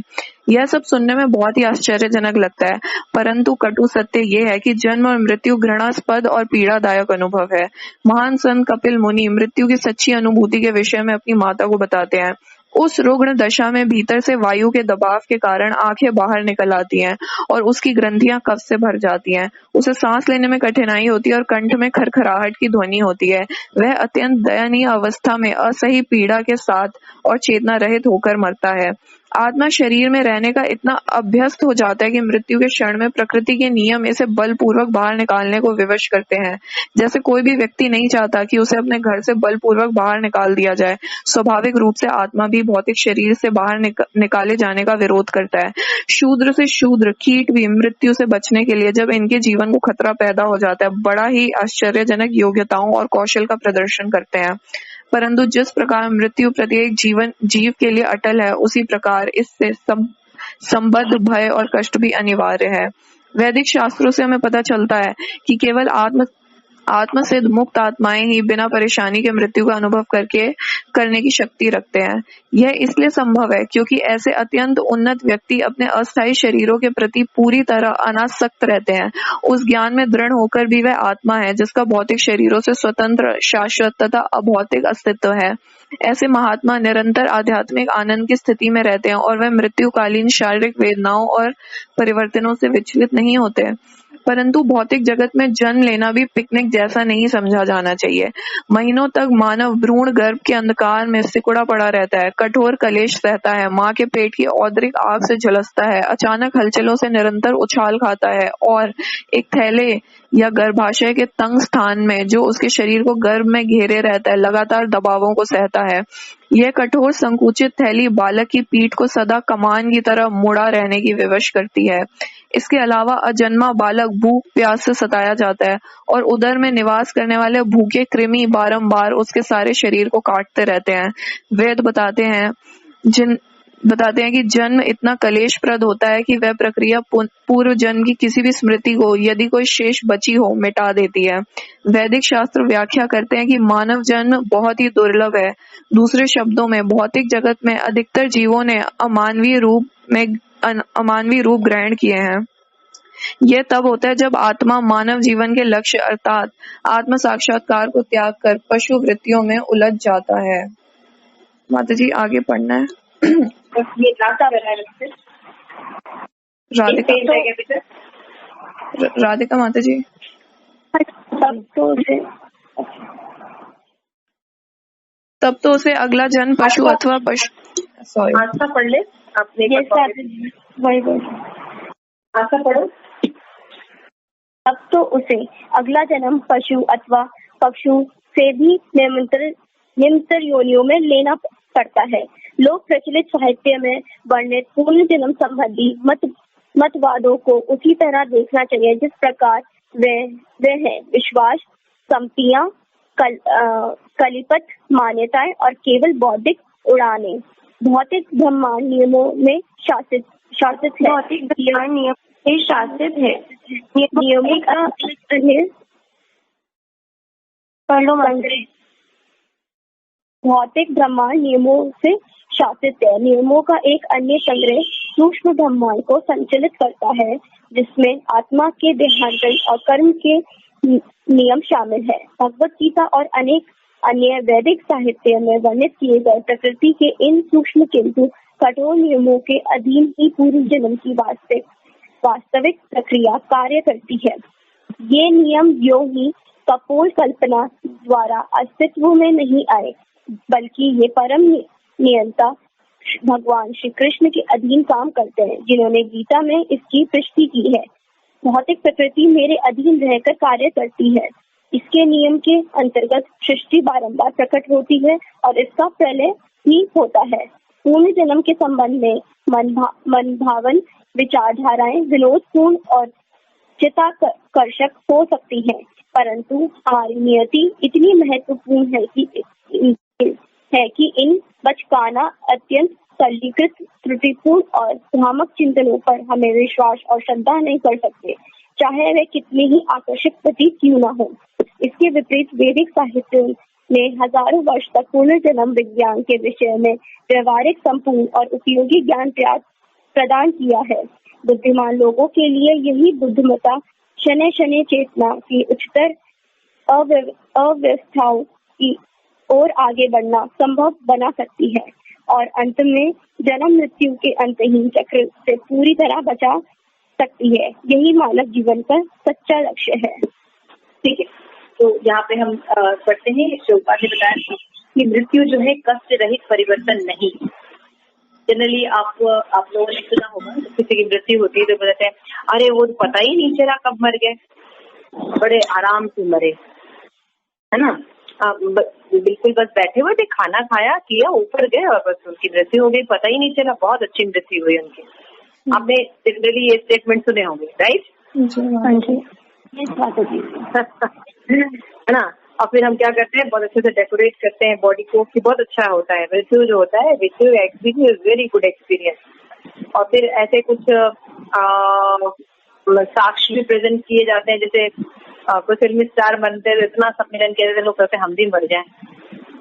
यह सब सुनने में बहुत ही आश्चर्यजनक लगता है, परंतु कटु सत्य ये है कि जन्म और मृत्यु घृणास्पद और पीड़ादायक अनुभव है। महान संत कपिल मुनि मृत्यु की सच्ची अनुभूति के विषय में अपनी माता को बताते हैं। उस रुग्ण दशा में भीतर से वायु के दबाव के कारण आंखें बाहर निकल आती हैं और उसकी ग्रंथियां कफ से भर जाती हैं। उसे सांस लेने में कठिनाई होती है और कंठ में खरखराहट की ध्वनि होती है। वह अत्यंत दयनीय अवस्था में असही पीड़ा के साथ और चेतना रहित होकर मरता है। आत्मा शरीर में रहने का इतना अभ्यस्त हो जाता है कि मृत्यु के क्षण में प्रकृति के नियम इसे बलपूर्वक बाहर निकालने को विवश करते हैं। जैसे कोई भी व्यक्ति नहीं चाहता कि उसे अपने घर से बलपूर्वक बाहर निकाल दिया जाए, स्वाभाविक रूप से आत्मा भी भौतिक शरीर से बाहर निकाले जाने का विरोध करता है। शूद्र से शूद्र कीट भी मृत्यु से बचने के लिए जब इनके जीवन को खतरा पैदा हो जाता है, बड़ा ही आश्चर्यजनक योग्यताओं और कौशल का प्रदर्शन करते हैं। परंतु जिस प्रकार मृत्यु प्रत्येक जीव के लिए अटल है, उसी प्रकार इससे संबद्ध भय और कष्ट भी अनिवार्य है। वैदिक शास्त्रों से हमें पता चलता है कि केवल आत्म सिद्ध मुक्त आत्माएं ही बिना परेशानी के मृत्यु का अनुभव करने की शक्ति रखते हैं। यह इसलिए संभव है क्योंकि ऐसे अत्यंत उन्नत व्यक्ति अपने अस्थायी शरीरों के प्रति पूरी तरह अनासक्त रहते हैं। उस ज्ञान में दृढ़ होकर भी वह आत्मा है जिसका भौतिक शरीरों से स्वतंत्र, शाश्वत तथा अभौतिक अस्तित्व है। ऐसे महात्मा निरंतर आध्यात्मिक आनंद की स्थिति में रहते हैं और वह मृत्युकालीन शारीरिक वेदनाओं और परिवर्तनों से विचलित नहीं होते। परंतु भौतिक जगत में जन्म लेना भी पिकनिक जैसा नहीं समझा जाना चाहिए। महीनों तक मानव भ्रूण गर्भ के अंधकार में सिकुड़ा पड़ा रहता है, कठोर कलेश सहता है, माँ के पेट की औदरिक आग से झुलसता है, अचानक हलचलों से निरंतर उछाल खाता है और एक थैले या गर्भाशय के तंग स्थान में जो उसके शरीर को गर्भ में घेरे रहता है लगातार दबावों को सहता है। यह कठोर संकुचित थैली बालक की पीठ को सदा कमान की तरह मुड़ा रहने की विवश करती है। इसके अलावा अजन्मा बालक भूख प्यास से सताया जाता है और उदर में निवास करने वाले भूखे कृमि बारंबार उसके सारे शरीर को काटते रहते हैं। वेद बताते हैं कि जन्म इतना कलेशप्रद होता है कि वह प्रक्रिया पूर्व जन्म की किसी भी स्मृति को यदि कोई शेष बची हो मिटा देती है। वैदिक शास्त्र व्याख्या करते हैं कि मानव जन्म बहुत ही दुर्लभ है। दूसरे शब्दों में भौतिक जगत में अधिकतर जीवों ने अमानवीय रूप ग्रहण किए हैं। यह तब होता है जब आत्मा मानव जीवन के लक्ष्य अर्थात आत्म साक्षात्कार को त्याग कर पशु वृत्तियों में उलझ जाता है। माता जी आगे पढ़ना है। ये राधिका माता जी। तब तो उसे अगला जन्म पशु अथवा आस्था पढ़ ले आपने। आस्था पढ़ो। तब तो उसे अगला जन्म पशु अथवा पक्षु से भी निम्नतर योनियों में लेना पड़ता है। लोक प्रचलित साहित्य में वर्णित पूर्ण जन्म संबंधी मतवादों को उसी तरह देखना चाहिए जिस प्रकार वे है विश्वास, संपत्तियां, कलिपत मान्यताएं और केवल बौद्धिक उड़ाने भौतिक ब्रह्मांड नियमों में शासित है। भौतिक ब्रह्मांड नियम में शासित है। नियमों का भौतिक ब्रह्मांड नियमों से शासित है। नियमों का एक अन्य संग्रह सूक्ष्म ब्रह्मांड को संचालित करता है जिसमें आत्मा के देहांतरण और कर्म के नियम शामिल है। भगवत गीता और अनेक अन्य वैदिक साहित्य में वर्णित किए गए प्रकृति के इन सूक्ष्म किंतु कठोर नियमों के अधीन ही पूर्व जन्म की वास्तविक प्रक्रिया कार्य करती है। ये नियम यूं ही कपोल कल्पना द्वारा अस्तित्व में नहीं आए, बल्कि ये परम नियंता भगवान श्री कृष्ण के अधीन काम करते हैं, जिन्होंने गीता में इसकी पुष्टि की है। भौतिक प्रकृति मेरे अधीन रहकर कार्य करती है। इसके नियम के अंतर्गत सृष्टि बारंबार प्रकट होती है और इसका प्रलय भी होता है। पूर्ण जन्म के संबंध में मनभावन विचारधाराएं विनोदपूर्ण और चित्ताकर्षक हो सकती हैं, परंतु हमारी नियति इतनी महत्वपूर्ण है कि इन बचकाना अत्यंत सरलीकृत त्रुटिपूर्ण और भ्रामक चिंतनों पर हमें विश्वास और श्रद्धा नहीं कर सकते, चाहे वे कितने ही आकर्षक प्रतीत क्यों न हो। इसके विपरीत वैदिक साहित्य ने हजारों वर्ष तक पुनर्जन्म विज्ञान के विषय में व्यवहारिक, संपूर्ण और उपयोगी ज्ञान प्रदान किया है। बुद्धिमान लोगों के लिए यही बुद्धिमत्ता शनै शनै चेतना की उच्चतर अव्यवस्थाओं की ओर आगे बढ़ना संभव बना सकती है और अंत में जन्म मृत्यु के अंतहीन चक्र से पूरी तरह बचा सकती है। यही मानव जीवन का सच्चा लक्ष्य है। ठीक है, तो यहाँ पे हम पढ़ते हैं। शिवपा ने बताया कि मृत्यु जो है कष्ट रहित परिवर्तन नहीं। जनरली आप लोगों ने सुना होगा, किसी की मृत्यु होती है तो बोलते हैं अरे वो पता ही नहीं चला कब मर गए, बड़े आराम से मरे, है ना। बिल्कुल बस बैठे हुए थे, खाना खाया किया, ऊपर गए और बस उनकी मृत्यु हो गई, पता ही नहीं चला। बहुत अच्छी मृत्यु हुई उनकी। आपने जनरली ये स्टेटमेंट सुने होंगे, राइट? है ना। और फिर हम क्या करते हैं, बहुत अच्छे से डेकोरेट करते हैं बॉडी को कि बहुत अच्छा होता है। मृत्यु जो होता है, मृत्यु एक्सपीरियंस वेरी गुड एक्सपीरियंस। और फिर ऐसे कुछ साक्ष्य भी प्रेजेंट किए जाते हैं, जैसे कोई फिल्मी स्टार बनते हैं, इतना सम्मेलन किया जाता है, लोग कहते हैं हम भी मर जाएं,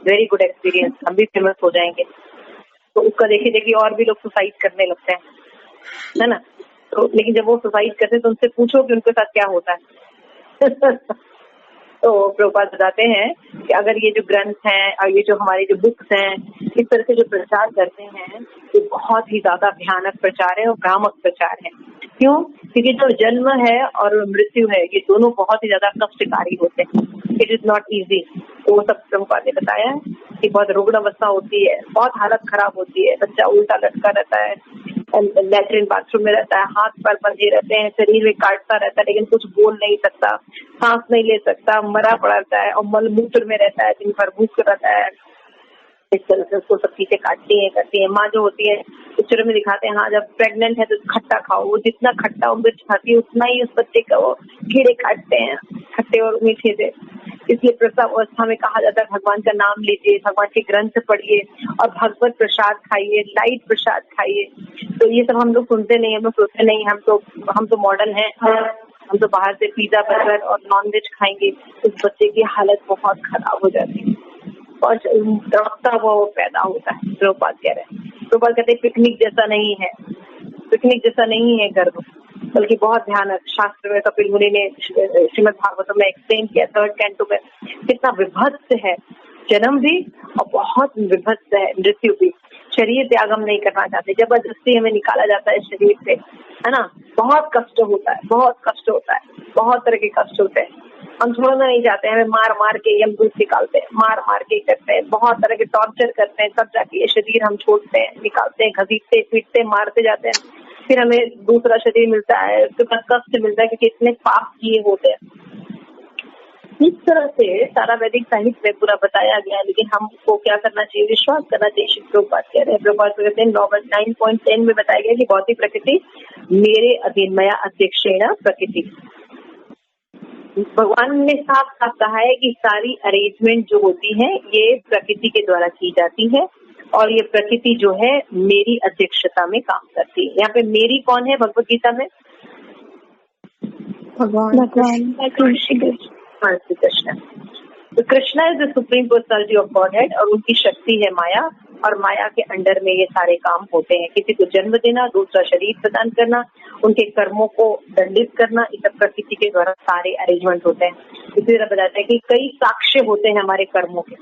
वेरी गुड एक्सपीरियंस, हम भी फेमस हो जाएंगे। तो उसका देखिए देखिए और भी लोग सुसाइड करने लगते हैं, है ना। तो लेकिन जब वो सुसाइड करते हैं तो उनसे पूछो कि उनके साथ क्या होता है। तो प्रभुपाद बताते हैं कि अगर ये जो ग्रंथ हैं और ये जो हमारी जो बुक्स हैं, इस तरह से जो प्रचार करते हैं, ये बहुत ही ज्यादा भयानक प्रचार है और भ्रामक प्रचार है। क्यों? क्योंकि जो जन्म है और मृत्यु है ये दोनों बहुत ही ज्यादा कष्टकारी होते हैं। It is not easy. तो वो सब प्रभुपाद ने बताया है कि बहुत रुग्ण अवस्था होती है, बहुत हालत खराब होती है, बच्चा उल्टा लटका रहता है, लैट्रिन बाथरूम में रहता है, हाथ पैर बंधे रहते हैं, शरीर में काटता रहता है लेकिन कुछ बोल नहीं सकता, सांस नहीं ले सकता, मरा पड़ा रहता है और मल मूत्र में रहता है, दिन भर भूख रहता है। इस तरह से उसको सब चीजें काटती है करती है। माँ जो होती है पिक्चर में दिखाते हैं, हाँ जब प्रेग्नेंट है तो खट्टा खाओ, वो जितना खट्टा और मिर्च खाती है उतना ही उस बच्चे का वो कीड़े काटते हैं, खट्टे और मीठे से। इसलिए प्रसव अवस्था में कहा जाता है भगवान का नाम लीजिए, भगवान के ग्रंथ पढ़िए और भगवत प्रसाद खाइए, लाइट प्रसाद खाइए। तो ये सब हम लोग सुनते नहीं, हम लोग सोचते नहीं, हम तो मॉडर्न हैं, हम तो बाहर से पिज्जा बर्गर और नॉनवेज खाएंगे। उस बच्चे की हालत बहुत खराब हो जाती है और तड़पता हुआ वो पैदा होता है। प्रभुपाद कह रहे हैं, प्रभुपाद कहते हैं पिकनिक जैसा नहीं है, पिकनिक जैसा नहीं है गर्भ, बल्कि बहुत भयानक। शास्त्र में कपिल मुनि ने श्रीमद् भागवतम में एक्सप्लेन किया 3rd कैंटो में, कितना विभत्स है जन्म भी और बहुत विभत्स है मृत्यु भी। शरीर त्याग हम नहीं करना चाहते, जबरदस्ती हमें निकाला जाता है शरीर से, है ना। बहुत कष्ट होता है, बहुत कष्ट होता है, बहुत तरह के कष्ट होते हैं। हम छोड़ना नहीं चाहते, हमें मार मार के यमदूत निकालते हैं, मार मार के करते हैं, बहुत तरह के टॉर्चर करते हैं, तब जाके ये शरीर हम छोड़ते हैं, निकालते हैं, घसीटते पीटते मारते जाते हैं। फिर हमें दूसरा शरीर मिलता है, उसके बाद कष्ट मिलता है क्योंकि इतने पाप किए होते हैं। इस तरह से सारा वैदिक साहित्य में पूरा बताया गया है। लेकिन हमको क्या करना चाहिए? विश्वास करना चाहिए। श्री प्रभुपाद कह रहे हैं, प्रभुपाद कहते हैं 9.10 में बताया गया कि भौतिक प्रकृति मेरे अधीन, मया अध्यक्षेण प्रकृति। भगवान ने साफ साफ कहा है कि सारी अरेंजमेंट जो होती है ये प्रकृति के द्वारा की जाती है और ये प्रकृति जो है मेरी अध्यक्षता में काम करती है। यहाँ पे मेरी कौन है भगवत गीता में? भगवान श्री कृष्ण। तो Krishna is the supreme personality of godhead और उनकी शक्ति है माया, और माया के अंडर में ये सारे काम होते हैं। किसी को जन्म देना, दूसरा शरीर प्रदान करना, उनके कर्मों को दंडित करना, ये सब प्रकृति के द्वारा सारे अरेंजमेंट होते हैं। इसी तरह बताते हैं कि कई साक्ष्य होते हैं हमारे कर्मों के,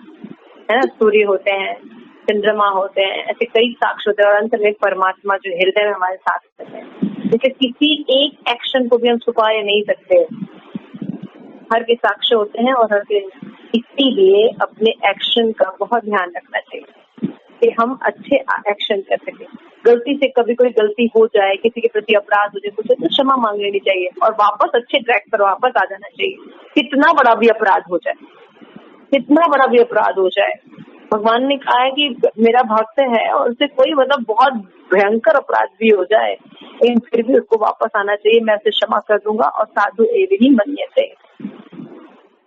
है ना। सूर्य होते हैं, चंद्रमा होते हैं, ऐसे कई साक्ष्य होते हैं और अंत में परमात्मा जो हृदय में हमारे साथ रहते हैं। जैसे किसी एक एक्शन को भी हम छुपा नहीं सकते, हर के साक्ष्य होते हैं और हर के, इसीलिए अपने एक्शन का बहुत ध्यान रखना चाहिए कि हम अच्छे एक्शन कर सके। गलती से कभी कोई गलती हो जाए, किसी के प्रति अपराध हो जाए, कुछ तो क्षमा मांग लेनी चाहिए और वापस अच्छे ट्रैक पर वापस आ जाना चाहिए। कितना बड़ा भी अपराध हो जाए, कितना बड़ा भी अपराध हो जाए, भगवान ने कहा है कि मेरा भक्त है और उससे कोई मतलब बहुत भयंकर अपराध भी हो जाए लेकिन फिर भी उसको वापस आना चाहिए, मैं उसे क्षमा कर दूंगा और साधु एवं मन्यते।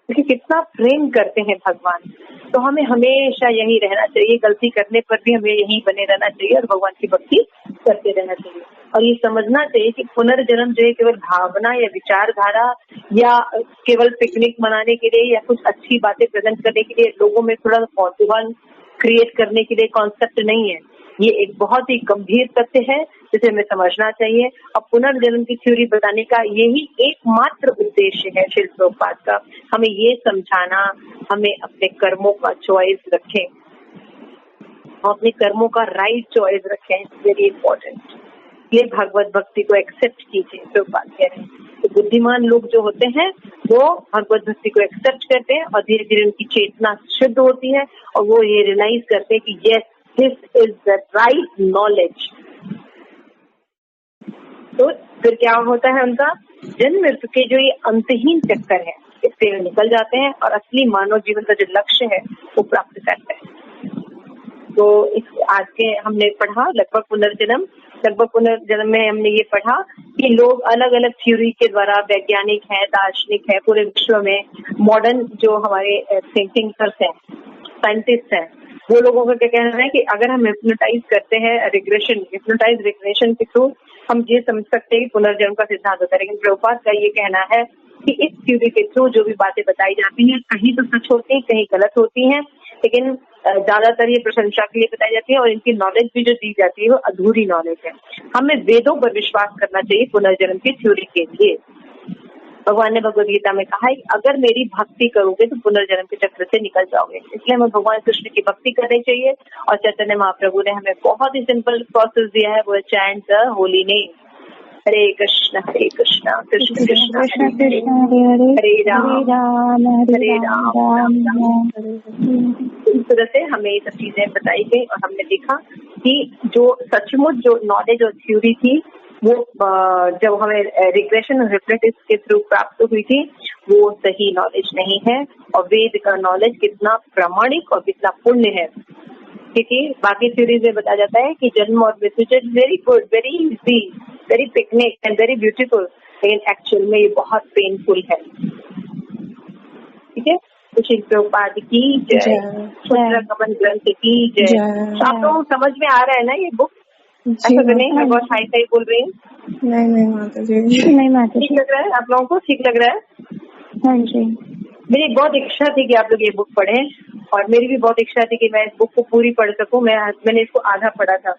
क्योंकि कितना प्रेम करते हैं भगवान। तो हमें हमेशा यही रहना चाहिए, गलती करने पर भी हमें यही बने रहना चाहिए और भगवान की भक्ति करते रहना चाहिए। और ये समझना चाहिए कि पुनर्जन्म जो है केवल भावना या विचारधारा या केवल पिकनिक मनाने के लिए या कुछ अच्छी बातें प्रेजेंट करने के लिए, लोगों में थोड़ा कौतूहल क्रिएट करने के लिए कॉन्सेप्ट नहीं है। ये एक बहुत ही गंभीर तथ्य है जिसे हमें समझना चाहिए। और पुनर्जन्म की थ्योरी बताने का यही एकमात्र उद्देश्य है श्रील प्रभुपाद का, हमें ये समझाना, हमें अपने कर्मों का चॉइस रखें, अपने कर्मों का राइट चॉइस रखें, वेरी इंपॉर्टेंट। ये भगवत भक्ति को एक्सेप्ट कीजिए, प्रभुपाद कह रहे हैं। तो बुद्धिमान लोग जो होते हैं वो भगवत भक्ति को एक्सेप्ट करते हैं और धीरे धीरे उनकी चेतना शुद्ध होती है और वो ये रियलाइज करते हैं कि yes, this is the right knowledge. तो फिर क्या होता है, उनका जन्म मृत्यु के जो ये अंतहीन चक्कर है इससे निकल जाते हैं और असली मानव जीवन का जो लक्ष्य है वो प्राप्त करते हैं। तो इस आज के हमने पढ़ा लगभग पुनर्जन्म में हमने ये पढ़ा कि लोग अलग अलग थ्योरी के द्वारा, वैज्ञानिक है, दार्शनिक है, पूरे विश्व में मॉडर्न जो हमारे थिंकर्स हैं, साइंटिस्ट हैं, वो लोगों का क्या कहना है कि अगर हम हिप्नोटाइज करते हैं हिप्नोटाइज रिग्रेशन के थ्रू हम ये समझ सकते हैं कि पुनर्जन्म का सिद्धांत होता है। लेकिन प्रभुपाद का ये कहना है कि इस थ्योरी के थ्रू जो भी बातें बताई जाती हैं कहीं तो सच होती है, कहीं गलत होती हैं, लेकिन ज्यादातर ये प्रशंसा के लिए बताई जाती है और इनकी नॉलेज भी जो दी जाती है वो अधूरी नॉलेज है। हमें वेदों पर विश्वास करना चाहिए पुनर्जन्म की थ्योरी के लिए। भगवान ने भगवद गीता में कहा है कि अगर मेरी भक्ति करोगे तो पुनर्जन्म के चक्र से निकल जाओगे। इसलिए हमें भगवान कृष्ण की भक्ति करनी चाहिए और चैतन्य महाप्रभु ने हमें बहुत ही सिंपल प्रोसेस दिया है, वो है चैंट द होली नेम। हरे कृष्ण कृष्ण कृष्ण कृष्ण कृष्ण हरे हरे हरे राम हरे राम राम राम इस तरह से हमें ये सब चीजें बताई गई और हमने देखा कि जो सचमुच जो नॉलेज और थ्योरी थी वो जब हमें रिग्रेशन और रिफ्लेक्टिव के थ्रू प्राप्त हुई थी वो सही नॉलेज नहीं है। और वेद का नॉलेज कितना प्रामाणिक और कितना पुण्य है, क्योंकि बाकी थ्योरीज में बताया जाता है कि जन्म और मृत्यु very good, very easy, very picnic and very beautiful, लेकिन एक्चुअल में ये बहुत पेनफुल है। ठीक है, तो श्री प्रभुपाद की जय, कमल ग्रंथ की जय। आप लोगों को समझ में आ रहा है ना ये बुक? ऐसा तो नहीं मैं बहुत हाई फाई बोल रही हूँ? नहीं माता जी, नहीं माता जी, ठीक लग रहा है आप लोगों को? ठीक लग रहा है? हाँ जी। मेरी बहुत इच्छा थी कि आप लोग ये बुक पढ़ें और मेरी भी बहुत इच्छा थी कि मैं इस बुक को पूरी पढ़ सकूं। मैंने इसको आधा पढ़ा था।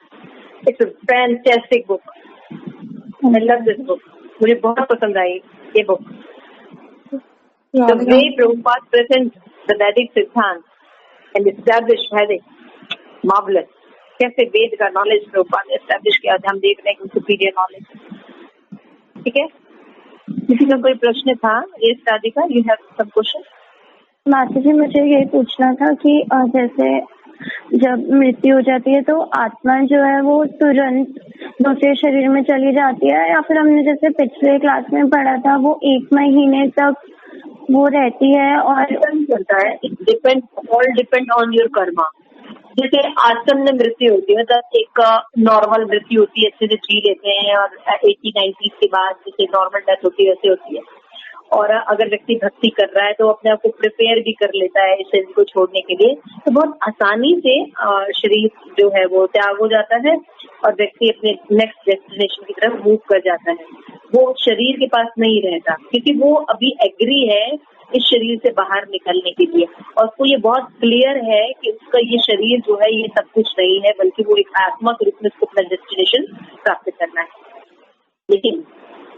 It's a fantastic book, I love this book, मुझे बहुत पसंद आई ये book. The way Prabhupada presents the Vedic सिद्धांत and established Vedic, marvelous। कैसे वेद का नॉलेज प्रभुपाद ने एस्टैब्लिश किया, हम देख रहे हैं सुपीरियर नॉलेज। ठीक है, किसी का कोई प्रश्न था? ये Radhika, you have some question? माता जी मुझे ये पूछना था कि जैसे जब मृत्यु हो जाती है तो आत्मा जो है वो तुरंत दूसरे शरीर में चली जाती है, या फिर हमने जैसे पिछले क्लास में पढ़ा था वो 1 महीने तक वो रहती है? और डिपेंड करता है, it all depend on your Karma. जैसे आसन्न मृत्यु होती है, मतलब एक नॉर्मल मृत्यु होती है, अच्छे से जी लेते हैं और 80-90 के बाद जैसे नॉर्मल डेथ होती है वैसे होती है। और अगर व्यक्ति भक्ति कर रहा है तो अपने आप को प्रिपेयर भी कर लेता है इस शरीर को छोड़ने के लिए, तो बहुत आसानी से शरीर जो है वो त्याग हो जाता है और व्यक्ति अपने नेक्स्ट डेस्टिनेशन की तरफ मूव कर जाता है। वो शरीर के पास नहीं रहता क्योंकि वो अभी एग्री है इस शरीर से बाहर निकलने के लिए, और उसको ये बहुत क्लियर है कि उसका ये शरीर जो है ये सब कुछ नहीं है, बल्कि वो एक आत्मा के रूप में उसको अपना डेस्टिनेशन प्राप्त करना है। लेकिन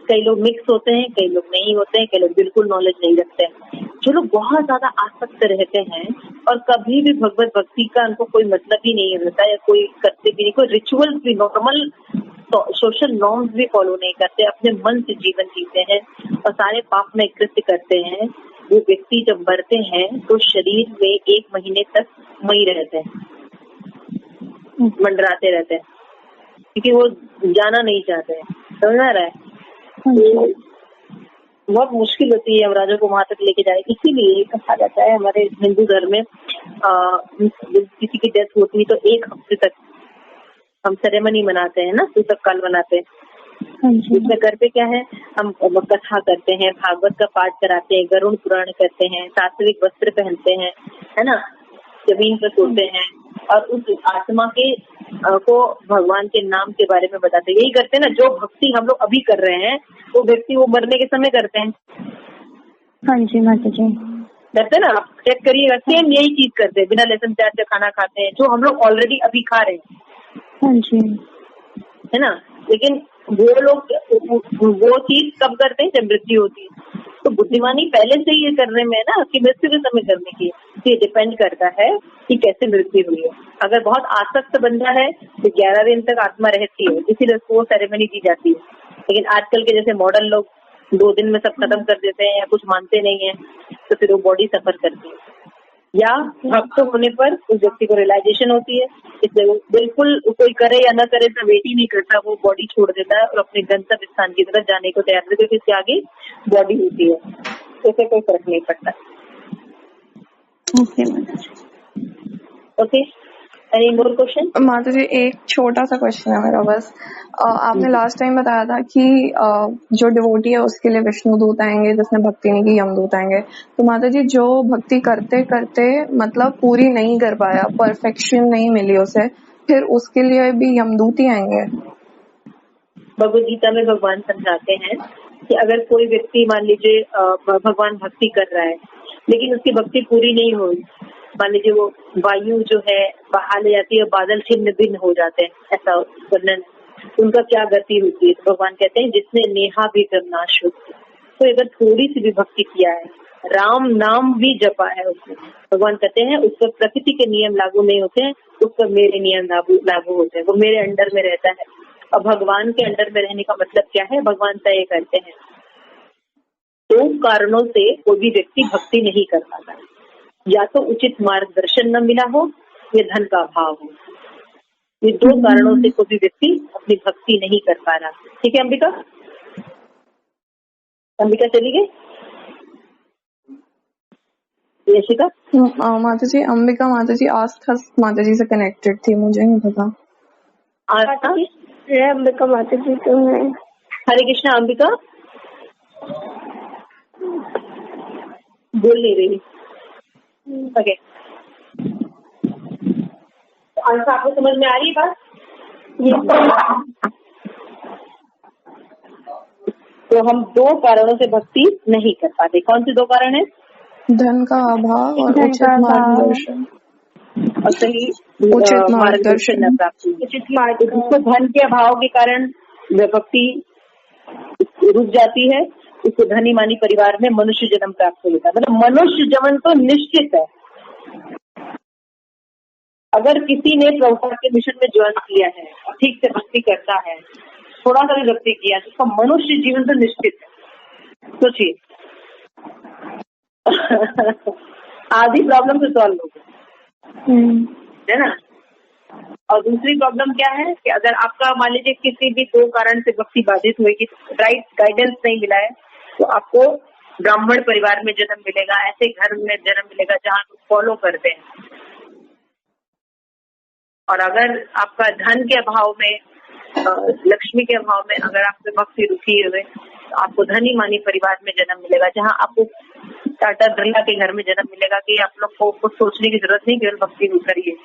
कई लोग मिक्स होते हैं, कई लोग नहीं होते हैं, कई लोग बिल्कुल नॉलेज नहीं रखते हैं। जो लोग बहुत ज्यादा आसक्त रहते हैं और कभी भी भगवत भक्ति का उनको कोई मतलब ही नहीं रहता या कोई करते भी नहीं, कोई रिचुअल्स भी, नॉर्मल सोशल नॉर्म्स भी फॉलो नहीं करते, अपने मन से जीवन जीते हैं और सारे पाप में कृत्य करते हैं, वो व्यक्ति जब मरते हैं तो शरीर में 1 महीने तक वहीं रहते हैं, मंडराते रहते हैं, क्योंकि वो जाना नहीं चाहते हैं। समझ आ रहा है? तो बहुत मुश्किल होती है यमराजों को वहां तक लेके जाए। इसीलिए कहा जाता है हमारे हिंदू धर्म में किसी की डेथ होती है तो 1 हफ्ते तक हम सेरेमनी मनाते हैं ना, सूतक काल मनाते हैं। इसमें करते क्या है, हम कथा करते हैं, भागवत का पाठ कराते हैं, गरुड़ पुराण करते हैं, सात्विक वस्त्र पहनते हैं, है ना, जमीन पर सोते हैं और उस आत्मा के को भगवान के नाम के बारे में बताते हैं। यही करते हैं ना जो भक्ति हम लोग अभी कर रहे हैं, वो व्यक्ति वो मरने के समय करते हैं। हाँ जी माता जी, करते ना, आप चेक करिएगा, सेम यही चीज करते हैं, बिना लहसुन प्याज से खाना खाते हैं, जो हम लोग ऑलरेडी अभी खा रहे हैं। हाँ जी, है ना। लेकिन वो लोग वो चीज कब करते हैं, जब मृत्यु होती है। तो बुद्धिमानी पहले से ये करने में है ना कि मृत्यु के समय करने की। ये डिपेंड करता है कि कैसे मृत्यु हुई है। अगर बहुत आसक्त बंदा है तो 11 दिन तक आत्मा रहती है, इसीलिए उसको सेरेमनी दी जाती है। लेकिन आजकल के जैसे मॉडर्न लोग 2 दिन में सब खत्म कर देते हैं या कुछ मानते नहीं है, तो फिर वो बॉडी सफर करती है। या भक्त होने पर उस व्यक्ति को रियलाइजेशन होती है, इसलिए वो बिल्कुल कोई करे या न करे तो वेट ही नहीं करता, वो बॉडी छोड़ देता है और अपने गंतव्य स्थान की तरफ जाने को तैयार है, क्योंकि इसके आगे बॉडी होती है, इससे कोई फर्क नहीं पड़ता। Okay, any more question? माता जी एक छोटा सा क्वेश्चन है मेरा बस। आपने लास्ट टाइम बताया था कि जो डिवोटी है उसके लिए विष्णु दूत आएंगे, जिसने भक्ति नहीं की यमदूत आएंगे। तो माता जी जो भक्ति करते करते मतलब पूरी नहीं कर पाया, परफेक्शन नहीं मिली उसे, फिर उसके लिए भी यमदूत ही आएंगे? भगवद गीता में भगवान समझाते हैं कि अगर कोई व्यक्ति मान लीजिए भगवान भक्ति कर रहा है लेकिन उसकी भक्ति पूरी नहीं हुई, मान लीजिए वो वायु जो है बहा ले जाती है, बादल छिन्न भिन्न हो जाते हैं, ऐसा वर्णन, उनका क्या गति होती है। तो भगवान कहते हैं जिसने नेहा भी करना शुद्ध, तो अगर थोड़ी सी भी भक्ति किया है, राम नाम भी जपा है उसने, भगवान कहते हैं उस पर प्रकृति के नियम लागू नहीं होते हैं, उस पर मेरे नियम लागू होते हैं, वो मेरे अंडर में रहता है और भगवान के अंडर में रहने का मतलब क्या है, भगवान तय करते हैं। 2 कारणों से कोई भी व्यक्ति भक्ति नहीं कर पाता, या तो उचित मार्गदर्शन न मिला हो या धन का अभाव हो। ये 2 कारणों से कोई भी व्यक्ति अपनी भक्ति नहीं कर पा रहा। ठीक है अंबिका, अंबिका चली गई। यशिका माता जी, अंबिका माता जी आस्था माता जी से कनेक्टेड थी, मुझे नहीं पता। अंबिका माता जी तो है। हरे कृष्णा। अंबिका बोल नहीं रही। ओके, आंसर आपको समझ में आ रही है बात? तो हम 2 कारणों से भक्ति नहीं कर पाते। कौन से 2 कारण है? धन का अभाव और उचित मार्गदर्शन, और सही उचित मार्गदर्शन न प्राप्त हुई। जिसको धन के अभाव के कारण भक्ति रुक जाती है, उसको धनी मानी परिवार में मनुष्य जन्म प्राप्त हो जाता है। मतलब मनुष्य जन्म तो निश्चित है। अगर किसी ने प्रभुपाद के मिशन में ज्वाइन किया है, ठीक से भक्ति करता है, थोड़ा सा भी भक्ति किया, तो उसका मनुष्य जीवन तो निश्चित है। सोचिए आधी प्रॉब्लम से सॉल्व हो गई, है ना। और दूसरी प्रॉब्लम क्या है कि अगर आपका मान लीजिए किसी भी 2 कारण से भक्ति बाधित हुई, कि राइट गाइडेंस नहीं मिला है, तो आपको ब्राह्मण परिवार में जन्म मिलेगा, ऐसे घर में जन्म मिलेगा जहाँ फॉलो करते हैं। और अगर आपका धन के अभाव में, लक्ष्मी के अभाव में अगर आपसे भक्ति रुकी हुए, तो आपको धनी मानी परिवार में जन्म मिलेगा, जहाँ आपको टाटा बिरला के घर में जन्म मिलेगा कि आप लोग को कुछ सोचने की जरूरत नहीं, केवल भक्ति करिए।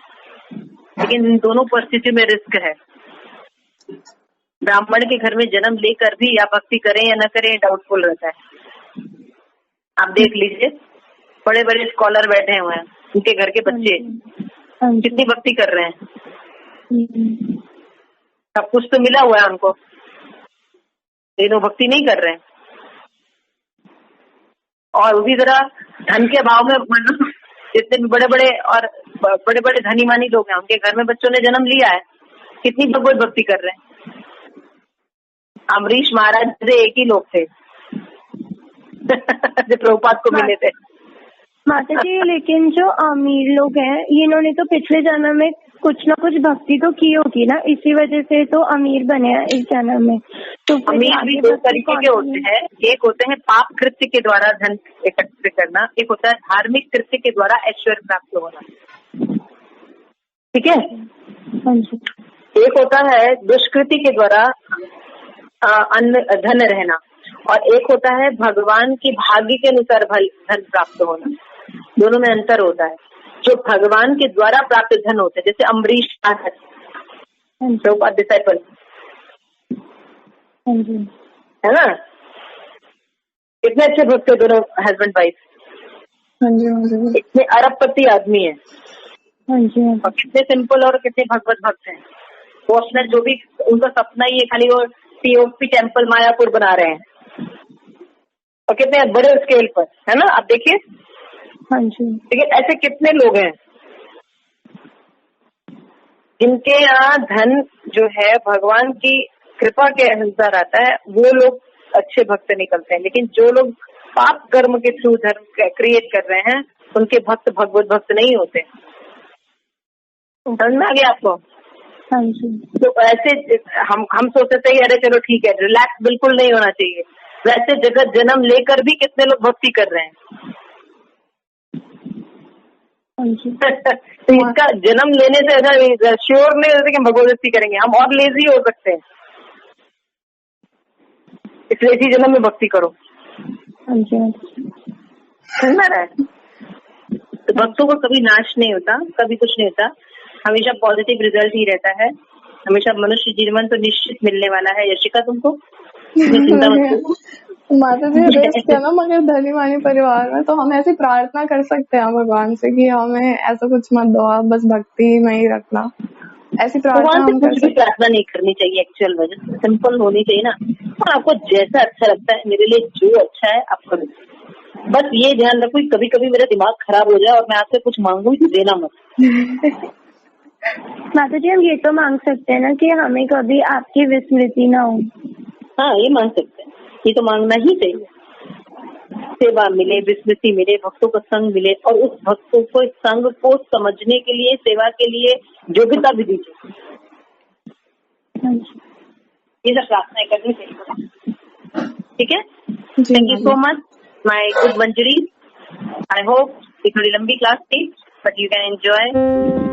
लेकिन इन दोनों परिस्थितियों में रिस्क है। ब्राह्मण के घर में जन्म लेकर भी या भक्ति करें या न करें डाउटफुल रहता है। आप देख लीजिए, बड़े बड़े स्कॉलर बैठे हुए हैं, उनके घर के बच्चे कितनी भक्ति कर रहे हैं, सब कुछ तो मिला हुआ है उनको, लेकिन वो भक्ति नहीं कर रहे हैं। और उसी तरह धन के अभाव में जितने भी बड़े बड़े और बड़े बड़े धनी मानी लोग हैं, उनके घर में बच्चों ने जन्म लिया है, कितनी भगवत भक्ति कर रहे हैं। अमरीश महाराज से एक ही लोग थे जो प्रभुपाद को मिले थे। माता जी, लेकिन जो अमीर लोग हैं, इन्होंने तो पिछले जन्म में कुछ ना कुछ भक्ति तो की होगी ना, इसी वजह से तो अमीर बने हैं इस जन्म में। तो अमीर भी 2 तरीके के होते हैं। एक होते हैं पाप कृत्य के द्वारा धन एकत्रित करना, एक होता है धार्मिक कृत्य के द्वारा ऐश्वर्य प्राप्त होना। ठीक है। एक होता है दुष्कृति के द्वारा धन रहना, और एक होता है भगवान की भाग्य के अनुसार धन प्राप्त होना। दोनों में अंतर होता है। जो भगवान के द्वारा प्राप्त धन होते हैं, जैसे अम्बरीश प्रभुपाद डिसाइपल, है ना, कितने अच्छे भक्त थे दोनों हस्बैंड वाइफ, इतने अरबपति आदमी है, और कितने सिंपल और कितने भगवत भक्त हैं। वो अपना जो भी उनका सपना ही है, खाली वो टीओपी टेम्पल मायापुर बना रहे हैं, और कितने बड़े स्केल पर, है ना। आप देखिए, लेकिन ऐसे कितने लोग हैं जिनके यहाँ धन जो है भगवान की कृपा के अनुसार आता है, वो लोग अच्छे भक्त निकलते हैं। लेकिन जो लोग पाप कर्म के थ्रू धर्म क्रिएट कर रहे हैं, उनके भक्त भगवत भक्त नहीं होते। समझ में आ गया आपको? तो ऐसे हम सोचते हैं अरे चलो ठीक है, रिलैक्स बिल्कुल नहीं होना चाहिए। वैसे जगत जन्म लेकर भी कितने लोग भक्ति कर रहे हैं। तो इसका जन्म लेने से ऐसा श्योर नहीं होता कि हम भगवत भक्ति करेंगे, हम और लेजी हो सकते हैं। इसलिए इसी जन्म में भक्ति करो। समझ रहा है? तो भक्तों को कभी नाश नहीं होता, कभी कुछ नहीं होता, हमेशा पॉजिटिव रिजल्ट ही रहता है। हमेशा मनुष्य जीवन तो निश्चित मिलने वाला है। यशिका तुमको चिंता मत। माता जी रिस्क है ना, मगर धनी मानी परिवार में तो हम ऐसी प्रार्थना कर सकते हैं भगवान से कि हमें ऐसा कुछ मत दो, आप बस भक्ति में ही रखना। ऐसी प्रार्थना हम कर सकते हैं। प्रार्थना नहीं करनी चाहिए, एक्चुअल वजह सिंपल होनी चाहिए ना। और आपको जैसा अच्छा लगता है, मेरे लिए जो अच्छा है आप करो। बस ये ध्यान रखो, कभी कभी मेरा दिमाग खराब हो जाए और मैं आपसे कुछ मांगू तो देना मत। माता जी हम ये तो मांग सकते हैं ना कि हमें कभी आपकी विस्मृति ना हो। हाँ, ये मांग सकते हैं, ये तो मांगना ही चाहिए। सेवा मिले, विस्मृति मिले, भक्तों का संग मिले, और उस भक्तों को संग को समझने के लिए, सेवा के लिए योग्यता भी दीजिए। ये सब प्रार्थनाएं करनी चाहिए। ठीक है, thank you so much my good Manjari. I hope ये थोड़ी लंबी क्लास थी, बट यू कैन एंजॉय।